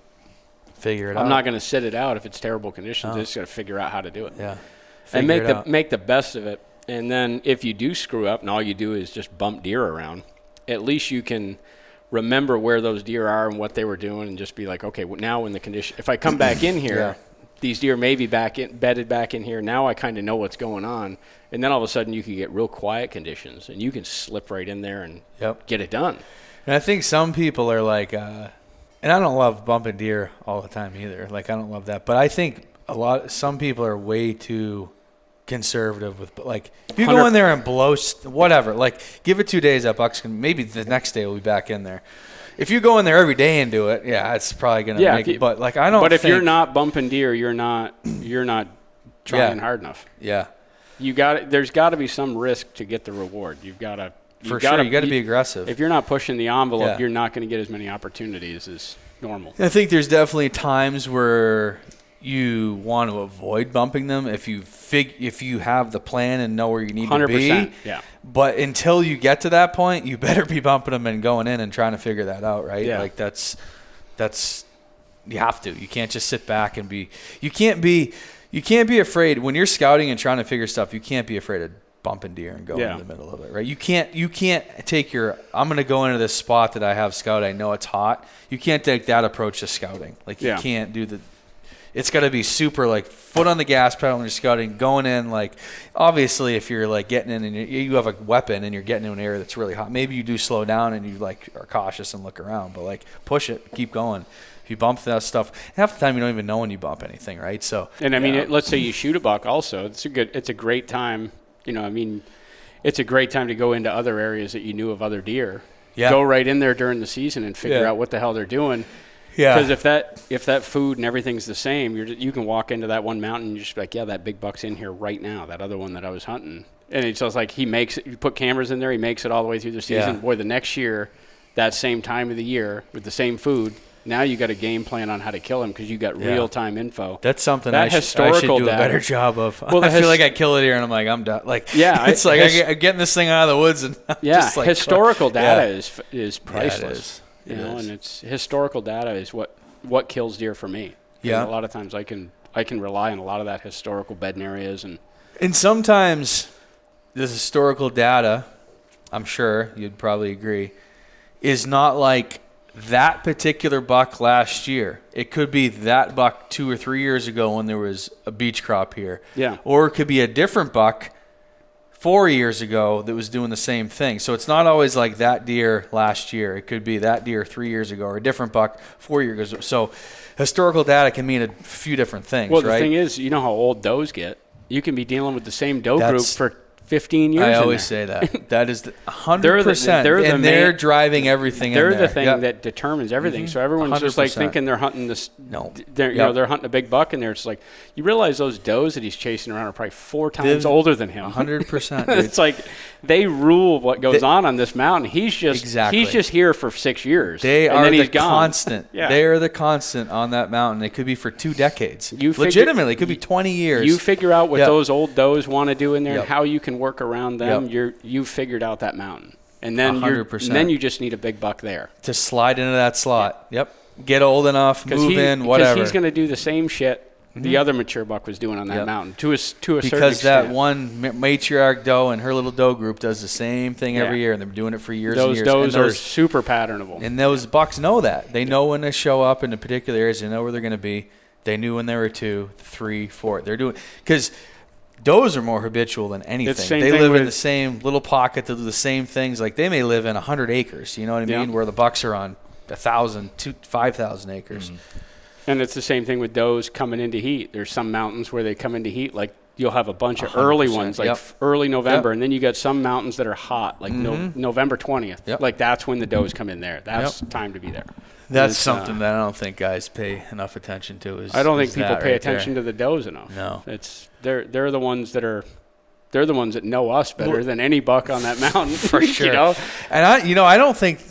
Figure it out. I'm not going to sit it out if it's terrible conditions. I just got to figure out how to do it. Yeah. And make the best of it. And then if you do screw up and all you do is just bump deer around, at least you can remember where those deer are and what they were doing, and just be like, okay, now in the condition, if I come back in here, these deer may be bedded back in here. Now I kind of know what's going on. And then all of a sudden you can get real quiet conditions, and you can slip right in there and get it done. And I think some people are like, and I don't love bumping deer all the time either. Like, I don't love that. But I think some people are way too conservative with, like, if you go in there and blow whatever, like, give it 2 days, that buck's gonna, maybe the next day we'll be back in there. If you go in there every day and do it, it's probably gonna make it. But like, I don't. But if you're not bumping deer, you're not trying hard enough. Yeah. There's got to be some risk to get the reward. You got to be aggressive. If you're not pushing the envelope, you're not going to get as many opportunities as normal. I think there's definitely times where you want to avoid bumping them if you have the plan and know where you need 100%, to be. Yeah. But until you get to that point, you better be bumping them and going in and trying to figure that out, right? Yeah. Like, that's you have to. You can't just sit back and be. You can't be afraid when you're scouting and trying to figure stuff. You can't be afraid of bumping deer and going in the middle of it, right? You can't take I'm going to go into this spot that I have scouted. I know it's hot. You can't take that approach to scouting. Like, you can't do it's got to be super, like, foot on the gas pedal when you're scouting, going in. Like, obviously, if you're like getting in and you have a weapon and you're getting into an area that's really hot, maybe you do slow down and you like are cautious and look around, but like, push it, keep going. If you bump that stuff, half the time you don't even know when you bump anything, right? So, and I mean, let's say you shoot a buck. Also, it's a great time. It's a great time to go into other areas that you knew of other deer. Yeah. Go right in there during the season and figure out what the hell they're doing. Yeah. Because if that food and everything's the same, you can walk into that one mountain and you're just like, that big buck's in here right now. That other one that I was hunting, and it's just like, you put cameras in there, he makes it all the way through the season. Yeah. Boy, the next year, that same time of the year with the same food, now you got a game plan on how to kill him because you got real time info. That's something I should do a better job of. Well, I feel like I kill it here and I'm like, I'm done. Like, it's like I'm getting this thing out of the woods and just like, historical data is priceless. And it's historical data is what kills deer for me. Yeah. And a lot of times I can rely on a lot of that historical bedding areas and sometimes this historical data, I'm sure you'd probably agree, is not like that particular buck last year. It could be that buck 2 or 3 years ago when there was a beach crop here. Yeah. Or it could be a different buck 4 years ago that was doing the same thing. So it's not always like that deer last year. It could be that deer 3 years ago or a different buck 4 years ago. So historical data can mean a few different things, well, right? the thing is, you know how old does get. You can be dealing with the same doe group for 15 years. I always say that. That is 100%. They're driving everything in there. They're the thing that determines everything. So everyone's 100%. Just like thinking they're hunting this. No. You know, they're hunting a big buck, and it's like, you realize those does that he's chasing around are probably 4 times older than him. 100%. It's like they rule what goes on this mountain. He's just here for 6 years. They and are then the he's gone. constant. They are the constant on that mountain. It could be for 2 decades. Legitimately, it could be 20 years. You figure out what those old does want to do in there and how you can work around them. You've figured out that mountain, and then 100%. You just need a big buck there to slide into that slot. Get old enough, move in, whatever. Because he's going to do the same shit the other mature buck was doing on that mountain to a certain extent. Because that one matriarch doe and her little doe group does the same thing every year, and they're doing it for years and years. Those are super patternable, and those bucks know that. They know when to show up in the particular areas. They know where they're going to be. They knew when they were 2, 3, 4. They're doing because. Does are more habitual than anything. They live in the same little pocket to do the same things. Like they may live in 100 acres, you know what I mean? Where the bucks are on 1,000, 5,000 acres. Mm-hmm. And it's the same thing with does coming into heat. There's some mountains where they come into heat, like you'll have a bunch of early ones, like early November, and then you got some mountains that are hot, like November 20th. Like that's when the does come in there. That's time to be there. That's something that I don't think guys pay enough attention to. I don't think people pay attention to the does enough. No, they're the ones that know us better than any buck on that mountain for sure. You know? And I don't think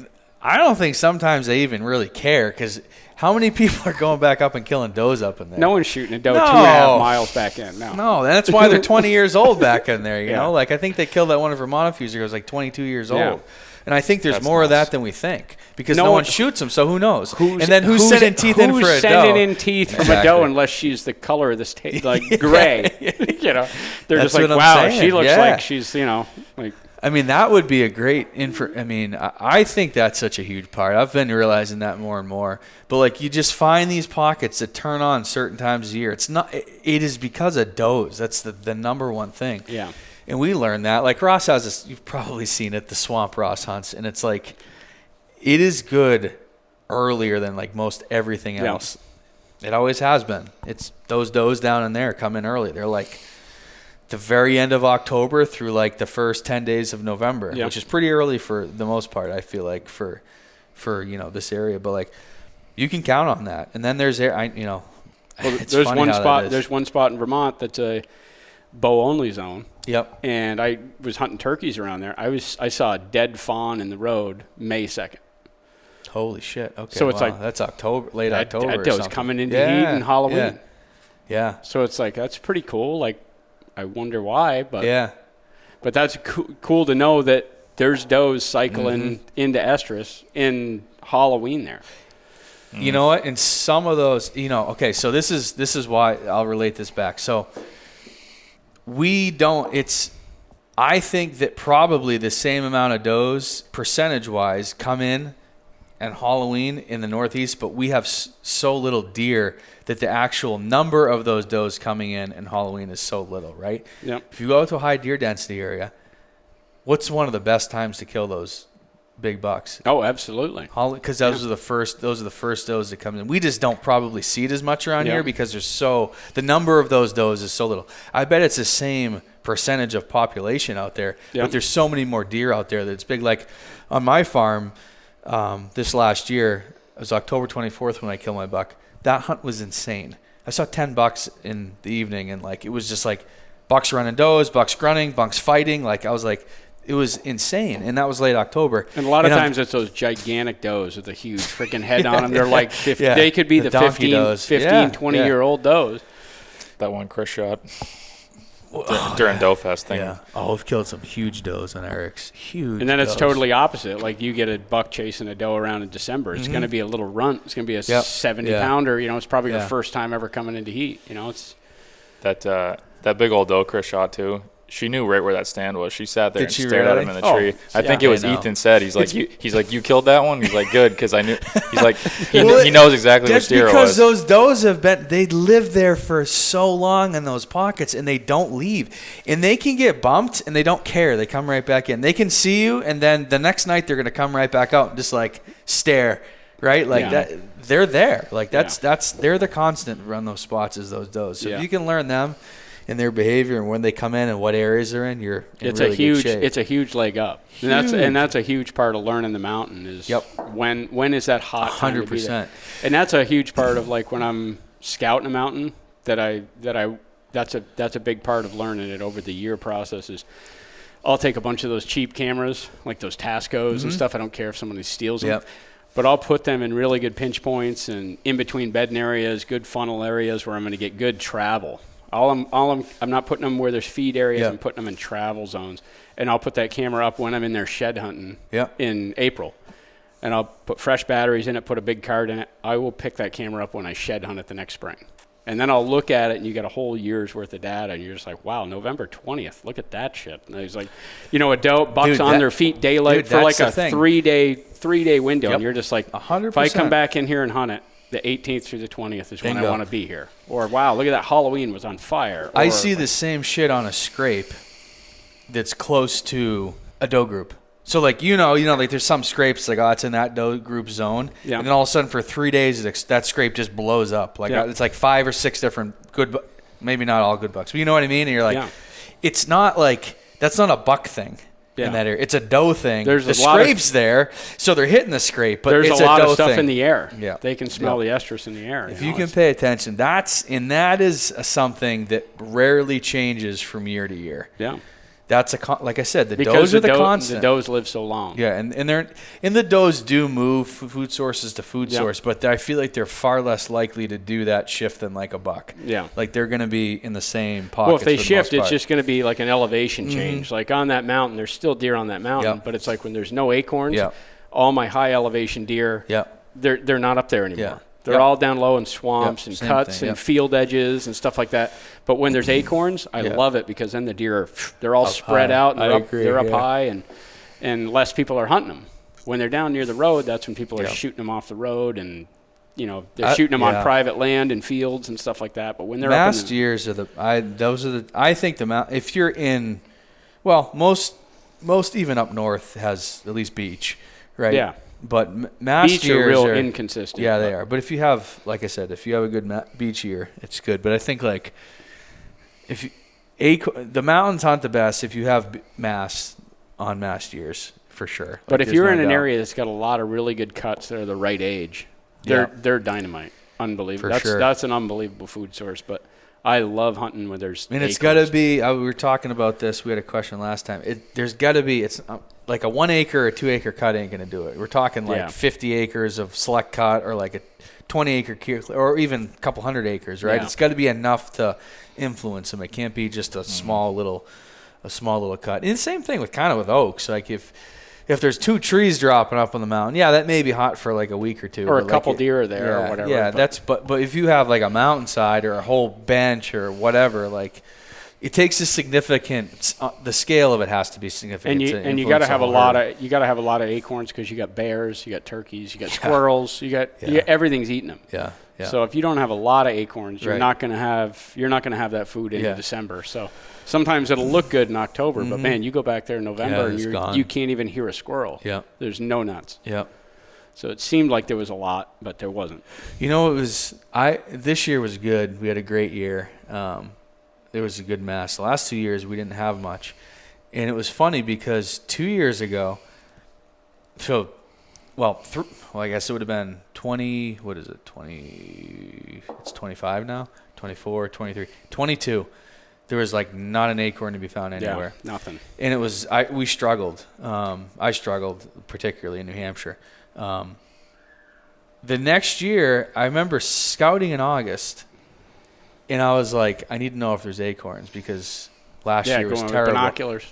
sometimes they even really care because how many people are going back up and killing does up in there? No one's shooting a doe 2.5 miles back in. No, that's why they're 20 years old back in there. You know, like I think they killed that one in Vermont a few years ago. It was like 22 years old. And I think there's more of that than we think because no one shoots them, so who knows? Who's sending teeth in for a doe? Who's sending in teeth from a doe unless she's the color of this like gray? You know, they're That's just like, wow, she looks like she's, you know, like. I mean, that would be a great I think that's such a huge part. I've been realizing that more and more. But like, you just find these pockets that turn on certain times of year. It is because of does. That's the number one thing. Yeah. And we learned that. Like Ross has this, you've probably seen it, the Swamp Ross hunts, and it's like, it is good earlier than like most everything else. It always has been. It's those does down in there come in early. They're like the very end of October through like the first 10 days of November, which is pretty early for the most part, I feel like, for you know, this area. But like, you can count on that. And then there's there's one spot in Vermont that's a bow only zone. Yep. And I was hunting turkeys around there. I saw a dead fawn in the road May 2nd. Holy shit. Okay. So it's like that's late October. That doe's coming into heat and Halloween. Yeah. So it's like, that's pretty cool. Like, I wonder why, but but that's cool to know that there's does cycling into estrus in Halloween there. You know what? And some of those, you know, okay, so this is why I'll relate this back. So I think that probably the same amount of does percentage-wise come in and Halloween in the Northeast, but we have so little deer that the actual number of those does coming in and Halloween is so little, right? Yep. If you go to a high deer density area, what's one of the best times to kill those big bucks? Oh, absolutely. Because those are the first does that come in. We just don't probably see it as much around here because the number of those does is so little. I bet it's the same percentage of population out there, but there's so many more deer out there that it's big. Like on my farm, this last year, it was October 24th when I killed my buck. That hunt was insane. I saw 10 bucks in the evening, and like it was just like bucks running does, bucks grunting, bucks fighting. Like I was like, it was insane, and that was late October. And a lot of times it's those gigantic does with a huge freaking head on them. They're like 50, they could be the 15, 20-year-old does. That one Chris shot during Doe Fest thing. Yeah. Oh, we've killed some huge does on Eric's. Huge. And then does. it's totally opposite. Like you get a buck chasing a doe around in December. It's going to be a little runt. It's going to be a 70-pounder. You know, it's probably the first time ever coming into heat. You know, it's that big old doe Chris shot too. She knew right where that stand was. She sat there Did and she stared at really? him in the tree. I think it was I know. Ethan said. He's like, you killed that one? He's like, good, because I knew. He's like, he knows exactly what deer it was. That's because those does have been, they live there for so long in those pockets, and they don't leave. And they can get bumped, and they don't care. They come right back in. They can see you, and then the next night they're going to come right back out and just like stare, right? Like that. They're there. Like that's they're the constant around those spots is those does. So if you can learn them and their behavior and when they come in and what areas they're in, you're in really good shape. It's a huge leg up. And that's a huge part of learning the mountain is when is that hot 100%. And that's a huge part of like when I'm scouting a mountain that's a big part of learning it over the year process is I'll take a bunch of those cheap cameras like those Tascos and stuff. I don't care if somebody steals them. But I'll put them in really good pinch points and in between bedding areas, good funnel areas where I'm going to get good travel. I'm not putting them where there's feed areas. I'm putting them in travel zones. And I'll put that camera up when I'm in there shed hunting in April. And I'll put fresh batteries in it, put a big card in it. I will pick that camera up when I shed hunt it the next spring. And then I'll look at it, and you got a whole year's worth of data, and you're just like, wow, November 20th, look at that shit. And he's like, a doe, bucks on their feet, daylight for like a three-day window. And you're just like, 100%. If I come back in here and hunt it, the 18th through the 20th is when I want to be here. Or, wow, look at that, Halloween was on fire. I see the same shit on a scrape that's close to a doe group. So, like, like there's some scrapes, like, it's in that doe group zone. Yeah. And then all of a sudden for 3 days, that scrape just blows up. Like, it's like 5 or 6 different maybe not all good bucks, but you know what I mean? And you're like, it's not like, that's not a buck thing. In that area. It's a doe thing. There's the scrape's there, so they're hitting the scrape, but there's it's a lot of stuff thing. In the air. Yeah. They can smell the estrus in the air. If you can pay attention, that is something that rarely changes from year to year. Yeah. That's like I said, does are the constant. The does live so long. Yeah, and the does do move food sources to food source, but I feel like they're far less likely to do that shift than like a buck. Yeah, like they're going to be in the same pocket. Well, if they shift, it's just going to be like an elevation change. Like on that mountain, there's still deer on that mountain, but it's like when there's no acorns, all my high elevation deer, they're not up there anymore. Yeah. They're all down low in swamps and cuts and field edges and stuff like that. But when there's acorns, I love it because then the deer they're all spread out and they're up high and less people are hunting them. When they're down near the road, that's when people are shooting them off the road and they're shooting them on private land and fields and stuff like that. But when they're mast years are I think if you're in most even up north has at least beach, right? Yeah. But mast beach years are real inconsistent. Yeah, they are. But if you have, like I said, if you have a good beach year, it's good. But I think like the mountains hunt the best if you have mast on mast years for sure. But if you're in an area that's got a lot of really good cuts that are the right age, they're dynamite. Unbelievable. That's an unbelievable food source. But I love hunting when there's. And it's got to be. We were talking about this. We had a question last time. There's got to be. It's like a 1 acre or 2 acre cut ain't gonna do it. We're talking like 50 acres of select cut or like a 20 acre or even a couple hundred acres, right? Yeah. It's got to be enough to influence them. It can't be just a small little cut. And the same thing with oaks. Like if there's 2 trees dropping up on the mountain, that may be hot for like a week or two, or a couple deer there or whatever. Yeah, but if you have like a mountainside or a whole bench or whatever, like. It takes a significant. The scale of it has to be significant. And you got to have a lot of acorns because you got bears, you got turkeys, you got squirrels, you got everything's eating them. Yeah. So if you don't have a lot of acorns, you're not gonna have that food in December. So sometimes it'll look good in October, but man, you go back there in November and you can't even hear a squirrel. Yeah. There's no nuts. Yeah. So it seemed like there was a lot, but there wasn't. This year was good. We had a great year. There was a good mass. The last 2 years, we didn't have much. And it was funny because 2 years ago, I guess it would have been 20, what is it, 20, it's 25 now? 24, 23, 22. There was like not an acorn to be found anywhere. Yeah, nothing. And it was, we struggled. I struggled, particularly in New Hampshire. The next year, I remember scouting in August. And I was like, I need to know if there's acorns because last year was terrible. Binoculars.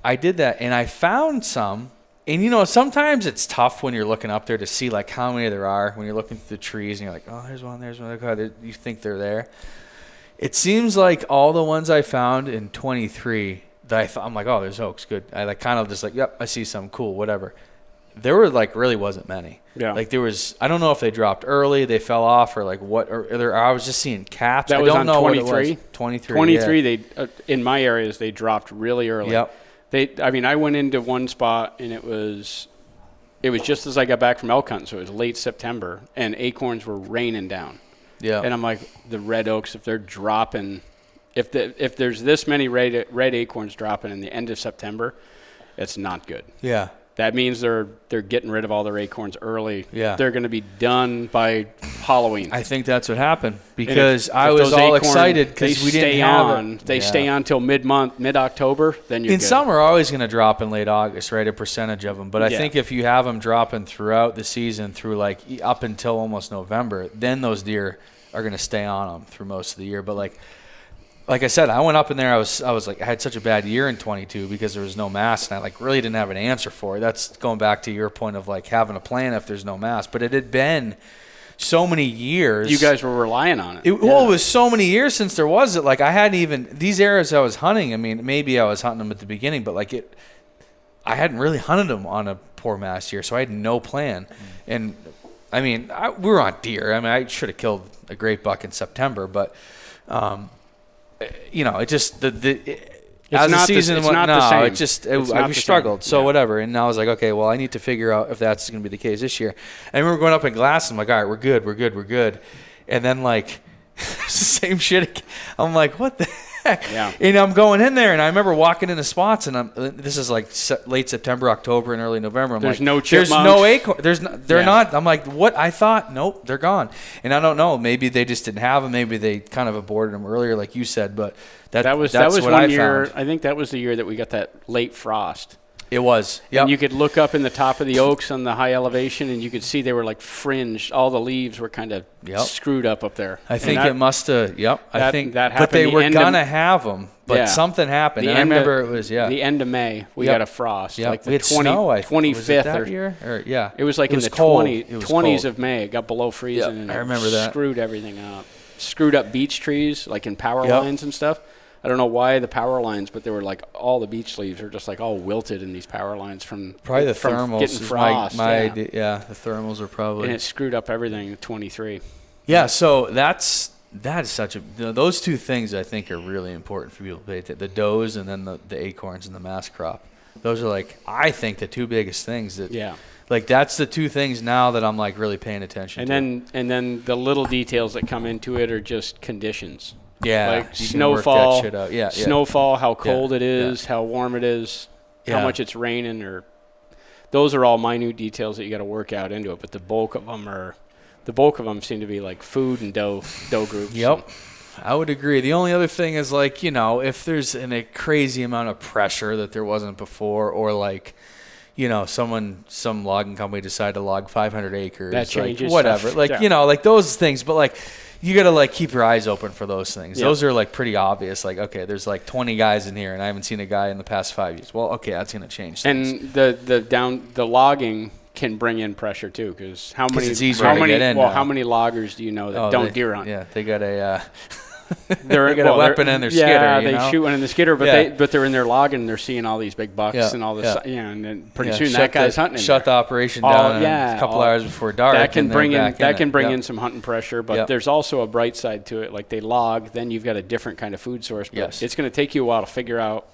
I did that, and I found some. And, sometimes it's tough when you're looking up there to see, like, how many there are when you're looking through the trees and you're like, oh, there's one. You think they're there. It seems like all the ones I found in 23, that I'm like, oh, there's oaks, good. I like kind of just like, yep, I see some, cool, whatever. There were like really wasn't many. Yeah. Like there was, I don't know if they dropped early, they fell off, or like what. Or I was just seeing caps. That I was don't on know 23. What it was. 23. 23. They in my areas they dropped really early. Yep. I mean, I went into one spot and it was just as I got back from elk hunting, so it was late September, and acorns were raining down. Yeah. And I'm like, the red oaks, if they're dropping, if there's this many red acorns dropping in the end of September, it's not good. Yeah. That means they're getting rid of all their acorns early. Yeah. They're going to be done by Halloween. I think that's what happened because I was all excited because we didn't have it. They stay on till mid-October, then you're good. Some are always going to drop in late August, right? A percentage of them. But I think if you have them dropping throughout the season through like up until almost November, then those deer are going to stay on them through most of the year. But like I said, I went up in there. I was like, I had such a bad year in 22 because there was no mast, and I like really didn't have an answer for it. That's going back to your point of like having a plan if there's no mast. But it had been so many years. You guys were relying on it. Well, it was so many years since there was it. Like I hadn't even these areas I was hunting. I mean, maybe I was hunting them at the beginning, but like I hadn't really hunted them on a poor mast year, so I had no plan. And I mean, we were on deer. I mean, I should have killed a great buck in September, but. You know, it just as the season went, no, it just we struggled. So whatever, and I was like, okay, well, I need to figure out if that's going to be the case this year. And we were going up in glass. I'm like, all right, we're good. And then like same shit. I'm like, what the heck? Yeah. And I'm going in there, and I remember walking into spots, and this is like late September, October, and early November. I'm there's like, no chipmunks. There's no acorn. They're not. I'm like, what? I thought, nope, they're gone. And I don't know. Maybe they just didn't have them. Maybe they kind of aborted them earlier, like you said. But that was what one year. found. I think that was the year that we got that late frost. It was. Yeah. You could look up in the top of the oaks on the high elevation, and you could see they were like fringed. All the leaves were kind of screwed up there. I think it must have. Yep. I think that happened. But they were gonna have them. But something happened. And I remember it was the end of May. We got a frost. Yep. Like the we had snow, 25th was it that year. Or, yeah. It was like in the 20s of May. It got below freezing. Yep. And I remember that. Screwed everything up. Screwed up beech trees, like in power lines and stuff. I don't know why the power lines, but they were like all the beech leaves are just like all wilted in these power lines from probably the thermals. Getting frost. The thermals are probably. And it screwed up everything in 23. Yeah, so that is such a those two things I think are really important for people to pay attention. The does and then the acorns and the mast crop. Those are like I think the two biggest things that like that's the two things now that I'm like really paying attention to. And then the little details that come into it are just conditions. Yeah, like snowfall, snowfall, how cold it is, yeah. how warm it is, how much it's raining, or those are all minute details that you got to work out into it. But the bulk of them seem to be like food and doe groups. Yep, I would agree. The only other thing is like if there's a crazy amount of pressure that there wasn't before, or like some logging company decided to log 500 acres, that changes like, whatever, stuff. like those things, but like. You got to like keep your eyes open for those things. Yep. Those are like pretty obvious. Like, okay, there's like 20 guys in here and I haven't seen a guy in the past 5 years. Well, okay, that's going to change things. And the logging can bring in pressure too, because how many loggers do you know that don't deer hunt? Yeah, they got a they got a weapon in their skidder. Yeah, they shoot one in the skidder, but they're in their logging and they're seeing all these big bucks and all this. Yeah, and then pretty soon that guy's hunting. Shut the operation down a couple hours before dark. That can bring in some hunting pressure, but there's also a bright side to it. Like they log, then you've got a different kind of food source. But it's going to take you a while to figure out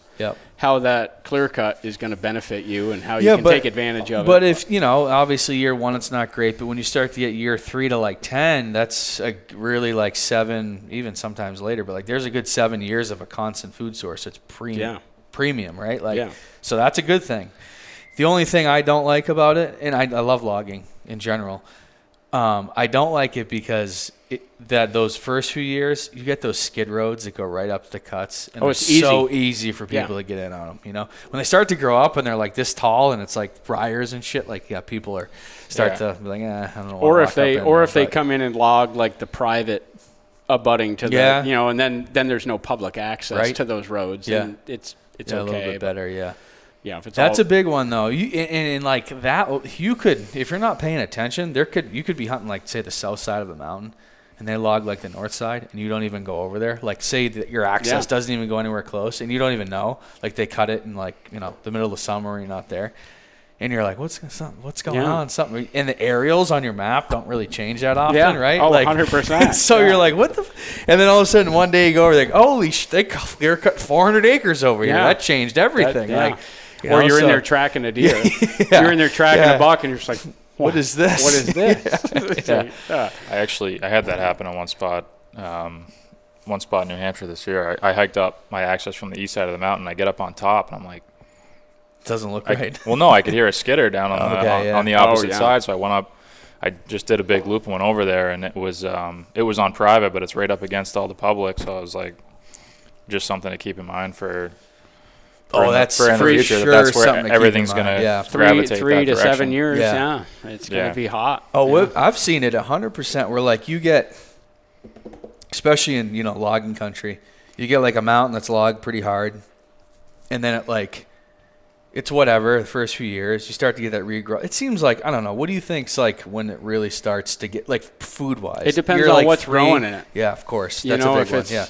how that clear cut is going to benefit you and how you can take advantage of it. But if, obviously year 1 it's not great, but when you start to get year 3 to like 10, that's a really like 7, even sometimes later, but like there's a good 7 years of a constant food source. It's premium, right? Like, so that's a good thing. The only thing I don't like about it, and I love logging in general, I don't like it because those first few years, you get those skid roads that go right up the cuts. And it's easy. So easy for people to get in on them, When they start to grow up and they're like this tall and it's like briars and shit, like, people start to be like, I don't know. Or if they come in and log like the private abutting to the, and then there's no public access to those roads. Yeah. And it's okay. A little bit better, Yeah, if it's that's a big one though. And like that, you could, if you're not paying attention, you could be hunting like say the south side of the mountain, and they log like the north side, and you don't even go over there. Like say that your access doesn't even go anywhere close, and you don't even know. Like they cut it in like the middle of summer, and you're not there, and you're like, what's going on? Something. And the aerials on your map don't really change that often, right? Oh, like, 100%. So you're like, what the? And then all of a sudden one day you go over there, like, holy they clear cut 400 acres over here. That changed everything. Like. Or you're in there tracking a deer. You're in there tracking a buck, and you're just like, what is this? What is this? I had that happen on one spot in New Hampshire this year. I hiked up my access from the east side of the mountain. I get up on top, and I'm like, doesn't look right. Well, no, I could hear a skidder down on the opposite side, so I went up. I just did a big loop and went over there, and it was on private, but it's right up against all the public, so I was like, just something to keep in mind for. That's for for future, sure. That's where everything's going to gravitate 3 to that 7 years. Yeah. It's going to be hot. I've seen it 100% where like you get, especially in logging country, you get like a mountain that's logged pretty hard, and then it's whatever the first few years you start to get that regrowth. It seems like I don't know. What do you think's like when it really starts to get like food wise? It depends on what's growing in it. Yeah, of course. That's a big one. Yeah.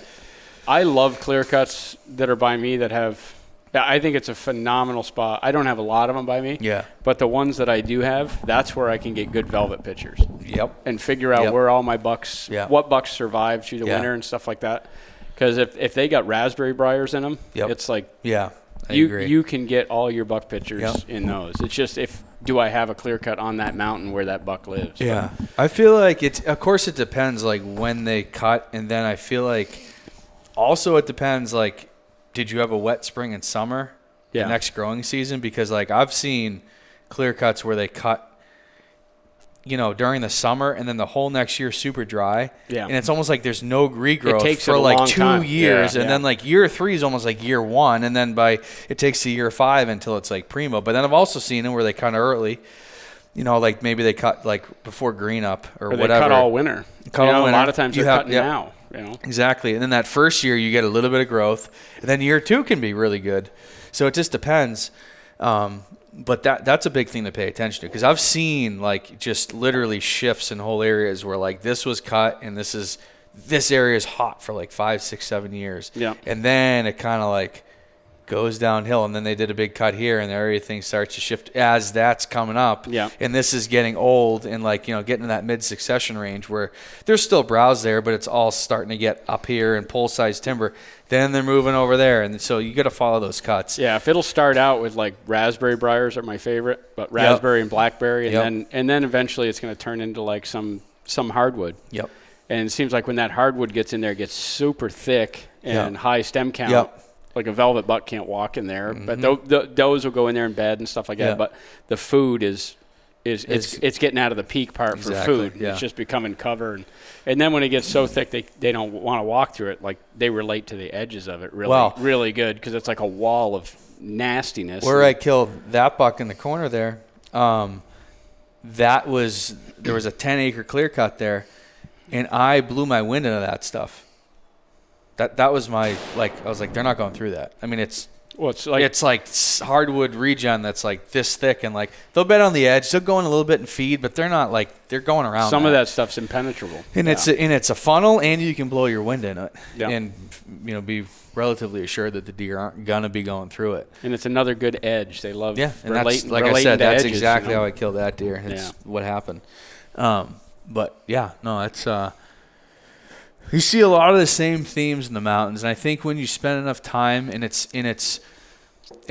I love clear cuts that are by me that have. I think it's a phenomenal spot. I don't have a lot of them by me. Yeah. But the ones that I do have, that's where I can get good velvet pictures. Yep. And figure out where all my bucks, what bucks survived through the winter and stuff like that. Because if they got raspberry briars in them, it's like I agree. You can get all your buck pictures in those. It's just do I have a clear cut on that mountain where that buck lives? Yeah. I feel like of course it depends like when they cut, and then I feel like also it depends like did you have a wet spring and summer the next growing season? Because like I've seen clear cuts where they cut during the summer and then the whole next year super dry. Yeah. And it's almost like there's no regrowth for like 2 years. And then like year 3 is almost like year 1. And then it takes to year 5 until it's like primo. But then I've also seen them where they cut early. Like maybe they cut like before green up or whatever. They cut all winter. A lot of times they're cutting now. Exactly. And then that first year you get a little bit of growth. And then year 2 can be really good. So it just depends. But that's a big thing to pay attention to because I've seen like just literally shifts in whole areas where like this was cut and this area is hot for like 5, 6, 7 years. Yeah. And then it kind of like goes downhill, and then they did a big cut here, and everything starts to shift as that's coming up. Yeah. And this is getting old and getting in that mid-succession range where there's still browse there, but it's all starting to get up here and pole-sized timber. Then they're moving over there, and so you got to follow those cuts. Yeah, if it'll start out with like raspberry briars are my favorite, but raspberry and blackberry, and then eventually it's going to turn into like some hardwood. Yep. And it seems like when that hardwood gets in there, it gets super thick and high stem count. Yep. Like a velvet buck can't walk in there, but those will go in there in bed and stuff like that. But the food it's getting out of the peak part for food. Yeah. It's just becoming cover, and then when it gets so thick they don't want to walk through it. Like they relate to the edges of it really good because it's like a wall of nastiness. Where I killed that buck in the corner there, there was a 10-acre clear cut there, and I blew my wind into that stuff. That was my I was like, they're not going through that. I mean, it's like hardwood regen that's like this thick, and like they'll bed on the edge. They'll go in a little bit and feed, but they're not like they're going around. Some of that stuff's impenetrable, and it's a funnel, and you can blow your wind in it, and be relatively assured that the deer aren't gonna be going through it. And it's another good edge. They love and that's like I said, that's edges, exactly how I killed that deer. It's what happened. But yeah, no, it's. You see a lot of the same themes in the mountains, and I think when you spend enough time, and it's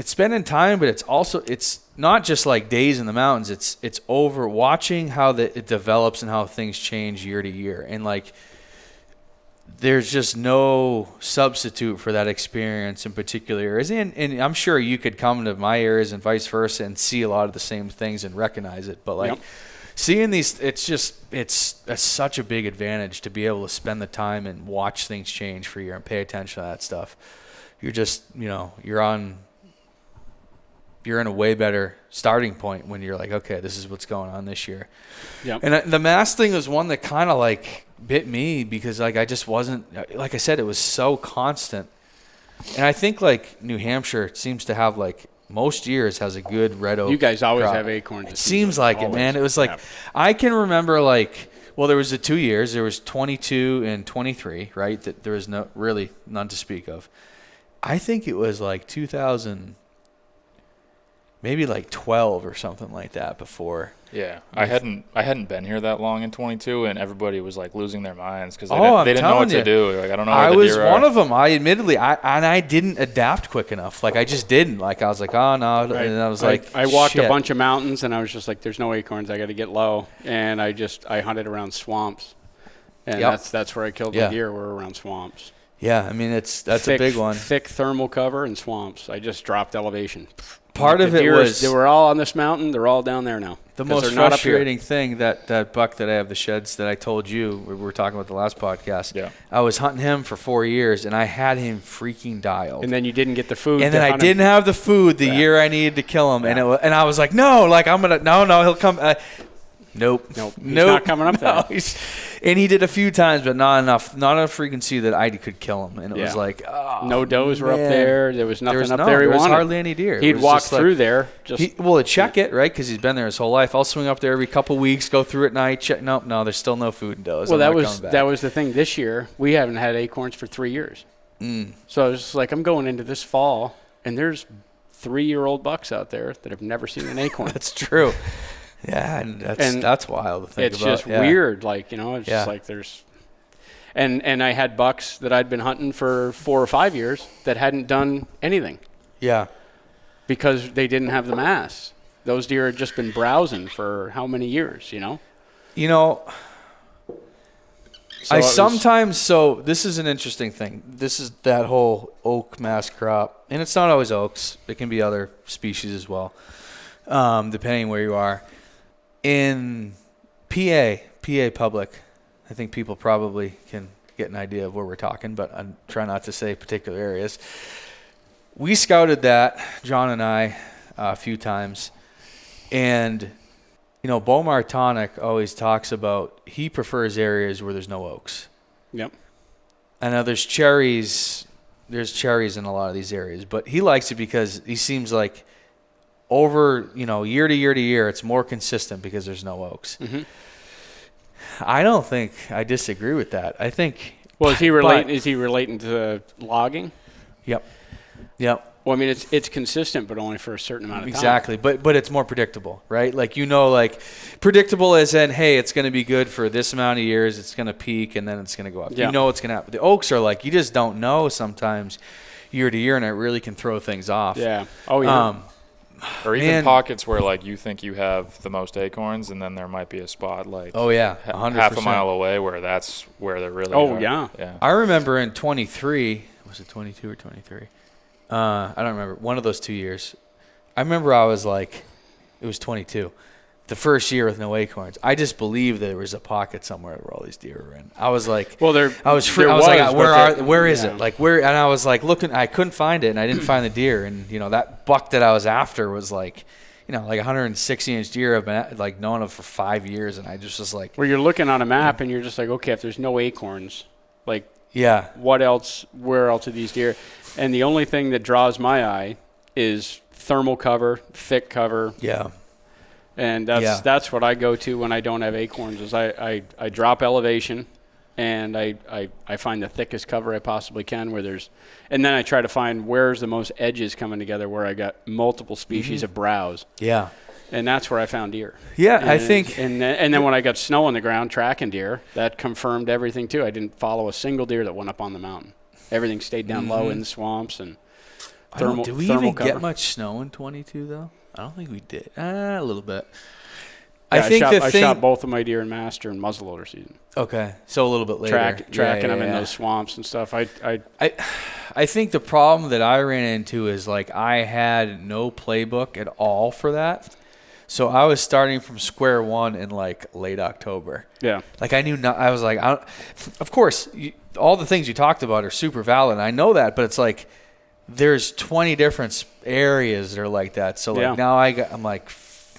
spending time, but it's not just like days in the mountains. It's over watching how it develops and how things change year to year, and like there's just no substitute for that experience in particular areas. And I'm sure you could come to my areas and vice versa and see a lot of the same things and recognize it, but like. Yep. Seeing these, it's such a big advantage to be able to spend the time and watch things change for a year and pay attention to that stuff. You're just, you're in a way better starting point when you're like, okay, this is what's going on this year. Yep. And the mast thing was one that kind of like bit me because like I just wasn't, like I said, it was so constant. And I think like New Hampshire seems to have like, most years has a good red oak. You guys always crop. have acorns. It seems like always. It, man. It was like I can remember like Well, there was the 2 years. There was 22 and 23, right? That there was none to speak of. I think it was like 2000, maybe like 12 or something like that before. Yeah, I hadn't been here that long in 22, and everybody was like losing their minds because they didn't know what to do. Like, I don't know. I where the was deer one are. of them. I didn't adapt quick enough. Like I just didn't. Like I was like, oh no, and I was like, I walked shit. a bunch of mountains, and I was just like, there's no acorns. I got to get low, and I hunted around swamps, and that's where I killed the deer. Were around swamps. Yeah, I mean that's a big one. Thick thermal cover and swamps. I just dropped elevation. Part of it was they were all on this mountain. They're all down there now. The most frustrating thing, that buck that I have the sheds that I told you, we were talking about the last podcast. Yeah. I was hunting him for 4 years, and I had him freaking dialed. And then you didn't get the food. And then I didn't have the food the year I needed to kill him. Yeah. And I was like, no, like no, he'll come. Nope. He's not coming up there. And he did a few times, but not enough frequency that I could kill him. And it was like, oh, no does were up there. There was nothing up there. There was hardly any deer. He'd walk through there. To check it, right? Because he's been there his whole life. I'll swing up there every couple weeks, go through at night, check. No, there's still no food in does. Well, that was the thing. This year, we haven't had acorns for 3 years. So I was just like, I'm going into this fall, and there's 3-year-old bucks out there that have never seen an acorn. That's true. Yeah, and that's wild to think about. It's just weird, like, it's just like there's, and I had bucks that I'd been hunting for 4 or 5 years that hadn't done anything. Yeah, because they didn't have the mass. Those deer had just been browsing for how many years, So this is an interesting thing. This is that whole oak mass crop, and it's not always oaks. It can be other species as well, depending where you are. In PA public, I think people probably can get an idea of where we're talking, but I try not to say particular areas. We scouted that, John and I, a few times, and Bomar Tonic always talks about he prefers areas where there's no oaks. Yep. I know there's cherries in a lot of these areas, but he likes it because he seems like over, year to year, it's more consistent because there's no oaks. Mm-hmm. I don't think I disagree with that. I think. Well, is he relating to logging? Yep. Well, I mean, it's consistent, but only for a certain amount of time. Exactly, but it's more predictable, right? Like predictable as in, hey, it's going to be good for this amount of years. It's going to peak, and then it's going to go up. Yeah. It's going to happen. The oaks are like you just don't know sometimes, year to year, and it really can throw things off. Yeah. Oh yeah. Or even pockets where like you think you have the most acorns, and then there might be a spot like 100%. Half a mile away where that's where they're really. Oh yeah. I remember in 23. Was it 22 or 23? I don't remember. One of those 2 years. I remember I was like, it was 22. The first year with no acorns. I just believed there was a pocket somewhere where all these deer were in. I was like, where is it? Like where? And I was like looking. I couldn't find it, and I didn't find the deer. And that buck that I was after was like, like 160-inch deer I've been like known of for 5 years, and I just was like. Where you're looking on a map, and you're just like, okay, if there's no acorns, like. Yeah. What else? Where else are these deer? And the only thing that draws my eye is thermal cover, thick cover. Yeah. And that's what I go to when I don't have acorns. Is I drop elevation, and I find the thickest cover I possibly can and then I try to find where's the most edges coming together where I got multiple species of browse. Yeah. And that's where I found deer. Yeah, I think. And then when I got snow on the ground tracking deer, that confirmed everything too. I didn't follow a single deer that went up on the mountain. Everything stayed down low in the swamps and thermal cover. Did we even get much snow in 22 though? I don't think we did. A little bit. Yeah, I shot both of my deer in master and muzzleloader season. Okay, so a little bit later. Tracking them in those swamps and stuff. I think the problem that I ran into is like I had no playbook at all for that. So I was starting from square one in like late October. Yeah. Like I knew not. I was like, of course, all the things you talked about are super valid. And I know that, but it's like there's 20 different areas that are like that. So like now I'm like,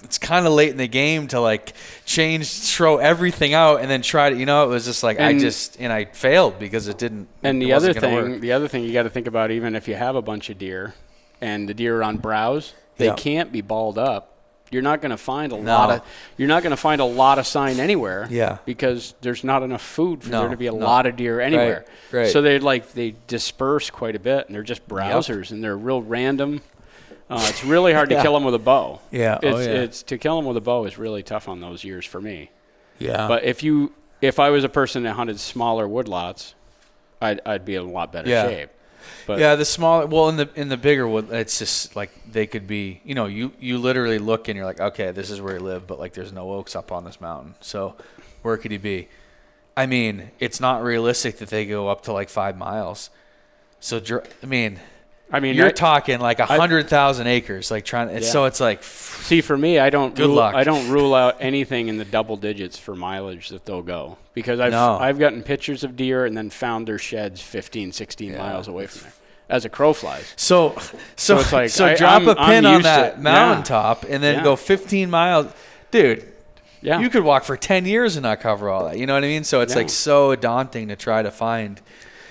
it's kind of late in the game to like throw everything out and then try to, it was just like I failed because it didn't. And the other thing you got to think about, even if you have a bunch of deer and the deer are on browse, they can't be balled up you're not going to find a lot of sign anywhere. Yeah. Because there's not enough food for there to be a lot of deer anywhere. Right. So they disperse quite a bit, and they're just browsers, and they're real random. It's really hard to kill them with a bow. Yeah. It's to kill them with a bow is really tough on those years for me. Yeah. But if I was a person that hunted smaller woodlots, I'd be in a lot better shape. But the smaller, in the bigger wood, it's just like they could be, you literally look and you're like, okay, this is where he lived, but like there's no oaks up on this mountain. So where could he be? I mean, it's not realistic that they go up to like 5 miles. So, you're talking like 100,000 acres, like so it's like. See, for me, I don't rule out anything in the double digits for mileage that they'll go, because I've gotten pictures of deer and then found their sheds 15, 16 miles away from there as a crow flies. So it's like drop a pin on that mountaintop and then go 15 miles, dude. Yeah, you could walk for 10 years and not cover all that. You know what I mean? So it's like so daunting to try to find.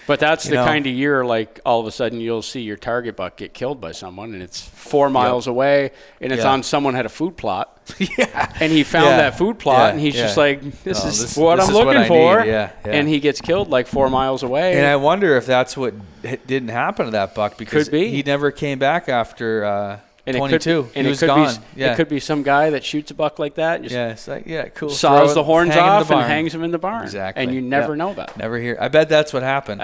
But that's the kind of year, like, all of a sudden you'll see your target buck get killed by someone, and it's 4 miles away, and it's on someone had a food plot. And he found that food plot, and he's just like, this is what I'm looking for. And he gets killed like 4 miles away. And I wonder if that's what didn't happen to that buck, because he never came back after 22. It could be some guy that shoots a buck like that. And it's like, cool. Saws the horns off and hangs him in the barn. Exactly. And you never know about it. Never hear. I bet that's what happened.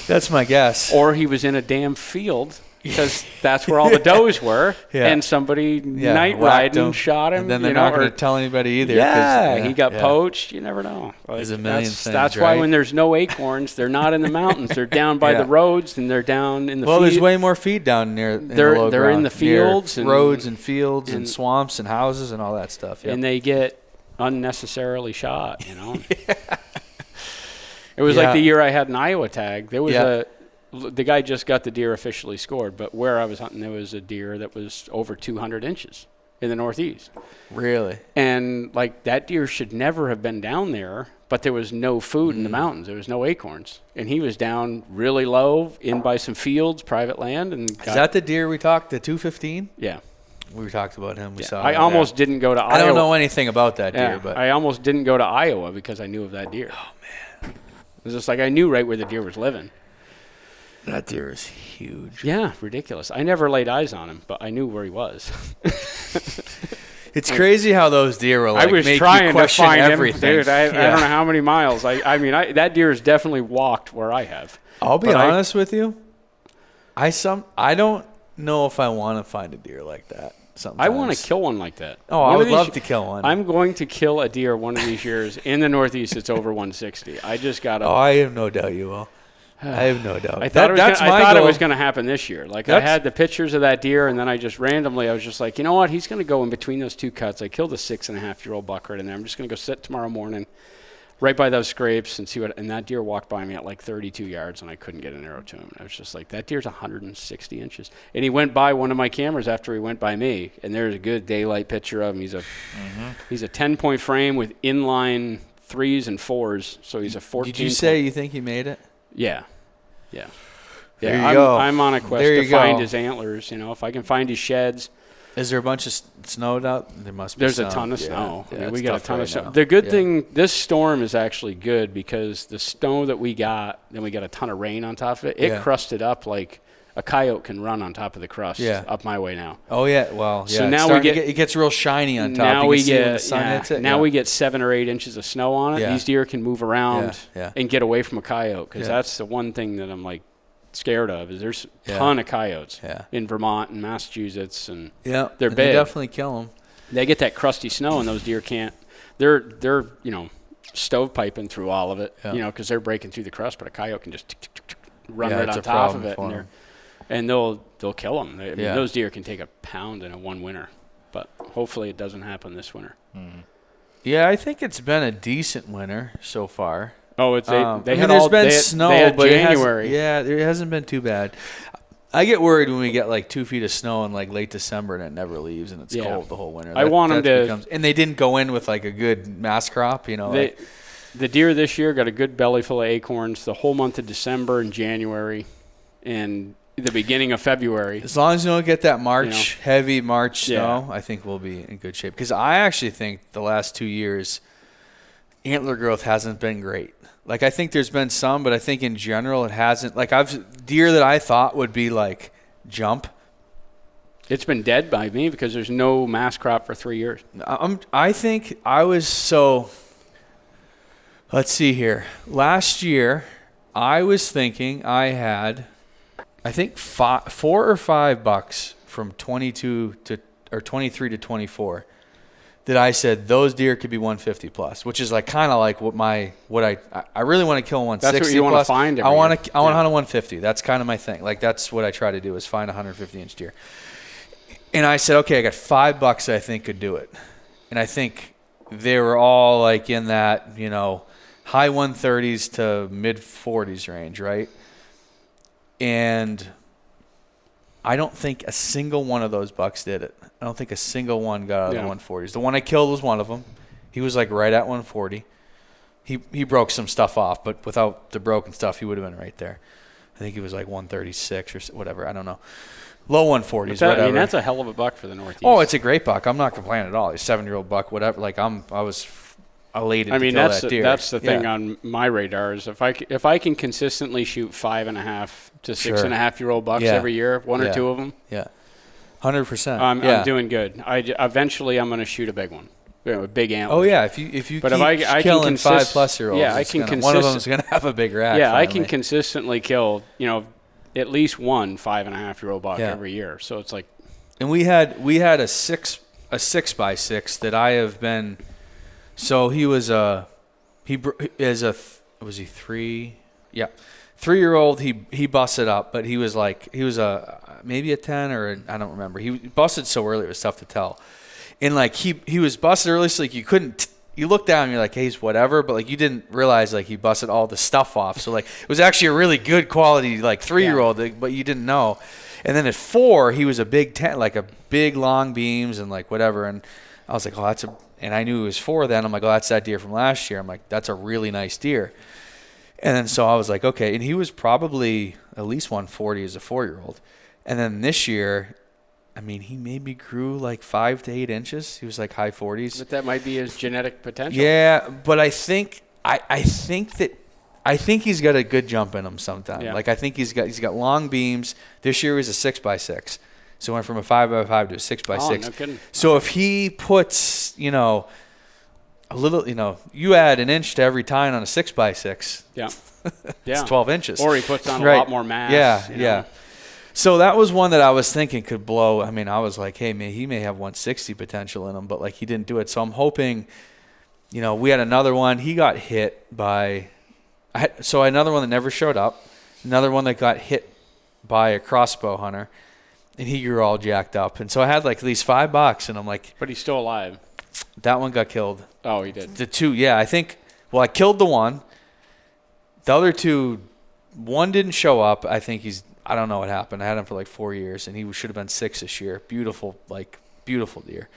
That's my guess. Or he was in a damn field, because that's where all the does were, and somebody night riding shot him. And then they're not going to tell anybody either. Yeah, he got poached. You never know. There's a million things. That's why when there's no acorns, they're not in the mountains. They're down by the roads, and they're down in the fields. Well, there's way more feed down near. They're in the fields, and roads and fields and swamps and houses and all that stuff. And they get unnecessarily shot. It was like the year I had an Iowa tag. There was the guy just got the deer officially scored, but where I was hunting, there was a deer that was over 200 inches in the Northeast. Really? And like that deer should never have been down there, but there was no food in the mountains. There was no acorns. And he was down really low in by some fields, private land. Is that the deer we talked, the 215? Yeah. We talked about him. We saw I almost didn't go to Iowa. I don't know anything about that deer, but I almost didn't go to Iowa because I knew of that deer. Oh, man. It was just like I knew right where the deer was living. That deer is huge. Yeah, ridiculous. I never laid eyes on him, but I knew where he was. It's crazy how those deer were like, I was make trying you question to find everything. Him. Dude, I don't know how many miles. That deer has definitely walked where I have. I'll be honest with you. I don't know if I want to find a deer like that. Sometimes. I want to kill one like that. Oh, I would love to kill one. I'm going to kill a deer one of these years in the Northeast. It's over 160. I just got to. Oh, I have no doubt you will. I have no doubt. I thought it was going to happen this year. Like I had the pictures of that deer, and then I just randomly, I was just like, you know what? He's going to go in between those two cuts. I killed a 6.5-year-old buck right in there. I'm just going to go sit tomorrow morning, right by those scrapes, and see what. And that deer walked by me at like 32 yards, and I couldn't get an arrow to him. And I was just like, that deer's 160 inches. And he went by one of my cameras after he went by me, and there's a good daylight picture of him. He's a 10-point frame with inline 3s and 4s, so he's a 14. Did you say you think he made it? Yeah. There you go. I'm on a quest to find his antlers. If I can find his sheds. Is there a bunch of snow out? There must be. There's a ton of snow. We got a ton of snow. The good thing, this storm is actually good because the snow that we got, then we got a ton of rain on top of it. It crusted up like a coyote can run on top of the crust up my way now. Oh, yeah. Well, yeah. So now it gets real shiny on top. Now we get, now we get 7 or 8 inches of snow on it. Yeah. These deer can move around and get away from a coyote because that's the one thing that I'm like scared of is there's a ton of coyotes in Vermont and Massachusetts, and they're big. They definitely kill them. They get that crusty snow, and those deer can't. They're stovepiping through all of it, because they're breaking through the crust, but a coyote can just run right on top of it, and they'll kill them. Those deer can take a pound in one winter, but hopefully it doesn't happen this winter. Mm-hmm. Yeah, I think it's been a decent winter so far. Oh, there's been snow, but January. It hasn't been too bad. I get worried when we get like 2 feet of snow in like late December and it never leaves and it's cold the whole winter. I want them to. And they didn't go in with like a good mass crop, The deer this year got a good belly full of acorns the whole month of December and January, and the beginning of February. As long as we don't get that March, heavy March snow, Yeah. I think we'll be in good shape. Because I actually think the last 2 years, antler growth hasn't been great. Like, I think there's been some, but I think in general it hasn't. Like, deer that I thought would be, like, jump. It's been dead by me because there's no mass crop for 3 years. I think I was so. Let's see here. Last year, I was thinking I had, I think 4 or 5 bucks from 22 to or 23 to 24 that I said those deer could be 150 plus, which is like kind of like what I really want to kill 160 That's what you want to plus. find. I want to hunt a 150. That's kind of my thing. Like that's what I try to do is find a 150 inch deer. And I said, okay, I got $5 I think could do it. And I think they were all like in that, high 130s to mid 40s range, right? And I don't think a single one of those bucks did it. I don't think a single one got out of the 140s. The one I killed was one of them. He was like right at 140. He broke some stuff off, but without the broken stuff, he would have been right there. I think he was like 136 or whatever. I don't know. Low 140s, whatever. I mean, that's a hell of a buck for the Northeast. Oh, it's a great buck. I'm not complaining at all. He's a 7-year-old buck, whatever. Like I was elated to kill that deer. That's the thing on my radar is if I can consistently shoot 5.5 to 6.5-year-old bucks every year, one or two of them. Yeah, 100%. I'm doing good. Eventually I'm going to shoot a big one, a big antler. Oh yeah, if you but keep I killing 5+-year-olds, yeah, I can one of them's going to have a big rack. Yeah, finally. I can consistently kill at least one 5.5-year-old buck every year. So it's like, and we had a 6x6 that I have been. So he was was he 3? Yeah, 3-year-old. He busted up, but he was maybe a 10 or I don't remember. He busted so early it was tough to tell. And like he was busted early, so like you couldn't. You look down and you're like, hey, he's whatever, but like you didn't realize like he busted all the stuff off. So like it was actually a really good quality like 3-year-old, but you didn't know. And then at 4, he was a big 10, like a big long beams and like whatever. And I was like, and I knew it was 4 then. I'm like, oh, that's that deer from last year. I'm like, that's a really nice deer. And then so I was like, okay. And he was probably at least 140 as a 4-year-old. And then this year, I mean, he maybe grew like 5 to 8 inches. He was like high 40s. but that might be his genetic potential. Yeah, but I think he's got a good jump in him sometime. Yeah. Like I think he's got long beams. This year he was a 6x6. So went from a 5x5 to a 6x6. Oh, no kidding. So if he puts, a little, you add an inch to every tine on a 6x6. Yeah. It's 12 inches. Or he puts on a Right. lot more mass. Yeah. So that was one that I was thinking could blow. I mean, I was like, hey, man, he may have 160 potential in him, but like he didn't do it. So I'm hoping, we had another one. He got hit by, another one that never showed up, another one that got hit by a crossbow hunter, and he grew all jacked up. And so I had like these $5, and I'm like, But he's still alive. that one got killed. Oh, he did. The 2, yeah, I think. Well, I killed the one. The other 2, one didn't show up. I think I don't know what happened. I had him for like 4 years, and he should have been 6 this year. Beautiful deer.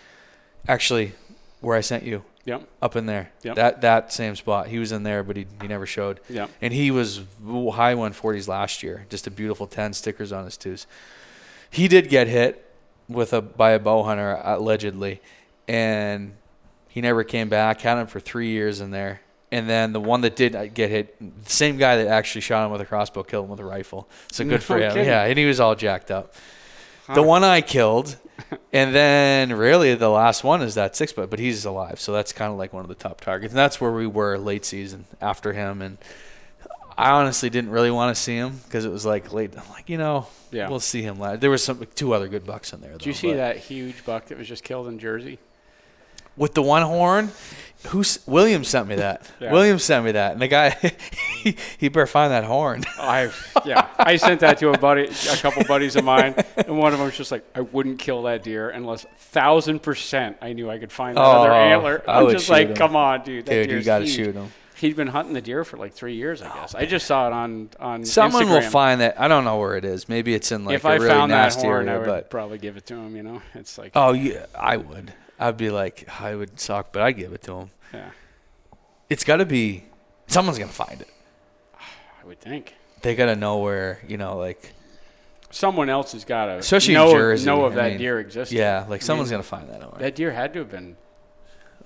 Actually, where I sent you. Yep. Up in there. Yep. That same spot. He was in there, but he never showed. Yep. And he was high 140s last year. Just a beautiful 10 stickers on his twos. He did get hit by a bow hunter, allegedly, and he never came back. Had him for 3 years in there. And then the one that did get hit, the same guy that actually shot him with a crossbow killed him with a rifle. So good for him. kidding. Yeah, and he was all jacked up. The one I killed, and then really the last one is that 6x, but he's alive. So that's kind of like one of the top targets. And that's where we were late season after him. And I honestly didn't really want to see him because it was like late. I'm like, we'll see him later. There was 2 other good bucks in there. Did you see that huge buck that was just killed in Jersey? With the one horn? William sent me that. Yeah. William sent me that. And the guy, he better find that horn. I sent that to a couple buddies of mine, and one of them was just like, I wouldn't kill that deer unless 1,000% I knew I could find that other antler. I'm just like, come on, dude. That Dude, deer's you got to huge. shoot him. He'd been hunting the deer for like 3 years, I guess. I just saw it on Someone Instagram. will find that. I don't know where it is. Maybe it's in like if a I really found that nasty horn, area. I would But probably give it to him. It's like, oh yeah, I would. I'd be like, I would suck, but I'd give it to him. yeah, It's got to be. Someone's gonna find it. I would think. They gotta know where. someone else has got to especially in Jersey, know of that deer existing. Yeah, like someone's gonna find that. That deer had to have been.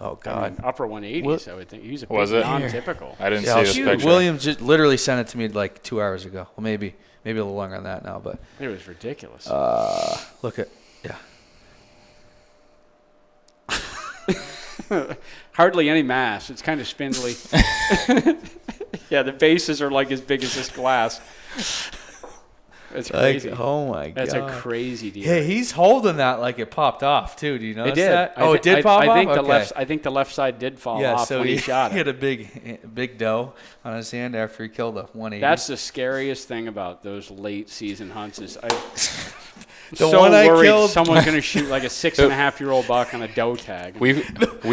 Oh God, upper 180s. I would think he was a big Was it? non-typical. I didn't see this picture. William just literally sent it to me like 2 hours ago. Well, maybe a little longer than that now, but It was ridiculous. look at Hardly any mass. It's kind of spindly. Yeah, the bases are like as big as this glass. It's crazy. Oh my God, that's a crazy deer. Hey, he's holding that like it popped off too. Do you notice it did. that? Oh, it did pop off. I think the left side did fall off when he shot it. He had a big doe on his hand after he killed a 180. That's the scariest thing about those late season hunts is the one I killed. Someone's going to shoot like a 6.5-year-old buck on a doe tag. We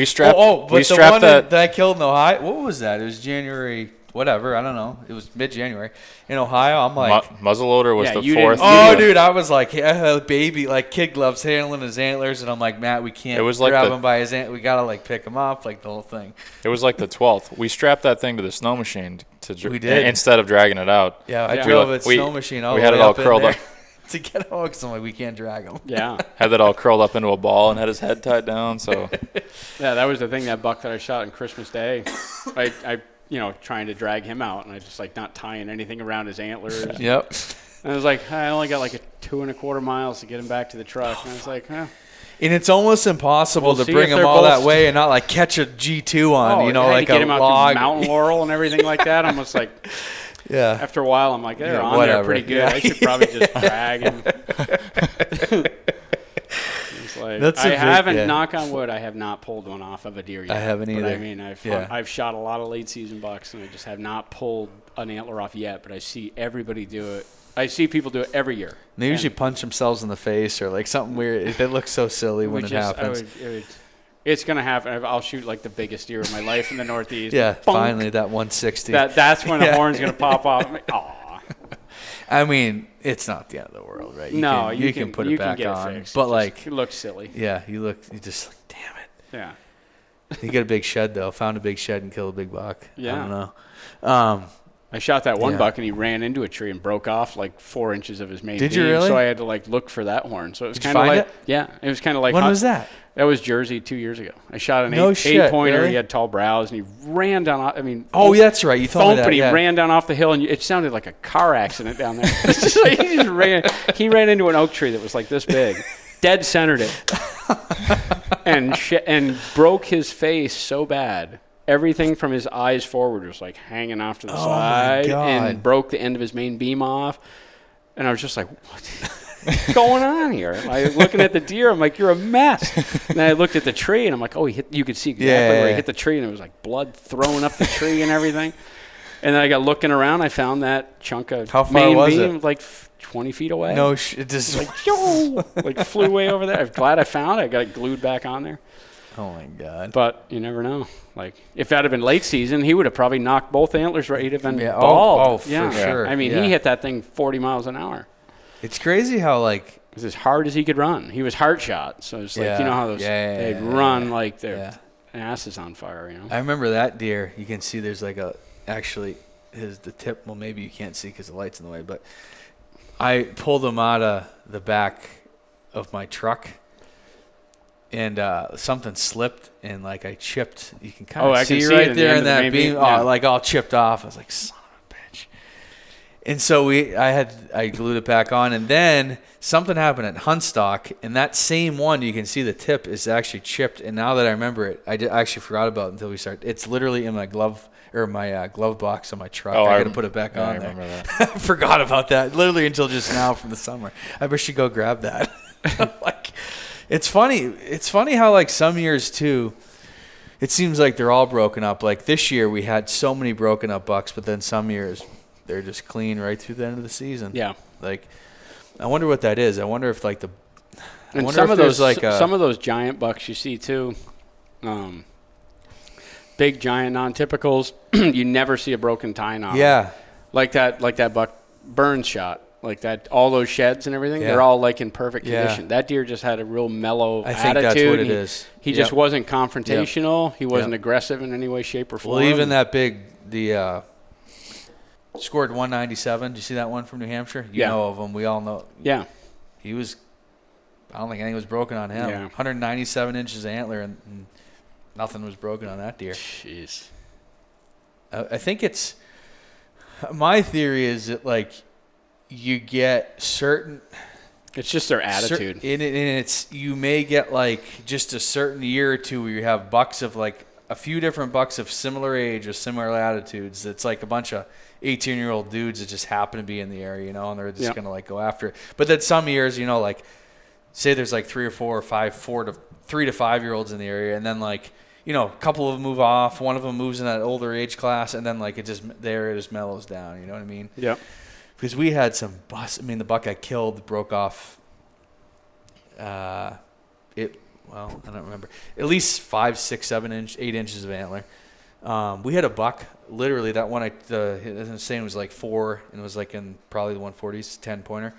strapped. But we the strapped one that I killed in Ohio. What was that? It was January. Whatever, I don't know. It was mid-January in Ohio. I'm like, muzzleloader was the you fourth. didn't- dude, I was like, a baby, like kid gloves handling his antlers, and I'm like, Matt, we can't grab him by his antler. We gotta like pick him up, like the whole thing. It was like the 12th. We strapped that thing to the snow machine We did. instead of dragging it out. Yeah, I drove a snow machine all we the had way it all up in curled there up. to get home because I'm like, we can't drag him. Yeah. Had that all curled up into a ball and had his head tied down. So Yeah, that was the thing, that buck that I shot on Christmas Day. I trying to drag him out, and I just like not tying anything around his antlers. Yep. And I was like, I only got like a 2.25 miles to get him back to the truck. And I was like, And it's almost impossible We'll to bring see if him they're all that both- way and not like catch a G2 on, I had like to get a him out log. to Mountain Laurel and everything like that. I'm just like, Yeah. after a while, I'm like, they're Yeah, on whatever. there pretty good. Yeah. I should probably just drag him. It's like, knock on wood, I have not pulled one off of a deer yet. I haven't either. But I mean, I've shot a lot of late season bucks, and I just have not pulled an antler off yet, but I see everybody do it. I see people do it every year. And they usually punch themselves in the face or like something weird. They look so silly when it happens. It's going to happen. I'll shoot like the biggest deer of my life in the Northeast. Yeah, Bonk. finally that 160. That's when the horn's going to pop off. I'm like, aw. I mean, it's not the end of the world, right? You can put it back on. Fixed. But like, it looks silly. Yeah, you just like, damn it. Yeah. You got a big shed though. Found a big shed and killed a big buck. Yeah. I don't know. I shot that one buck and he ran into a tree and broke off like 4 inches of his main Did beam. you really? So I had to like look for that horn. So it was Did you kind of find like, it? yeah, it was kind of like. When was that? That was Jersey 2 years ago. I shot an No eight shit, pointer. really? He had tall brows and he ran down. I mean, Oh, yeah, that's right. You told me that. And he Yeah. ran down off the hill and it sounded like a car accident down there. It's just like he just ran. He ran into an oak tree that was like this big, dead centered it, and broke his face so bad. Everything from his eyes forward was like hanging off to the side, and broke the end of his main beam off. And I was just like, what's going on here? Like looking at the deer, I'm like, you're a mess. And then I looked at the tree, and I'm like, oh, you could see exactly where he hit the tree, and it was like blood throwing up the tree and everything. And then I got looking around, I found that chunk of How far main was beam, it? like 20 feet away. No, it just like flew way over there. I'm glad I found it. I got it glued back on there. Oh my God! But you never know. Like if that had been late season, he would have probably knocked both antlers right. He'd have been bald. Oh, for sure. I mean, he hit that thing 40 miles an hour. It's crazy how like it was as hard as he could run. He was heart shot, so it's like you know how those they'd run like their asses on fire. You know. I remember that deer. You can see there's like the tip. Well, maybe you can't see because the light's in the way. But I pulled him out of the back of my truck. And something slipped, and like I chipped. You can kind of see right there in that beam. Oh, like all chipped off. I was like, son of a bitch. And so I glued it back on, and then something happened at HuntStand, and that same one, you can see the tip is actually chipped. And now that I remember it, I actually forgot about it until we started. It's literally in my glove box on my truck. I got to put it back on there. I remember that. I forgot about that literally until just now from the summer. I wish you go grab that. Like. It's funny how like some years too, it seems like they're all broken up. Like this year we had so many broken up bucks, but then some years they're just clean right through the end of the season. Yeah. Like, I wonder what that is. I wonder if like some of those giant bucks you see too, big giant non-typicals, you never see a broken tine on. Yeah. Like that buck Burns shot. Like that, all those sheds and everything, they're all like in perfect condition. That deer just had a real mellow attitude. I think that's what it is. He just wasn't confrontational. He wasn't aggressive in any way, shape, or form. Well, even that big, scored 197. Did you see that one from New Hampshire? You know of him. We all know. Yeah. He was, I don't think anything was broken on him. Yeah. 197 inches of antler, and nothing was broken on that deer. Jeez. I think it's, my theory is that, like, you get certain. It's just their attitude. And it's, you may get, like, just a certain year or two where you have bucks of, like, a few different bucks of similar age or similar attitudes. It's like a bunch of 18-year-old dudes that just happen to be in the area, you know, and they're just going to, like, go after it. But then some years, you know, like, say there's, like, 3 to 5-year-olds in the area, and then, like, you know, a couple of them move off, one of them moves in that older age class, and then, like, it just mellows down, you know what I mean? Yeah. Because we had some busts. I mean, the buck I killed broke off, well, I don't remember. At least 5, 6, 7 8 inches of antler. We had a buck, literally, that one, the saying was like 4, and it was like in probably the 140s, 10-pointer.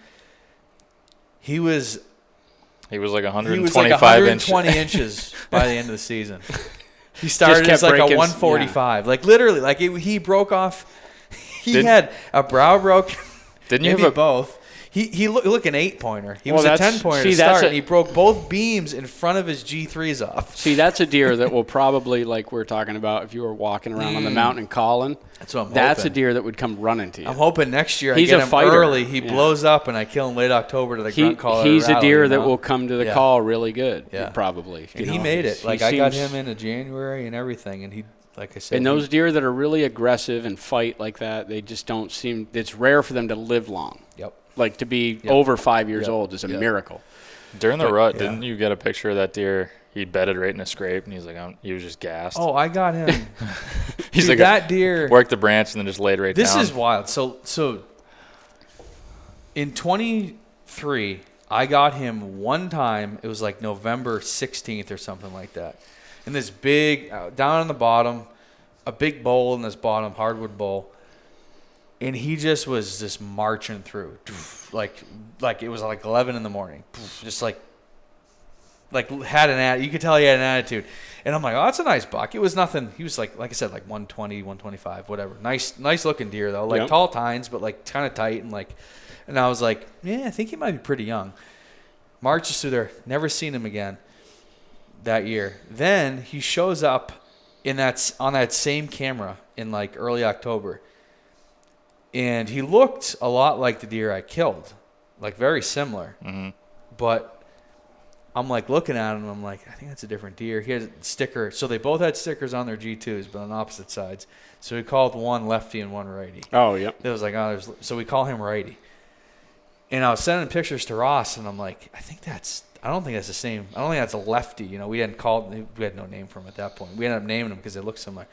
He was like 125 He was like 120 inches by the end of the season. He started as like a 145. Like, literally, like, he broke off. He had a brow broken. Didn't you have both? He look an 8-pointer. He was a 10-pointer to start, and he broke both beams in front of his G3s off. See, that's a deer that will probably, like we're talking about, if you were walking around on the mountain and calling, that's a deer that would come running to you. I'm hoping next year He's I get a him fighter. early. He blows up, and I kill him late October to the grunt call. He's a deer that will come to the call really good, probably. And he made it. Like, I got him into January and everything, and he, like I said. And those deer that are really aggressive and fight like that, they just don't seem – it's rare for them to live long. Yep. Like, to be over 5 years old is a miracle. During the rut, didn't you get a picture of that deer? He bedded right in a scrape, and he's like, he was just gassed. Oh, I got him. He's Dude, like, that deer worked the branch and then just laid right down. This is wild. So in 23, I got him one time. It was like November 16th or something like that. In this big, down on the bottom, a big bowl in this bottom, hardwood bowl. And he just was just marching through, like it was like 11 in the morning, just like had you could tell he had an attitude. And I'm like, oh, that's a nice buck. It was nothing. He was like I said, like 120, 125, whatever. Nice looking deer though, like tall tines, but like kind of tight and I was like, yeah, I think he might be pretty young. Marches through there, never seen him again that year. Then he shows up on that same camera in like early October. And he looked a lot like the deer I killed, like very similar. Mm-hmm. But I'm like looking at him, I'm like, I think that's a different deer. He had a sticker. So they both had stickers on their G2s, but on opposite sides. So we called one lefty and one righty. Oh, yep. It was like, so we call him righty. And I was sending pictures to Ross, and I'm like, I don't think that's the same. I don't think that's a lefty. You know, we had no name for him at that point. We ended up naming him because they looked similar.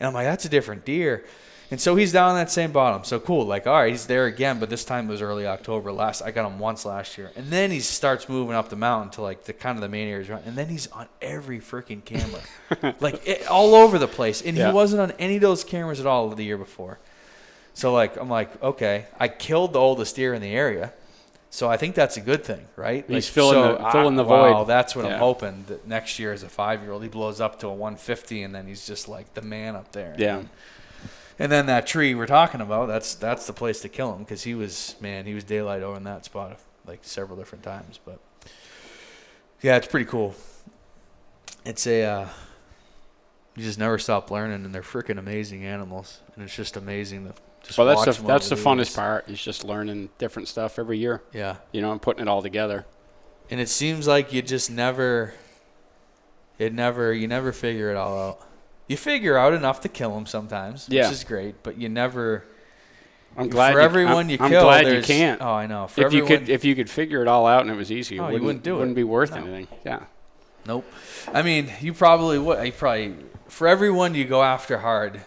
And I'm like, that's a different deer. And so he's down that same bottom. So cool. Like, all right, he's there again, but this time it was early October. I got him once last year. And then he starts moving up the mountain to like the kind of the main areas. And then he's on every freaking camera. All over the place. And he wasn't on any of those cameras at all the year before. So like, I'm like, okay, I killed the oldest deer in the area. So I think that's a good thing, right? He's filling the void. Wow, that's what I'm hoping. That next year as a 5-year-old, he blows up to a 150, and then he's just like the man up there. Yeah. And then that tree we're talking about, that's the place to kill him because he was daylight over in that spot like several different times. But yeah, it's pretty cool. It's you just never stop learning, and they're freaking amazing animals, and it's just amazing to just watch them. That's the funnest part is just learning different stuff every year. Yeah, you know, and putting it all together. And it seems like you just never figure it all out. You figure out enough to kill them sometimes, which is great, but you never. I'm glad for everyone you kill. I'm glad you can't. Oh, I know. If you could figure it all out and it was easy, you wouldn't do it. It wouldn't be worth anything. Yeah. Nope. I mean, you probably would. For everyone you go after hard,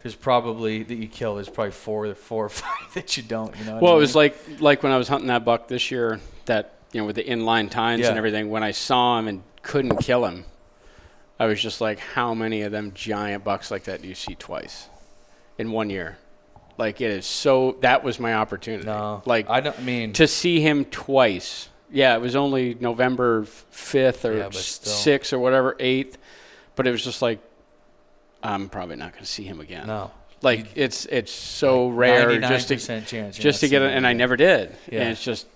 there's probably that you kill. There's probably four or five that you don't. You know. Well, it was like when I was hunting that buck this year. That with the inline tines and everything. When I saw him and couldn't kill him, I was just like, how many of them giant bucks like that do you see twice in 1 year? Like, it is so – that was my opportunity. No, like, I don't mean – to see him twice. Yeah, it was only November 5th or 6th or whatever, 8th. But it was just like, I'm probably not going to see him again. No. Like it's so rare just to get it, and I never did. Yeah. And it's just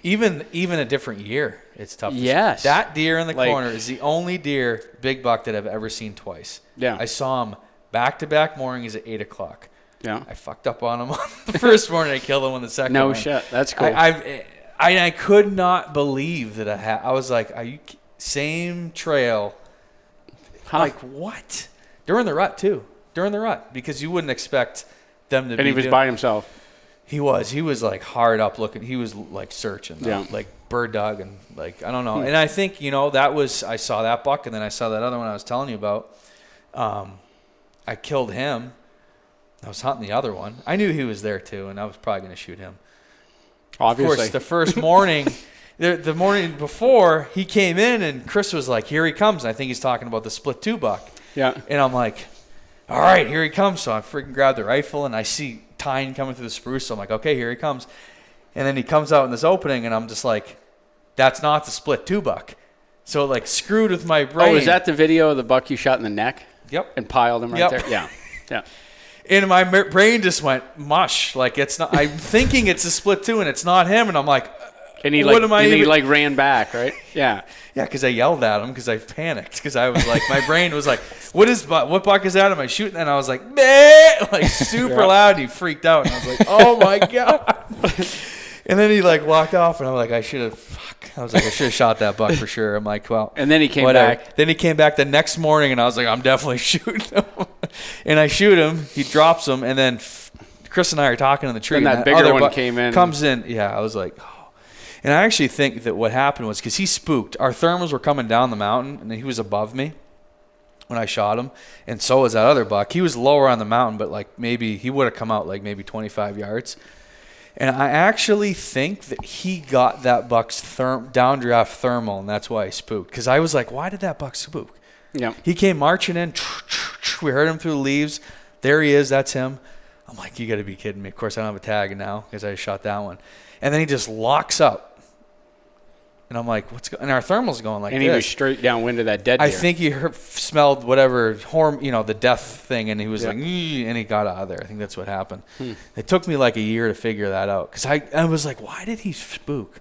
even a different year. It's tough. Yes. That deer in the corner is the only deer, big buck, that I've ever seen twice. Yeah. I saw him back-to-back mornings at 8 o'clock. Yeah. I fucked up on him on the first morning. I killed him on the second one. No shit. That's cool. I could not believe that I was like, are you same trail? Huh. Like, what? During the rut, too. During the rut. Because you wouldn't expect them to be. And he was by himself. He was like hard up looking. He was like searching, yeah. Like bird dog and like I don't know. And I think I saw that buck, and then I saw that other one I was telling you about. I killed him. I was hunting the other one. I knew he was there too, and I was probably going to shoot him. Obviously, of course, the first morning, the morning before he came in, and Chris was like, "Here he comes." And I think he's talking about the split 2 buck. Yeah. And I'm like, "All right, here he comes." So I freaking grabbed the rifle, and I see Tine coming through the spruce. So I'm like, okay, here he comes. And then he comes out in this opening, and I'm just like, that's not the split 2 buck. So it like screwed with my brain. Oh, is that the video of the buck you shot in the neck? Yep. And piled him right there? Yeah. Yeah. And my brain just went mush. Like it's not, I'm thinking it's a split 2 and it's not him. And I'm like, and he ran back, right? Yeah. Yeah, because I yelled at him because I panicked because I was like, my brain was like, what buck is that? Am I shooting? And I was like, meh, like super loud. And he freaked out, and I was like, oh my god. And then he like walked off, and I'm like, I should have shot that buck for sure. I'm like, well. And then he came back. Then he came back the next morning, and I was like, I'm definitely shooting him. And I shoot him. He drops him, and then Chris and I are talking in the tree. And that bigger one came in. Comes in. Yeah, I was like, oh. And I actually think that what happened was because he spooked. Our thermals were coming down the mountain, and he was above me when I shot him. And so was that other buck. He was lower on the mountain, but like maybe he would have come out like maybe 25 yards. And I actually think that he got that buck's downdraft thermal, and that's why he spooked. Because I was like, why did that buck spook? Yeah. He came marching in. We heard him through the leaves. There he is. That's him. I'm like, you got to be kidding me. Of course, I don't have a tag now because I shot that one. And then he just locks up. And I'm like, and our thermal's going like and this. And he was straight downwind of that dead deer. I think he smelled whatever, the death thing, and he was like, and he got out of there. I think that's what happened. It took me like a year to figure that out. Because I was like, why did he spook?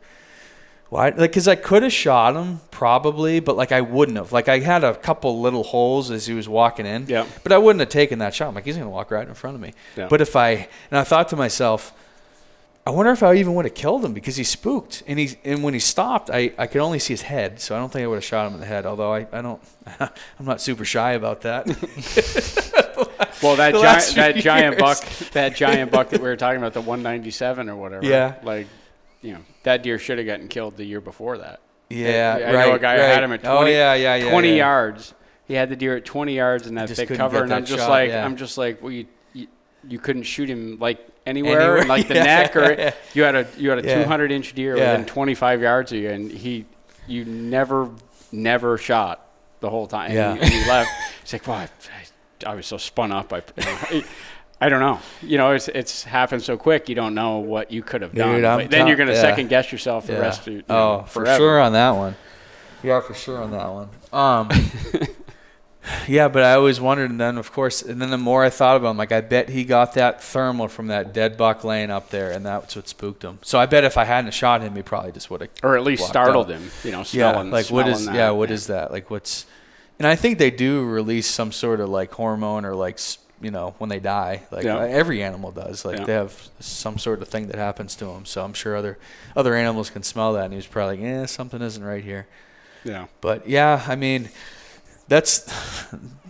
Why? Like, because I could have shot him, probably, but like I wouldn't have. Like, I had a couple little holes as he was walking in. Yeah. But I wouldn't have taken that shot. I'm like, he's going to walk right in front of me. Yeah. But and I thought to myself, I wonder if I even would have killed him because he spooked. And when he stopped, I could only see his head, so I don't think I would have shot him in the head. Although I'm not super shy about that. Well, that giant buck that we were talking about, the 197 or whatever. Yeah. Like, that deer should have gotten killed the year before that. Yeah, I know a guy who had him at 20, 20 yards. Yeah. He had the deer at 20 yards in that thick cover, and I'm just like, well, you couldn't shoot him like anywhere. Like the neck, or you had a 200-inch deer within 25 yards of you, and you never shot the whole time. Yeah. And he left. It's like, well, I was so spun up. I don't know. It's happened so quick. You don't know what you could have done. But then you're going to second guess yourself the rest of forever. For sure on that one. Yeah, for sure on that one. Yeah, but I always wondered, and then, of course, and then the more I thought about him, like, I bet he got that thermal from that dead buck laying up there, and that's what spooked him. So I bet if I hadn't shot him, he probably just would have, or at least startled him, smelling. Like, what is that? Like, what's, and I think they do release some sort of, like, hormone or, like, when they die. Like, every animal does. Like, they have some sort of thing that happens to them. So I'm sure other animals can smell that, and he was probably like, something isn't right here. Yeah. But, yeah, I mean, that's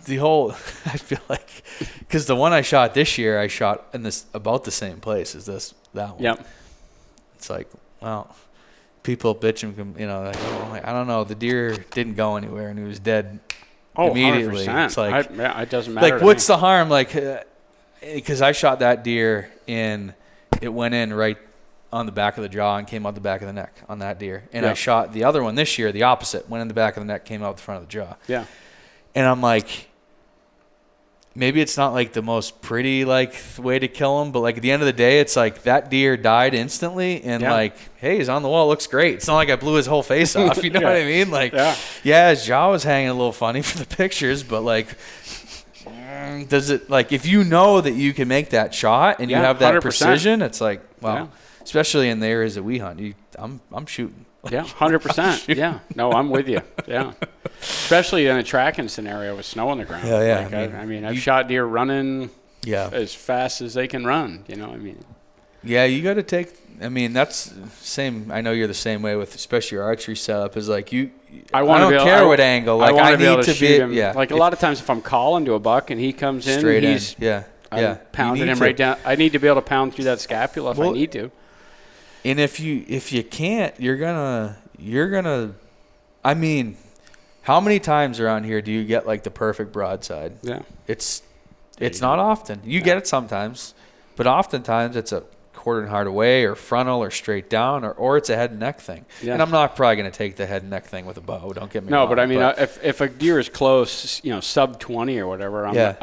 the whole, I feel like, because the one I shot this year, I shot in about the same place as that one. Yep. It's like, well, people bitching, like, I don't know, the deer didn't go anywhere and he was dead immediately. 100%. It's like, it doesn't matter. Like, what's the harm? Like, because I shot that deer it went in right on the back of the jaw and came out the back of the neck on that deer. And I shot the other one this year, the opposite, went in the back of the neck, came out the front of the jaw. Yeah. And I'm like, maybe it's not like the most pretty like way to kill him, but like at the end of the day, it's like that deer died instantly, and like, hey, he's on the wall, looks great. It's not like I blew his whole face off. You know what I mean? Like, his jaw was hanging a little funny for the pictures, but like, does it, like, if you know that you can make that shot and you have that 100%. precision, it's like, wow. Yeah. Especially in the areas that we hunt, I'm shooting. Yeah, 100%. Yeah, no, I'm with you. Yeah, especially in a tracking scenario with snow on the ground. Yeah. Like, I mean, I've shot deer running as fast as they can run. You know, I mean. Yeah, you got to take. I mean, that's same. I know you're the same way with, especially your archery setup. Is like I don't care what angle. Like I need to be. Him. Yeah. Like a lot of times, if I'm calling to a buck and he comes in, he's I'm pounding him right down. I need to be able to pound through that scapula if I need to. And if you can't, you're gonna. I mean, how many times around here do you get like the perfect broadside? Yeah, it's not often. You get it sometimes, but oftentimes it's a quarter and heart away or frontal or straight down or it's a head and neck thing. Yeah. And I'm not probably going to take the head and neck thing with a bow. Don't get me wrong. No, but I mean, if a deer is close, sub 20 or whatever,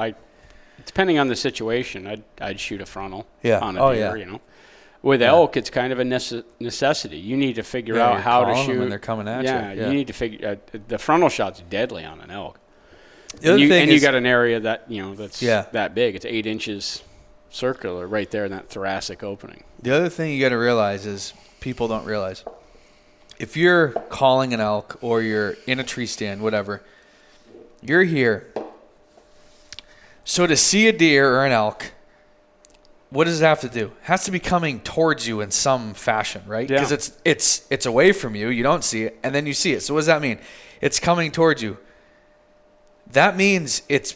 depending on the situation, I'd shoot a frontal on a deer. With elk, it's kind of a necessity. You need to figure out how to shoot when they're coming at you. Yeah, you need to figure. The frontal shot's deadly on an elk. You got an area that that's that big. It's 8 inches circular right there in that thoracic opening. The other thing you got to realize is people don't realize if you're calling an elk or you're in a tree stand, whatever, you're here. So to see a deer or an elk, what does it have to do? It has to be coming towards you in some fashion, right? Because it's away from you. You don't see it, and then you see it. So what does that mean? It's coming towards you. That means it's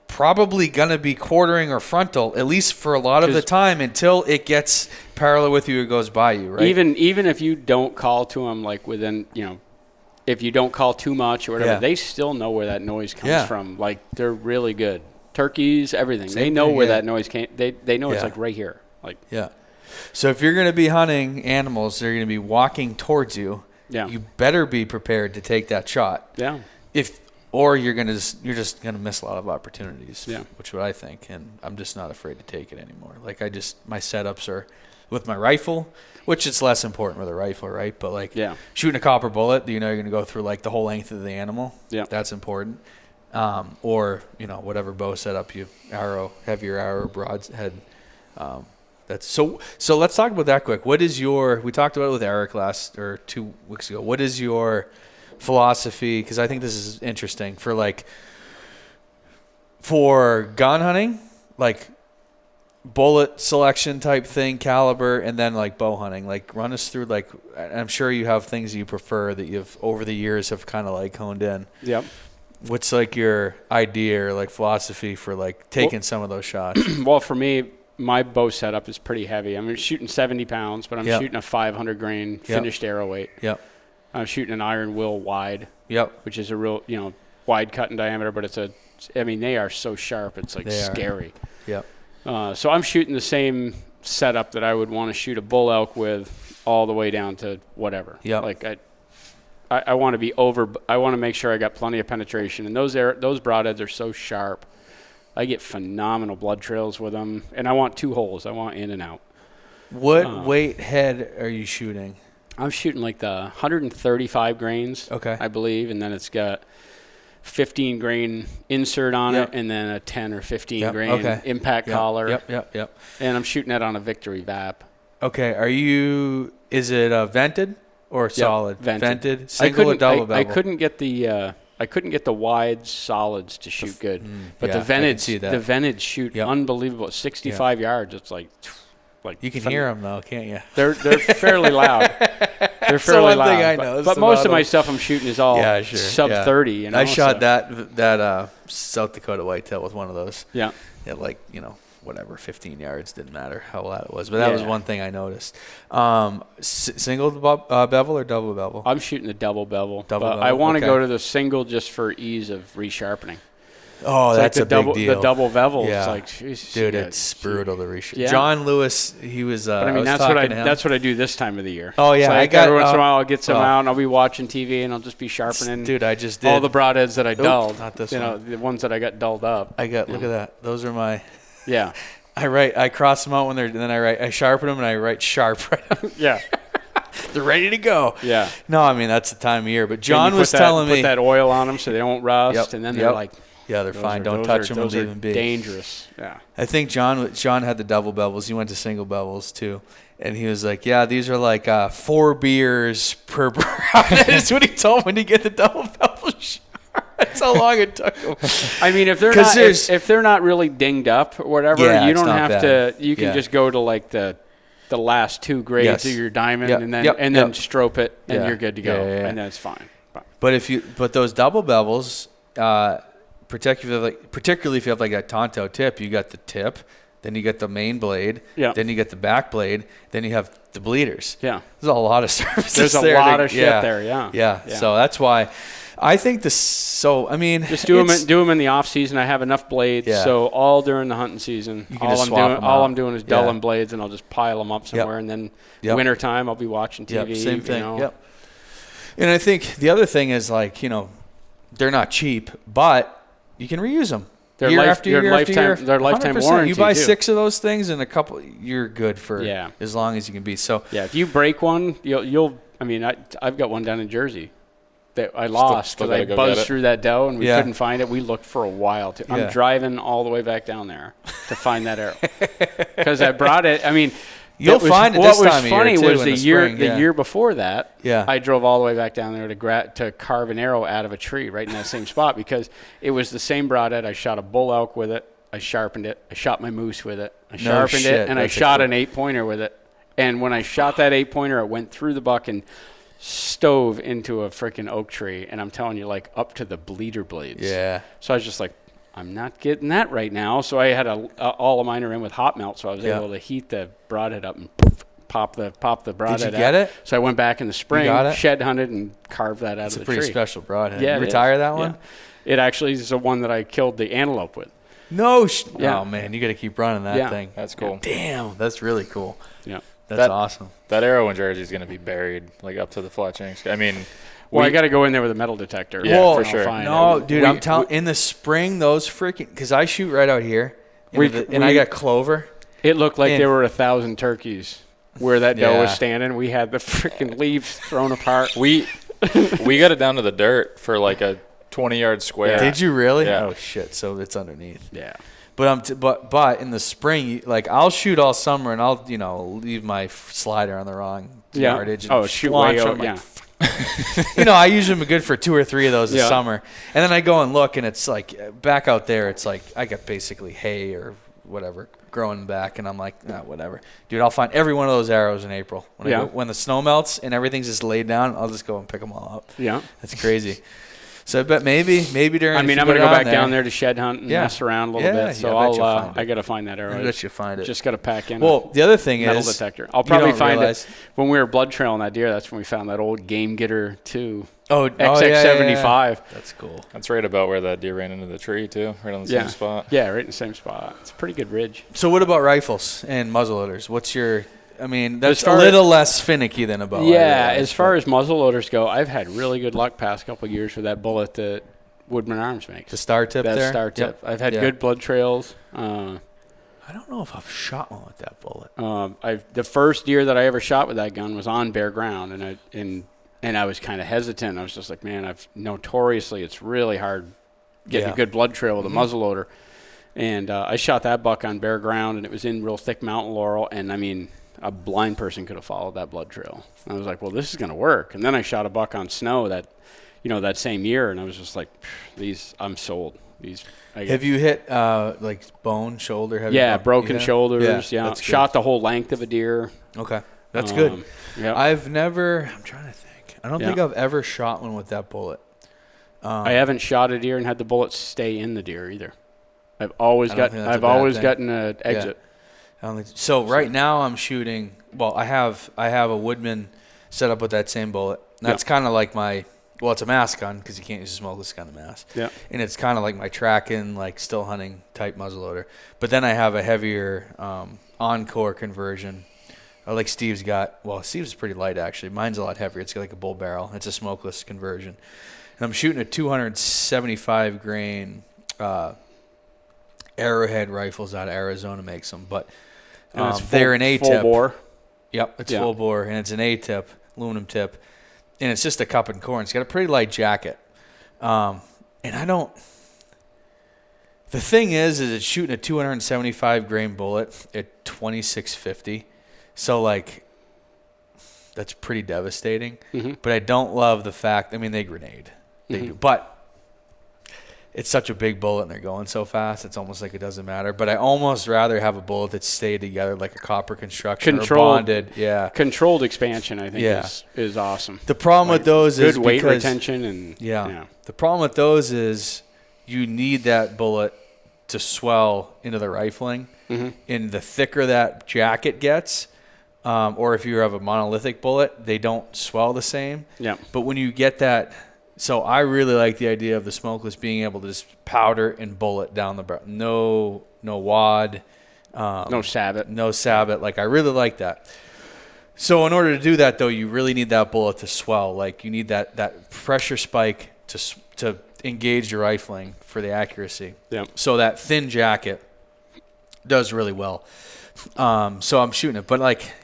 probably going to be quartering or frontal, at least for a lot of the time, until it gets parallel with you or goes by you, right? Even if you don't call to them, like within, if you don't call too much or whatever, they still know where that noise comes from. Like, they're really good. Turkeys, everything. They know where that noise came. They know it's like right here. Like So if you're going to be hunting animals, they're going to be walking towards you. Yeah. You better be prepared to take that shot. Yeah. Or you're just gonna miss a lot of opportunities. Yeah. Which is what I think, and I'm just not afraid to take it anymore. Like my setups are with my rifle, which it's less important with a rifle, right? But shooting a copper bullet, you're gonna go through like the whole length of the animal. Yeah. That's important. Or whatever bow setup you have your arrow broadhead. That's so let's talk about that quick. What is we talked about it with Eric 2 weeks ago. What is your philosophy? Because I think this is interesting for gun hunting, like bullet selection type thing, caliber, and then like bow hunting. Like run us through, like, I'm sure you have things you prefer that you've over the years have kind of like honed in. Yep. What's like your idea or like philosophy for like taking some of those shots? Well, for me, my bow setup is pretty heavy. I'm shooting 70 pounds, but I'm shooting a 500 grain finished arrow weight. Yep. I'm shooting an iron will wide. Yep. Which is a real, wide cut in diameter, but they are so sharp. It's like scary. Yep. So I'm shooting the same setup that I would want to shoot a bull elk with all the way down to whatever. Yep. Like I want to be I want to make sure I got plenty of penetration. And those broadheads are so sharp. I get phenomenal blood trails with them. And I want 2 holes. I want in and out. What weight head are you shooting? I'm shooting like the 135 grains, I believe. And then it's got 15 grain insert on it, and then a 10 or 15 grain impact collar. Yep. And I'm shooting that on a Victory VAP. Okay. Is it vented? Or solid? Vented. Single or double bevel? I couldn't get the wide solids to shoot good. But the vented shoot unbelievable. At 65 yards, it's like you can hear them though, can't you? They're fairly loud. They're fairly loud. Thing I know. But most of my stuff I'm shooting is all sub 30. I shot that South Dakota whitetail with one of those. Yeah. At whatever, 15 yards, didn't matter how loud it was. But that was one thing I noticed. Single bevel or double bevel? I'm shooting the double bevel. I want to go to the single just for ease of resharpening. Oh, that's a big deal. The double bevel. Yeah. It's like, geez, dude, it's brutal to resharpen. Yeah. John Lewis, he was. But that's what I do this time of the year. Oh yeah, every once in a while I'll get some out and I'll be watching TV and I'll just be sharpening. Dude, I just did all the broadheads that I dulled. Not this one. The ones that I got dulled up. Look at that. Those are my. Yeah. I cross them out when I sharpen them and I write sharp right up. Yeah. They're ready to go. Yeah. No, I mean, that's the time of year. But John was telling me. Put that oil on them so they don't rust. And then they're like. Yeah, they're fine. Don't touch them or leave them be. Dangerous. Yeah. I think John had the double bevels. He went to single bevels too. And he was like, yeah, these are like 4 beers per broad. That's what he told me when he get the double bevel shot. That's how long it took him. I mean, if they're not really dinged up or whatever, you don't have to. You can just go to like the last 2 grades of your diamond and then strope it and you're good to go and that's fine. But those double bevels, particularly if you have like a Tonto tip, you got the tip, then you get the main blade, then you get the back blade, then you have the bleeders. Yeah, there's a lot of services. There's a lot of shit there. Yeah. So that's why. I think this. So I mean, just do them in the off season. I have enough blades, so all during the hunting season, I'm doing is dulling blades, and I'll just pile them up somewhere, and then winter time I'll be watching TV. Same thing. And I think the other thing is like they're not cheap, but you can reuse them. They're lifetime warranty. You buy 6 of those things, and a couple, you're good for as long as you can be. So if you break one, you'll. I mean, I've got one down in Jersey that I lost because I buzzed through that doe and we couldn't find it. We looked for a while. I'm driving all the way back down there to find that arrow because I brought it. I mean, you'll find it this time of year. What was funny was the year before that. Yeah, I drove all the way back down there to carve an arrow out of a tree right in that same spot because it was the same broadhead. I shot a bull elk with it. I sharpened it. I shot my moose with it. I sharpened it, and I shot an 8-pointer with it. And when I shot that 8-pointer, it went through the buck and stove into a freaking oak tree, and I'm telling you, like up to the bleeder blades. Yeah. So I was just like, I'm not getting that right now. So I had all of mine are in with hot melt, so I was able to heat the broadhead up and pop the broadhead. Did you get it? So I went back in the spring, shed hunted, and carved that out of the tree. It's a pretty special broadhead. Yeah, you retire that one? Yeah. It actually is the one that I killed the antelope with. Oh man, you got to keep running that thing. That's cool. Damn, that's really cool. Yeah. That's awesome. That arrow in Jersey is going to be buried like up to the fletchings. I mean, I got to go in there with a metal detector. Yeah, for sure. No, dude, I'm telling. In the spring, those freaking because I shoot right out here, and I got clover. It looked like there were 1,000 turkeys where that doe was standing. We had the freaking leaves thrown apart. We got it down to the dirt for like a 20-yard square. Did you really? Yeah. Oh shit! So it's underneath. Yeah. But in the spring, like I'll shoot all summer and I'll leave my slider on the wrong yardage. And shoot way out, I usually am good for 2 or 3 of those this summer, and then I go and look and it's like back out there. It's like I got basically hay or whatever growing back, and I'm like, whatever, dude. I'll find every one of those arrows in April when the snow melts and everything's just laid down. I'll just go and pick them all up. Yeah, that's crazy. So I bet maybe during. I mean, I'm gonna go back down there to shed hunt and mess around a little bit. So I gotta find that arrow. I bet you find it. Just gotta pack in. Well, the other thing metal is detector. I'll probably find it when we were blood trailing that deer. That's when we found that old Game Getter 2. XX75. That's cool. That's right about where that deer ran into the tree too, right on the same spot. Yeah, right in the same spot. It's a pretty good ridge. So what about rifles and muzzleloaders? What's your? I mean, that's a little less finicky than a bow. Yeah, as far as muzzleloaders go, I've had really good luck past couple of years with that bullet that Woodman Arms makes. The star tip there? That star tip. Yep. I've had good blood trails. I don't know if I've shot one with that bullet. The first deer that I ever shot with that gun was on bare ground, and I was kind of hesitant. I was just like, man, notoriously it's really hard getting a good blood trail with a muzzleloader. And I shot that buck on bare ground, and it was in real thick mountain laurel, and I mean, a blind person could have followed that blood trail. And I was like, well, this is going to work. And then I shot a buck on snow that same year, and I was just like, I'm sold. Have you hit like bone, shoulder? Broken shoulders. Yeah. Shot the whole length of a deer. Okay, that's good. Yeah. I'm trying to think. I don't think I've ever shot one with that bullet. I haven't shot a deer and had the bullet stay in the deer either. I've always gotten an exit. So right now I'm shooting. Well, I have a Woodman set up with that same bullet. That's kind of like my. Well, it's a mast gun because you can't use a smokeless gun to mast. Yeah. And it's kind of like my tracking, like still hunting type muzzleloader. But then I have a heavier Encore conversion. Like Steve's got. Well, Steve's pretty light actually. Mine's a lot heavier. It's got like a bull barrel. It's a smokeless conversion. And I'm shooting a 275 grain Arrowhead rifles out of Arizona makes them, but they're an A-tip. Full bore. Yep, it's full bore, and it's an A-tip, aluminum tip. And it's just a cup and core. It's got a pretty light jacket. And I don't The thing is it's shooting a 275 grain bullet at 2650. So like, that's pretty devastating. Mm-hmm. But I don't love the fact. I mean, they grenade. They do, but it's such a big bullet and they're going so fast. It's almost like it doesn't matter. But I almost rather have a bullet that's stayed together like a copper construction or bonded. Yeah, controlled expansion. I think is awesome. The problem with those is good weight retention and The problem with those is you need that bullet to swell into the rifling, and the thicker that jacket gets, or if you have a monolithic bullet, they don't swell the same. Yeah. But when you get that. So I really like the idea of the smokeless being able to just powder and bullet down the barrel. No wad. No sabot. Like, I really like that. So in order to do that, though, you really need that bullet to swell. Like, you need that pressure spike to engage your rifling for the accuracy. Yeah. So that thin jacket does really well. So I'm shooting it, but like,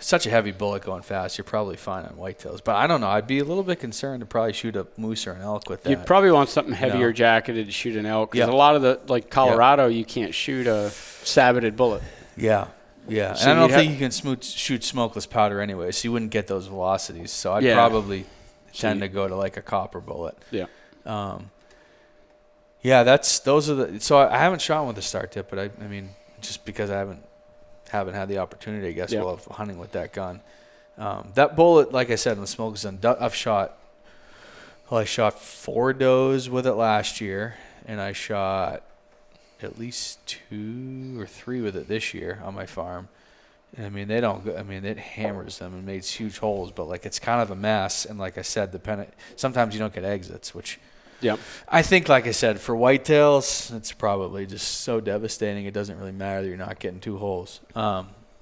such a heavy bullet going fast, you're probably fine on whitetails. But I don't know. I'd be a little bit concerned to probably shoot a moose or an elk with that. You'd probably want something heavier jacketed to shoot an elk. Because a lot of the, like Colorado, you can't shoot a saboted bullet. Yeah. Yeah. So and I don't think you can shoot smokeless powder anyway, so you wouldn't get those velocities. So I'd probably tend to go to like a copper bullet. Yeah. So I haven't shot one with a star tip, but I mean, just because I haven't had the opportunity, I guess, of hunting with that gun. That bullet, like I said, in the smoke gun, I shot 4 does with it last year, and I shot at least 2 or 3 with it this year on my farm. And I mean, it hammers them and makes huge holes, but like, it's kind of a mess. And like I said, sometimes you don't get exits, which I think, like I said, for whitetails, it's probably just so devastating. It doesn't really matter that you're not getting 2 holes.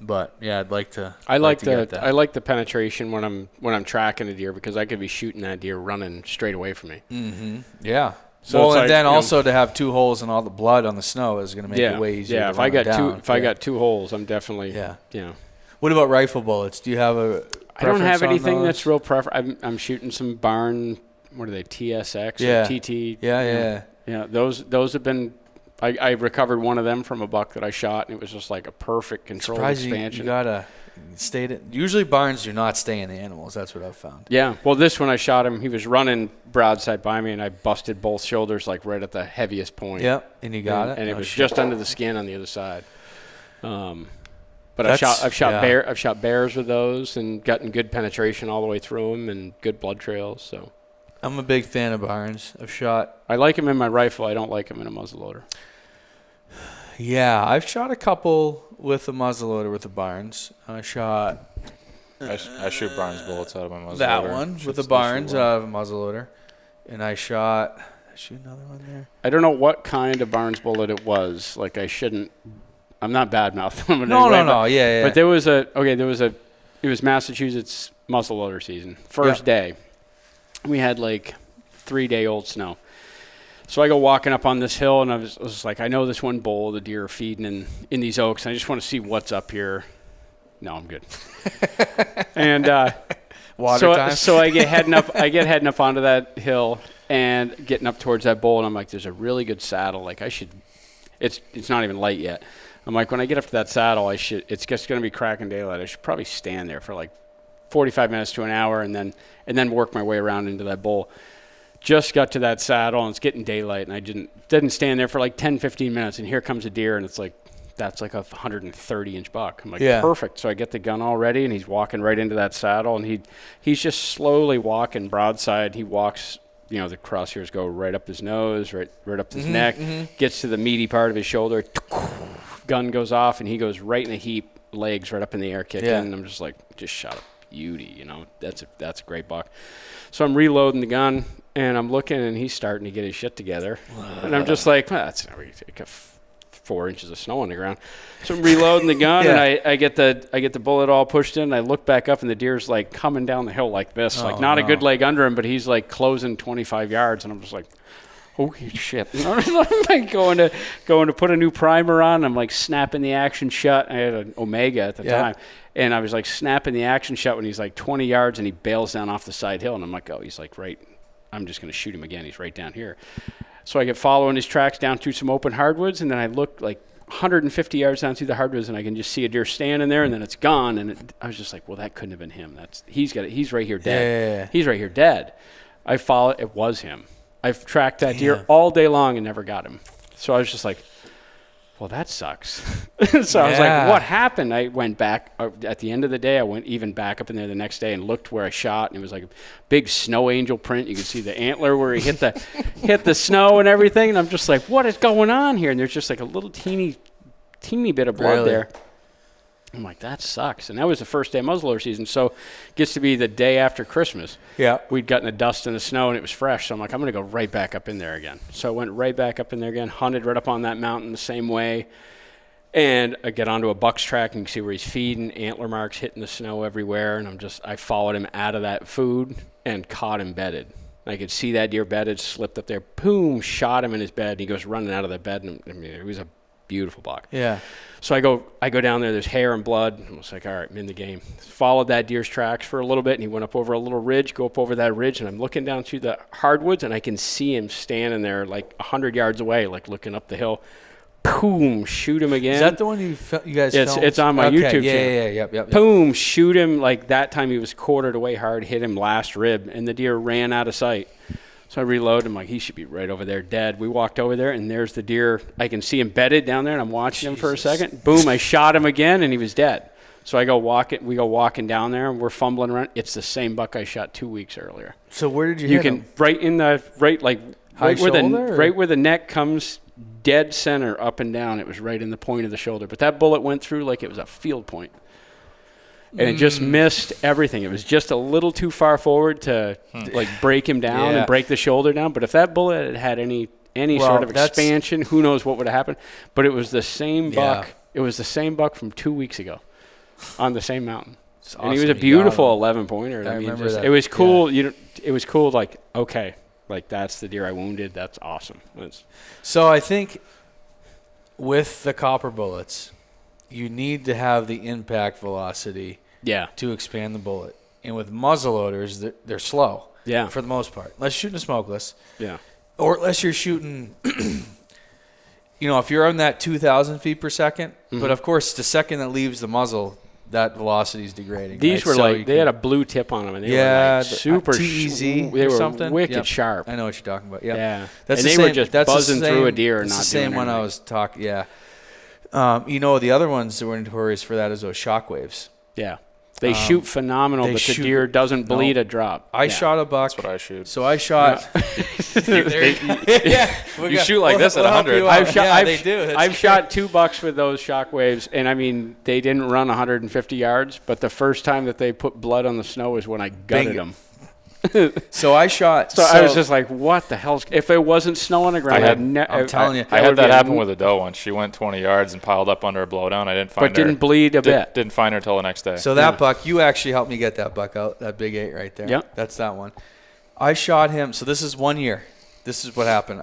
But yeah, I'd like to. I like the penetration when I'm tracking a deer, because I could be shooting that deer running straight away from me. Mm-hmm. Yeah. So and then also to have 2 holes and all the blood on the snow is going to make it way easier. Yeah. If I got 2 holes, I'm definitely. What about rifle bullets? Do you have a? I don't have anything that's real preference. I'm shooting some barn. What are they, TSX or TT? Yeah. Those have been. I recovered one of them from a buck that I shot, and it was just like a perfect controlled expansion. You gotta stay. Usually barns do not stay in the animals. That's what I've found. Yeah. Well, this one I shot him. He was running broadside by me, and I busted both shoulders like right at the heaviest point. Yep. And you got it. And it was just under the skin on the other side. But I've shot bears with those and gotten good penetration all the way through them and good blood trails. So. I'm a big fan of barns. I like them in my rifle. I don't like them in a muzzleloader. Yeah, I've shot a couple with a muzzleloader with the barns. I shoot barns bullets out of my muzzleloader. That one with the barns out of a muzzleloader, and I shoot another one there. I don't know what kind of barns bullet it was. Like, I'm not bad mouthing them. No. Yeah. But it was Massachusetts muzzleloader season. First day. We had like 3-day-old snow. So I go walking up on this hill, and I was like, I know this one bull the deer are feeding in these oaks, and I just want to see what's up here. No, I'm good. And water time. So I get heading up onto that hill and getting up towards that bull, and I'm like, there's a really good saddle. Like, it's not even light yet. I'm like, when I get up to that saddle, it's just going to be cracking daylight. I should probably stand there for like 45 minutes to an hour and then work my way around into that bull. Just got to that saddle, and it's getting daylight, and I didn't stand there for like 10, 15 minutes, and here comes a deer, and it's like, that's like a 130-inch buck. I'm like, perfect. So I get the gun all ready, and he's walking right into that saddle, and he's just slowly walking broadside. He walks, the crosshairs go right up his nose, right up his neck, gets to the meaty part of his shoulder, gun goes off, and he goes right in a heap, legs right up in the air kicking, and I'm just like, just shot a beauty, that's a great buck. So I'm reloading the gun, and I'm looking, and he's starting to get his shit together. And I'm just like, that's not really like 4 inches of snow on the ground. So I'm reloading the gun, and I get the bullet all pushed in, and I look back up, and the deer's like coming down the hill like this, a good leg under him, but he's like closing 25 yards, and I'm just like, holy shit. I'm like going to put a new primer on. I'm like snapping the action shut. I had an Omega at the time. And I was like snapping the action shut when he's like 20 yards and he bails down off the side hill. And I'm like, oh, he's like right. I'm just going to shoot him again. He's right down here. So I get following his tracks down through some open hardwoods, and then I look like 150 yards down through the hardwoods, and I can just see a deer standing there, and then it's gone. And I was just like, well, that couldn't have been him. He's right here dead. Yeah. He's right here dead. I followed. It was him. I've tracked that deer all day long and never got him. So I was just like, well, that sucks. So I was like, what happened? I went back at the end of the day. I went even back up in there the next day and looked where I shot, and it was like a big snow angel print. You could see the antler where he hit the snow and everything. And I'm just like, what is going on here? And there's just like a little teeny bit of blood there. I'm like, that sucks. And that was the first day of muzzleloader season. So it gets to be the day after Christmas. Yeah. We'd gotten the dust and the snow, and it was fresh. So I'm like, I'm going to go right back up in there again. So I went right back up in there again, hunted right up on that mountain the same way. And I get onto a buck's track and you can see where he's feeding, antler marks hitting the snow everywhere. And I followed him out of that food and caught him bedded. I could see that deer bedded, slipped up there, boom, shot him in his bed. And he goes running out of the bed. And I mean, it was a beautiful buck. Yeah. So I go down there, there's hair and blood. I was like, all right, I'm in the game. Followed that deer's tracks for a little bit, and he went up over a little ridge, go up over that ridge, and I'm looking down through the hardwoods, and I can see him standing there like 100 yards away, like looking up the hill. Boom, shoot him again. Is that the one you guys filmed? It's on my YouTube channel. Yep. Boom, shoot him. Like that time he was quartered away hard, hit him last rib, and the deer ran out of sight. So I reload. I'm like, he should be right over there dead. We walked over there, and there's the deer. I can see him bedded down there, and I'm watching him for a second. Boom, I shot him again, and he was dead. So we go walking down there, and we're fumbling around. It's the same buck I shot 2 weeks earlier. So where did you hit him? Right where the neck comes dead center up and down. It was right in the point of the shoulder. But that bullet went through like it was a field point. And it just missed everything. It was just a little too far forward to like break him down and break the shoulder down. But if that bullet had any sort of expansion, who knows what would have happened. But it was the same buck. It was the same buck from 2 weeks ago on the same mountain. Awesome. And he was a beautiful 11-pointer. I mean, remember that. It was cool. Yeah. It was cool. Like, okay, like that's the deer I wounded. That's awesome. So I think with the copper bullets, you need to have the impact velocity to expand the bullet. And with muzzleloaders, they're slow for the most part. Unless you're shooting a smokeless. Yeah. Or unless you're shooting, if you're on that 2,000 feet per second. Mm-hmm. But, of course, the second that leaves the muzzle, that velocity is degrading. These were they had a blue tip on them. And they were like super TEZ they were something wicked sharp. I know what you're talking about. Yeah. They were just buzzing through a deer and not doing anything. The same one I was talking, the other ones that were notorious for that is those shockwaves. Yeah. They shoot phenomenal, but the deer doesn't bleed a drop. I shot a buck. That's what I shoot. So I shot. You shoot like this at 100. I've shot 2 bucks with those shockwaves, and I mean, they didn't run 150 yards, but the first time that they put blood on the snow was when I gutted them. So I shot. So I was just like, what the hell? If it wasn't snow on the ground, I'm telling you. I had that happen with a doe once. She went 20 yards and piled up under a blowdown. I didn't find her. But didn't bleed a bit. Didn't find her till the next day. So that buck, you actually helped me get that buck out, that big 8 right there. Yep. That's that one. I shot him. So this is 1 year. This is what happened.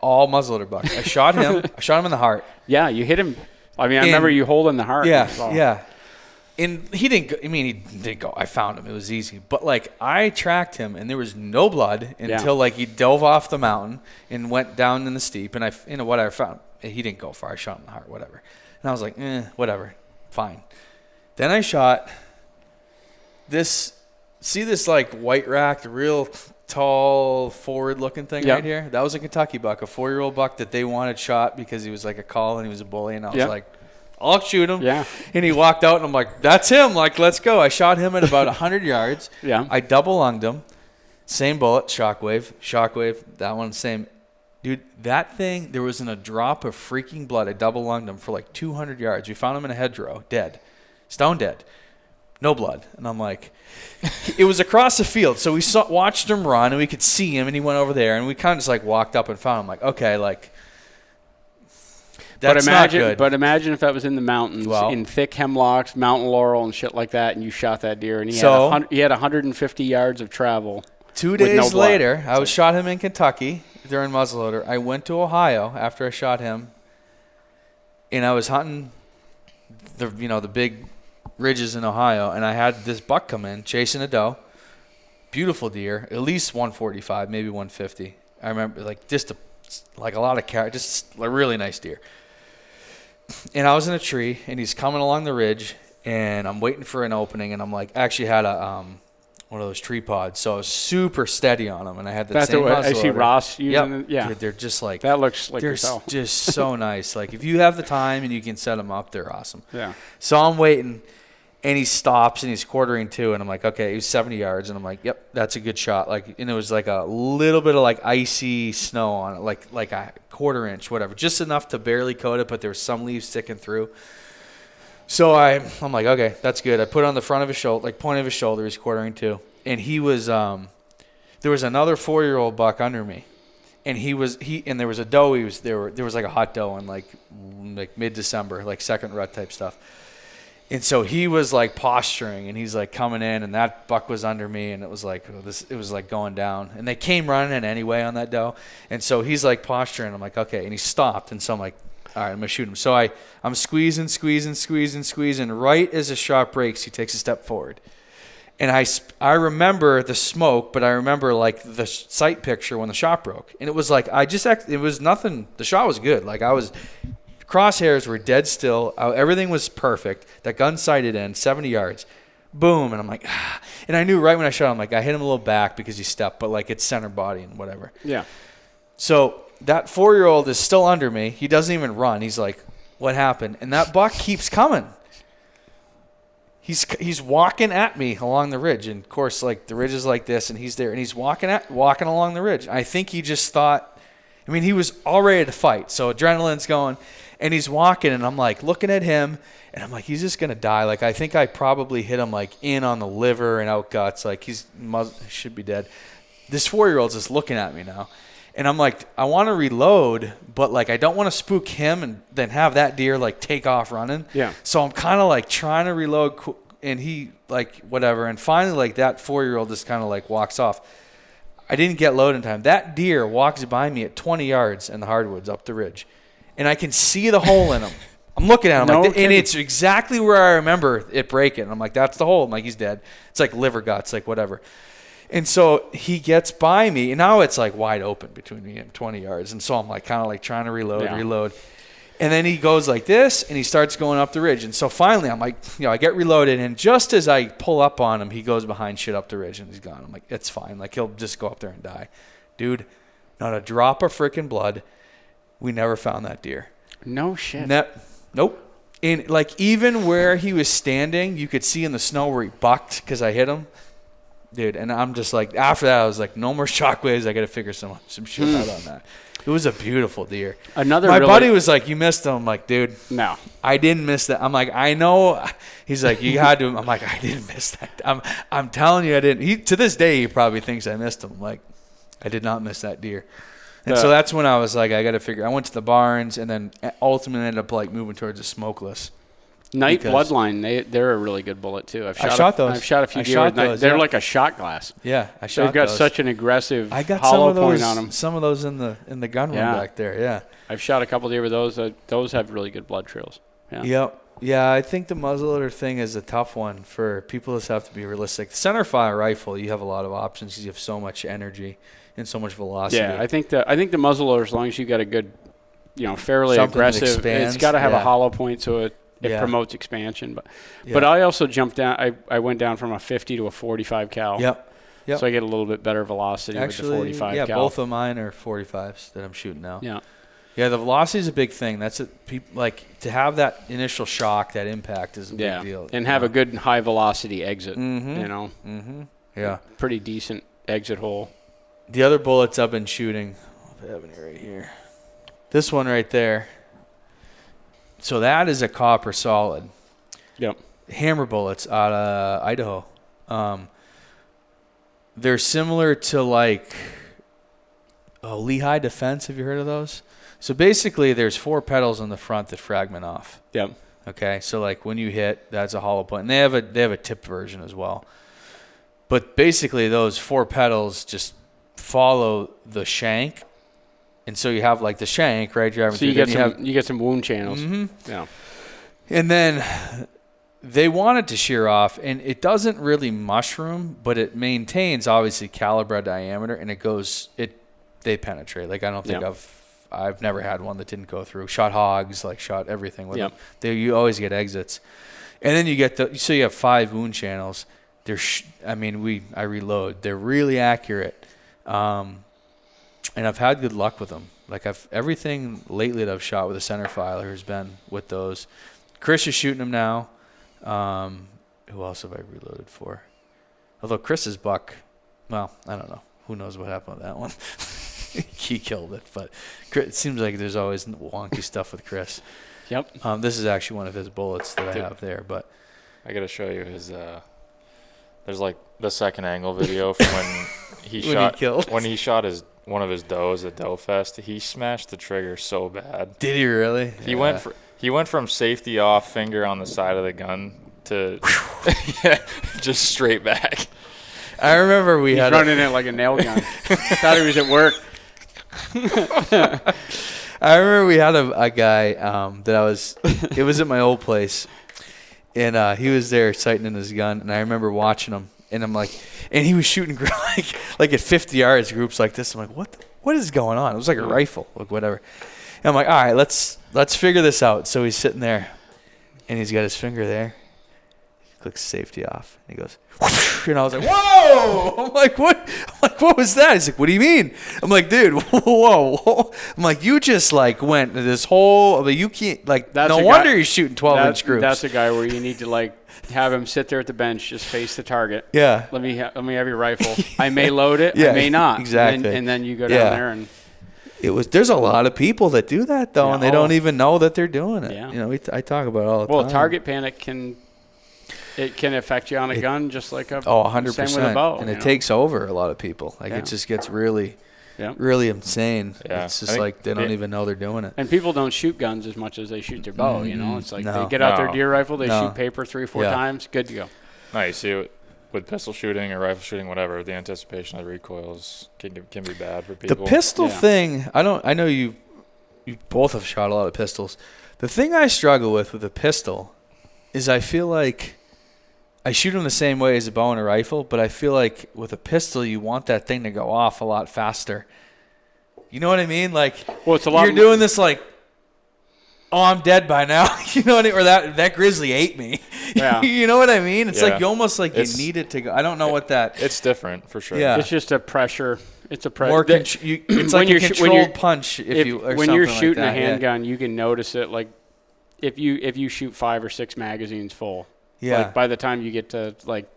All muzzleloader bucks. I shot him. I shot him in the heart. Yeah, you hit him. I mean, I remember you holding the heart. Yeah. And he didn't go. I mean, he didn't go. I found him. It was easy. But, I tracked him, and there was no blood until, he dove off the mountain and went down in the steep. And what I found, he didn't go far. I shot him in the heart, whatever. And I was like, whatever, fine. Then I shot this, white racked, real tall, forward-looking thing right here? That was a Kentucky buck, a 4-year-old buck that they wanted shot because he was, a call and he was a bully. And I was like, I'll shoot him. Yeah. And he walked out, and I'm like, that's him. Let's go. I shot him at about 100 yards. Yeah. I double-lunged him. Same bullet, shockwave, that one, same. Dude, that thing, there wasn't a drop of freaking blood. I double-lunged him for 200 yards. We found him in a hedgerow, dead. Stone dead. No blood. And I'm like, it was across the field. So we watched him run, and we could see him, and he went over there. And we kind of just, walked up and found him. Okay, that's not good. But imagine if that was in the mountains, in thick hemlocks, mountain laurel, and shit like that, and you shot that deer, and he had 150 yards of travel. 2 days later, I shot him in Kentucky during muzzleloader. I went to Ohio after I shot him, and I was hunting the big ridges in Ohio, and I had this buck come in chasing a doe, beautiful deer, at least 145, maybe 150. I remember just a like a lot of just a really nice deer. And I was in a tree, and he's coming along the ridge, and I'm waiting for an opening, and I'm like, actually had a one of those tree pods, so I was super steady on them, and I had that same muzzle. I see Ross using it. Yeah, dude, they're just like that looks like they're yourself. Just so nice. Like if you have the time and you can set them up, they're awesome. Yeah. So I'm waiting, and he stops, and he's quartering to, and I'm like, okay, he's 70 yards, and I'm like, yep, that's a good shot. Like, and it was like a little bit of like icy snow on it, like a quarter inch, whatever, just enough to barely coat it, but there was some leaves sticking through. So I'm like, okay, that's good. I put it on the front of his shoulder, like point of his shoulder. He's quartering to, and he was there was another 4-year-old buck under me, and and there was a doe. There was like a hot doe in like mid-December, like second rut type stuff. And so he was like posturing, and he's like coming in, and that buck was under me, and it was like it was like going down, and they came running in anyway on that doe, and so he's like posturing. I'm like, okay, and he stopped, and so I'm like, all right, I'm gonna shoot him. So I'm squeezing. Right as the shot breaks, he takes a step forward, and I remember the smoke, but I remember like the sight picture when the shot broke, and it was like it was nothing. The shot was good. Like crosshairs were dead still. Everything was perfect. That gun sighted in 70 yards. Boom. And I'm like, ah. And I knew right when I shot him, like I hit him a little back because he stepped, but like it's center body and whatever. Yeah. So that 4-year-old is still under me. He doesn't even run. He's like, what happened? And that buck keeps coming. He's walking at me along the ridge. And of course, like the ridge is like this, and he's there, and he's walking along the ridge. I think he just thought, I mean, he was all ready to fight. So adrenaline's going. And he's walking, and I'm like looking at him, and I'm like, he's just gonna die. Like I think I probably hit him like in on the liver and out guts. Like he should be dead. This 4-year-old's just looking at me now, and I'm like, I want to reload, but like I don't want to spook him and then have that deer like take off running. Yeah. So I'm kind of like trying to reload, and he like whatever, and finally like that 4-year-old just kind of like walks off. I didn't get load in time. That deer walks by me at 20 yards in the hardwoods up the ridge. And I can see the hole in him. I'm looking at him, and it's exactly where I remember it breaking. I'm like, that's the hole. I'm like, he's dead. It's like liver guts, like whatever. And so he gets by me, and now it's like wide open between me and him, 20 yards. And so I'm like kind of like trying to reload. And then he goes like this, and he starts going up the ridge. And so finally I'm like, I get reloaded, and just as I pull up on him, he goes behind shit up the ridge, and he's gone. I'm like, it's fine. Like he'll just go up there and die. Dude, not a drop of freaking blood. We never found that deer. No shit. Nope. And like even where he was standing, you could see in the snow where he bucked because I hit him. Dude, and I'm just like, after that, I was like, no more shockwaves. I got to figure some shit out on that. It was a beautiful deer. My buddy was like, you missed him. I'm like, dude. No. I didn't miss that. I'm like, I know. He's like, you had to. I'm like, I didn't miss that. I'm telling you, I didn't. To this day, he probably thinks I missed him. I'm like, I did not miss that deer. And so that's when I was like, I got to figure. I went to the barns, and then ultimately ended up like moving towards a smokeless. Night Bloodline, they're a really good bullet too. I've shot those. I've shot a few deer with Night. They're like a shot glass. Yeah, I shot those. They've got such an aggressive hollow hollow point on them. Some of those in the gun room back there. Yeah, I've shot a couple deer with those. Those have really good blood trails. Yeah. Yep. Yeah, I think the muzzleloader thing is a tough one for people. Just have to be realistic. The centerfire rifle, you have a lot of options because you have so much energy and so much velocity. Yeah, I think the muzzleloader, as long as you got a good, fairly something aggressive, it's got to have a hollow point so it promotes expansion. But I also jumped down. I went down from a 50 to a 45 cal. Yep. So I get a little bit better velocity with the 45 cal. Yeah, both of mine are 45s that I'm shooting now. Yeah. Yeah, the velocity is a big thing. That's like to have that initial shock, that impact is a big deal. And have a good high velocity exit. Yeah. Pretty decent exit hole. The other bullets I've been shooting, I have it right here. This one right there. So that is a copper solid. Yep. Hammer bullets out of Idaho. They're similar to like Lehigh Defense. Have you heard of those? So basically, there's 4 petals on the front that fragment off. Yep. Okay. So like when you hit, that's a hollow point, and they have a tipped version as well. But basically, those 4 petals just follow the shank, and so you have like the shank right. So you get some wound channels. Mm-hmm. Yeah. And then they want it to shear off, and it doesn't really mushroom, but it maintains obviously caliber diameter, and it they penetrate. Like I don't think I've never had one that didn't go through. Shot hogs, like shot everything with them. You always get exits, and then you get so you have 5 wound channels. I reload. They're really accurate, and I've had good luck with them. Like everything lately that I've shot with a center filer has been with those. Chris is shooting them now. Who else have I reloaded for? Although Chris's buck, well, I don't know. Who knows what happened with that one? He killed it, but it seems like there's always wonky stuff with Chris. Yep. This is actually one of his bullets that I have there, but I got to show you his there's like the second angle video from when he shot one of his does at Doe Fest. He smashed the trigger so bad. Did he really? He went from safety off, finger on the side of the gun to just straight back. I remember He's running it like a nail gun. Thought he was at work. I remember we had a guy it was at my old place, and he was there sighting in his gun, and I remember watching him, and I'm like, and he was shooting like at 50 yards groups like this. I'm like, what is going on? It was like a rifle, like whatever. And I'm like, all right, let's figure this out. So he's sitting there, and he's got his finger there. He clicks safety off, and he goes, whoosh, and I was like, whoa! I'm like, what was that? He's like, what do you mean? I'm like, dude, whoa. I'm like, you just like went this whole, you can't, like, no wonder you're shooting 12-inch groups. That's a guy where you need to like have him sit there at the bench, just face the target. Yeah. Let me have your rifle. I may load it, I may not. Exactly. And then you go down there and. There's a lot of people that do that though, and they don't even know that they're doing it. Yeah. You know, I talk about it all the time. Well, target panic can affect you on a gun just like 100%. Same with a bow. And it takes over a lot of people. Like it just gets really insane. Yeah. It's just like they don't even know they're doing it. And people don't shoot guns as much as they shoot their bow. You know, it's like they get out their deer rifle, they shoot paper 3 or 4 times, good to go. No, you see with pistol shooting or rifle shooting, whatever, the anticipation of recoils can be bad for people. The pistol thing, I know you both have shot a lot of pistols. The thing I struggle with a pistol is I feel like I shoot them the same way as a bow and a rifle, but I feel like with a pistol you want that thing to go off a lot faster. You know what I mean? Like, well, it's a lot. You're doing this like, oh, I'm dead by now. You know what I mean? Or that grizzly ate me. Yeah. You know what I mean? It's like you almost like you need it to go. I don't know what that. It's different for sure. Yeah. It's just a pressure. It's a pressure. More it's like a controlled punch. When you're shooting a handgun, you can notice it. Like if you shoot 5 or 6 magazines full. Yeah. Like by the time you get to like,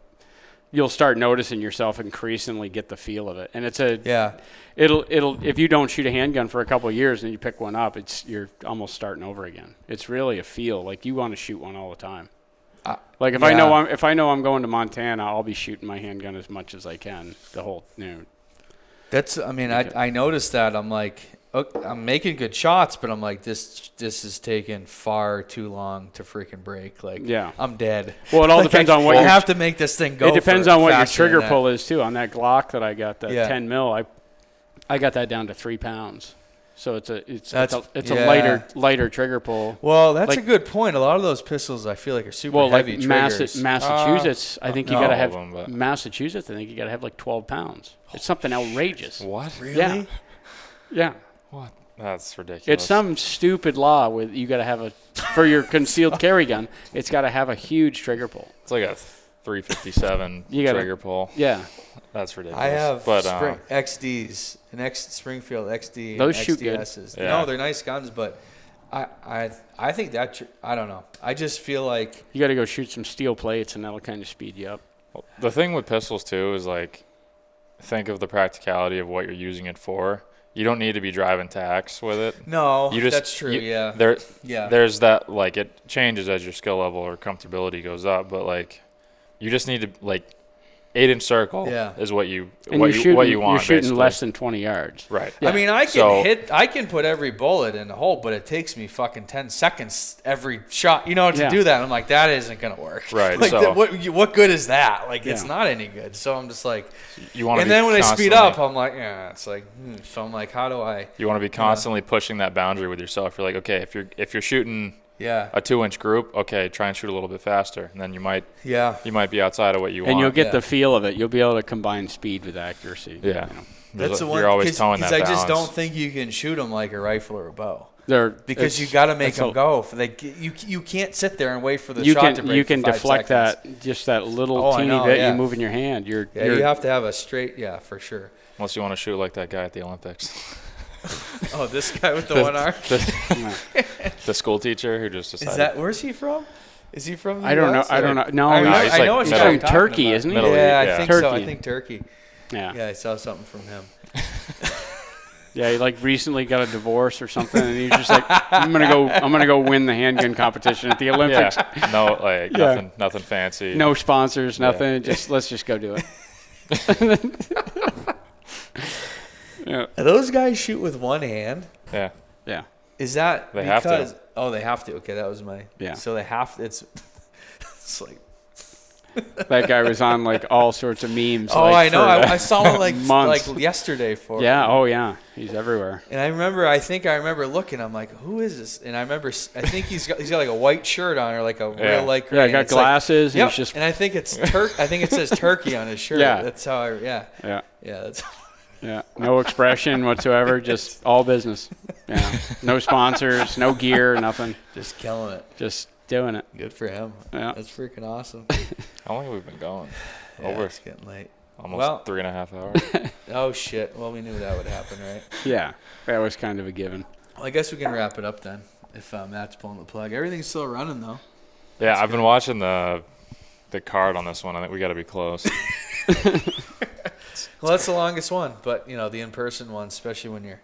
you'll start noticing yourself increasingly get the feel of it, and it's it'll if you don't shoot a handgun for a couple of years and you pick one up, you're almost starting over again. It's really a feel. Like you want to shoot one all the time. Like if I know I'm going to Montana, I'll be shooting my handgun as much as I can the whole. That's. I mean, I noticed that. I'm like, I'm making good shots, but I'm like, this is taking far too long to freaking break. Like, I'm dead. Well, it all depends on what you have to make this thing go. It depends on what your trigger pull is too. On that Glock that I got, that 10 mil, I got that down to 3 pounds. So it's a lighter trigger pull. Well, that's a good point. A lot of those pistols I feel like are super heavy triggers. Massachusetts, I think you got to have Massachusetts. I think you got to have like 12 pounds. It's something outrageous. What? Really? Yeah. What? That's ridiculous. It's some stupid law with you got to have for your concealed carry gun. It's got to have a huge trigger pull. It's like a 357 trigger pull. Yeah. That's ridiculous. I have XDs, Springfield XD, those and shoot good. Yeah. No, they're nice guns, but I think that I don't know. I just feel like you got to go shoot some steel plates, and that'll kind of speed you up. Well, the thing with pistols too is like, think of the practicality of what you're using it for. You don't need to be driving tacks with it. No, that's true. There's that, like, it changes as your skill level or comfortability goes up, but like, you just need to like 8-inch circle is what you want. You're shooting less than 20 yards. Right. Yeah. I mean, I can put every bullet in the hole, but it takes me fucking 10 seconds every shot, to do that. I'm like, that isn't going to work. Right. Like, what good is that? Like, it's not any good. So I'm just like, you want to. And then when I speed up, I'm like, it's like, so I'm like, how do I? You want to be constantly pushing that boundary with yourself. You're like, okay, if you're shooting a 2-inch group, okay, try and shoot a little bit faster, and then you might be outside of what you want. And you'll get the feel of it. You'll be able to combine speed with accuracy. Yeah. That's the one. You're always towing that balance. I just don't think you can shoot them like a rifle or a bow. Because you got to make them go. You can't sit there and wait for the shot to break. You can for 5 deflect seconds. that little teeny bit you move in your hand. You have to have a straight, for sure. Unless you want to shoot like that guy at the Olympics. Oh, this guy with the one arm? The school teacher who just decided. Where's he from? Is he from the I don't US, know. I don't know. No, I know he's from Turkey, isn't he? I think Turkey. so. I think Turkey. Yeah. Yeah, I saw something from him. Yeah, he like recently got a divorce or something, and he's just like, I'm gonna go win the handgun competition at the Olympics. Yeah. No, nothing fancy. No sponsors, nothing. Let's just go do it. Yeah. Those guys shoot with one hand. Yeah. Yeah. Is that they because? Have to. Oh, they have to. Okay, that was my. Yeah. So they have. It's like. That guy was on like all sorts of memes. Oh, like, I know. I saw him like yesterday for. Yeah. Oh, yeah. He's everywhere. And I remember looking. I'm like, who is this? And I think he's got like a white shirt on or like a real like. Yeah, got glasses. Like, and he's just. And I think it's I think it says Turkey on his shirt. Yeah. That's how I. Yeah. Yeah. Yeah. That's. Yeah. No expression whatsoever. Just all business. Yeah. No sponsors. No gear. Nothing. Just killing it. Just doing it. Good for him. Yeah. That's freaking awesome. How long have we been going? It's getting late. Almost 3.5 hours. Oh, shit. Well, we knew that would happen, right? Yeah. That was kind of a given. Well, I guess we can wrap it up then if Matt's pulling the plug. Everything's still running, though. Yeah, I've been watching the card on this one. I think we got to be close. Well, that's the longest one, but, the in-person one, especially when you're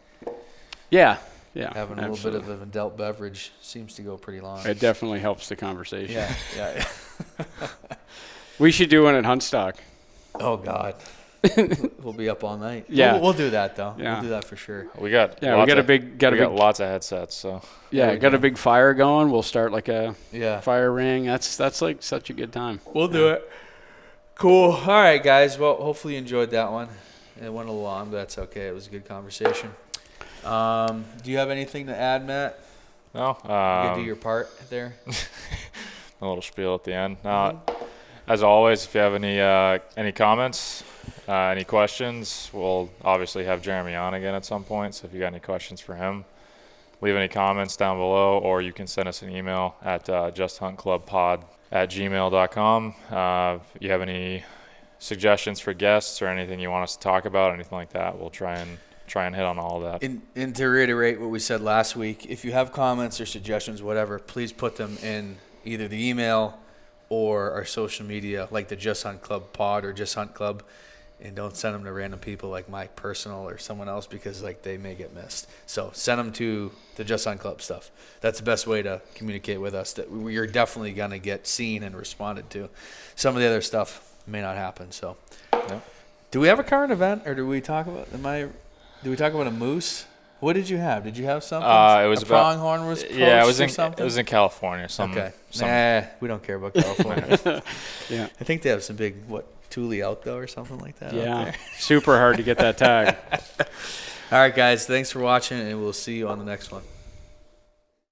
having a little bit of an adult beverage, seems to go pretty long. It definitely helps the conversation. Yeah. We should do one at Huntstock. Oh, God. We'll be up all night. Yeah. We'll do that, though. Yeah. We'll do that for sure. We got lots of headsets, so. Yeah, got a big fire going. We'll start like a fire ring. That's like such a good time. We'll do it. Cool. All right, guys. Well, hopefully you enjoyed that one. It went a little long, but that's okay. It was a good conversation. Do you have anything to add, Matt? No. You can do your part there. A little spiel at the end. As always, if you have any comments, any questions, we'll obviously have Jeremy on again at some point. So if you got any questions for him, leave any comments down below, or you can send us an email at justhuntclubpod@gmail.com. If you have any suggestions for guests or anything you want us to talk about, anything like that, we'll try and hit on all of that. And to reiterate what we said last week, if you have comments or suggestions, whatever, please put them in either the email or our social media, like the Just Hunt Club pod or Just Hunt Club, and don't send them to random people like my personal or someone else because like they may get missed. So send them to the Just Hunt Club stuff. That's the best way to communicate with us. That you're definitely gonna get seen and responded to. Some of the other stuff may not happen. So, do we have a current event, or do we talk about? Do we talk about a moose? What did you have? Did you have something? It was a pronghorn was poached it was in California. We don't care about California. Yeah. I think they have some big Thule out though or something like that. Yeah. Super hard to get that tag. All right, guys. Thanks for watching, and we'll see you on the next one.